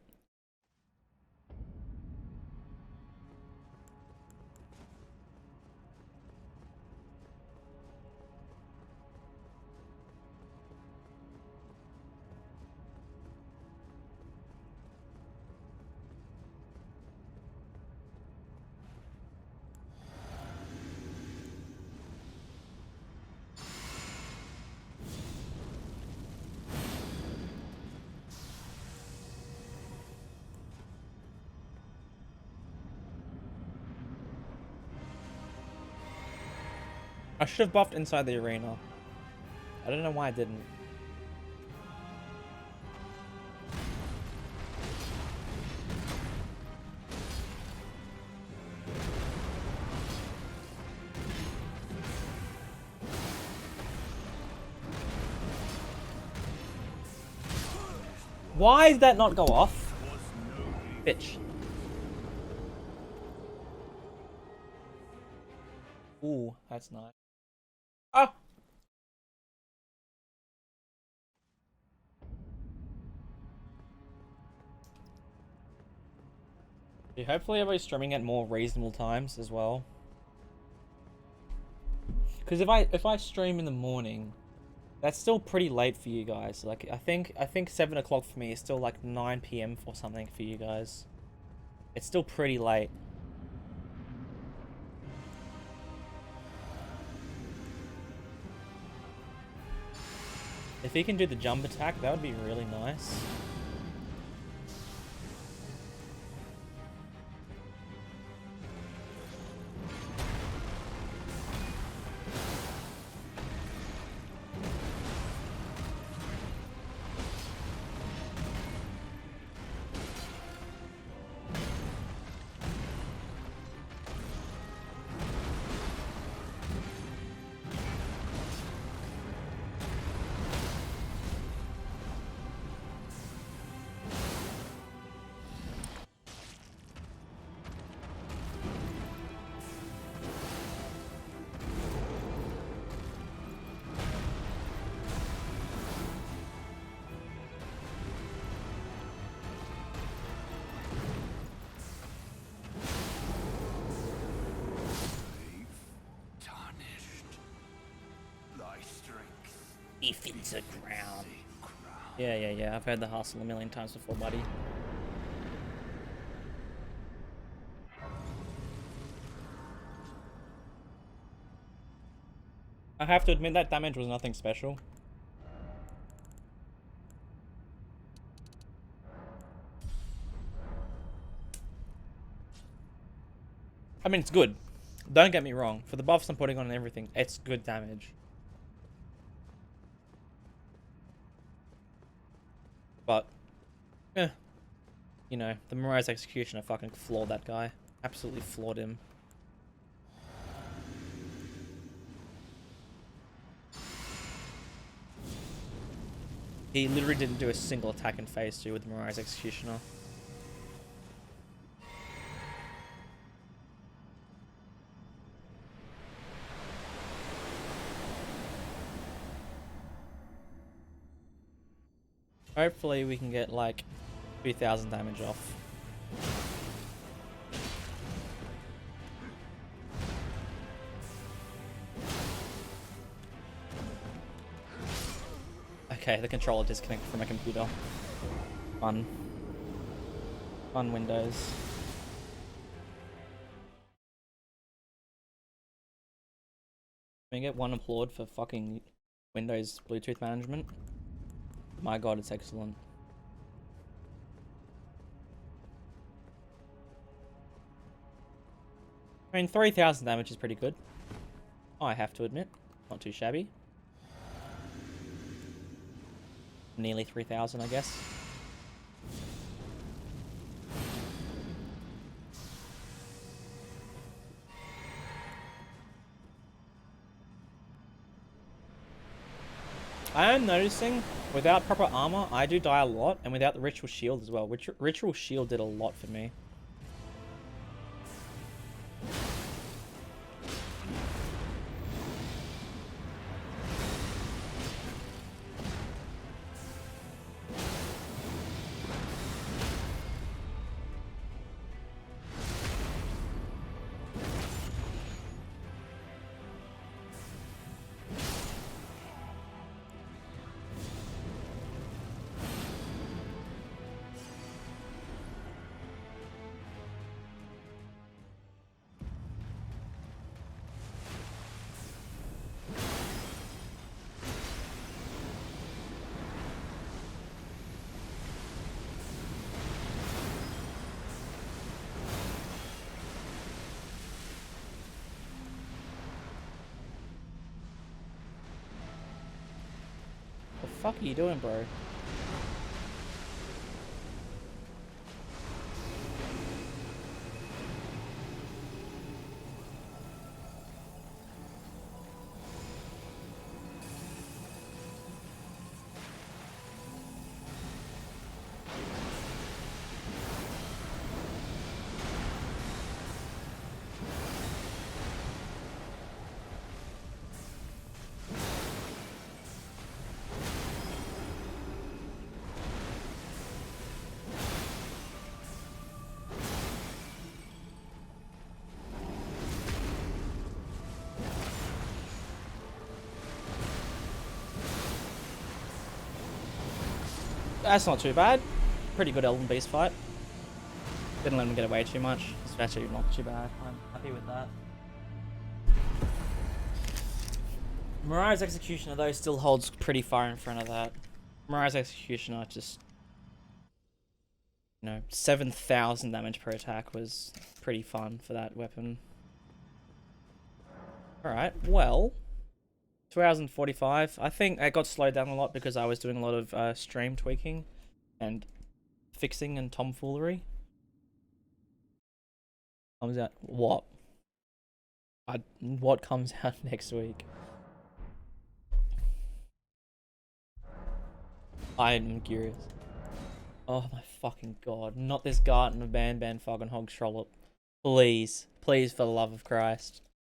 I should have buffed inside the arena. I don't know why I didn't. Why did that not go off? Bitch. Ooh, that's nice. Ah! Yeah, hopefully everybody's streaming at more reasonable times as well. Because if I stream in the morning, that's still pretty late for you guys. Like I think 7 o'clock for me is still like 9 p.m. or something for you guys. It's still pretty late. If he can do the jump attack, that would be really nice. Defensive crown. Yeah. I've heard the hustle a million times before, buddy. I have to admit that damage was nothing special. I mean, it's good. Don't get me wrong. For the buffs I'm putting on and everything, it's good damage. But, you know, the Mirai's Executioner fucking floored that guy. Absolutely floored him. He literally didn't do a single attack in phase 2 with the Mirai's Executioner. Hopefully we can get like 2,000 damage off. Okay, the controller disconnected from my computer. Fun. Fun Windows. Can we get one applaud for fucking Windows Bluetooth management? My god, it's excellent. I mean, 3,000 damage is pretty good. I have to admit. Not too shabby. Nearly 3,000, I guess. I am noticing, without proper armor, I do die a lot, and without the Ritual Shield as well. Ritual Shield did a lot for me. What the fuck are you doing, bro? That's not too bad. Pretty good Elden Beast fight. Didn't let him get away too much. It's actually not too bad. I'm happy with that. Mariah's Executioner, though, still holds pretty far in front of that. Mariah's Executioner just... You know, 7,000 damage per attack was pretty fun for that weapon. Alright, well... 2045. I think I got slowed down a lot because I was doing a lot of stream tweaking and fixing and tomfoolery. Comes out what? What comes out next week? I'm curious. Oh my fucking god! Not this Garden of Ban fucking hog trollop. Please, please, for the love of Christ.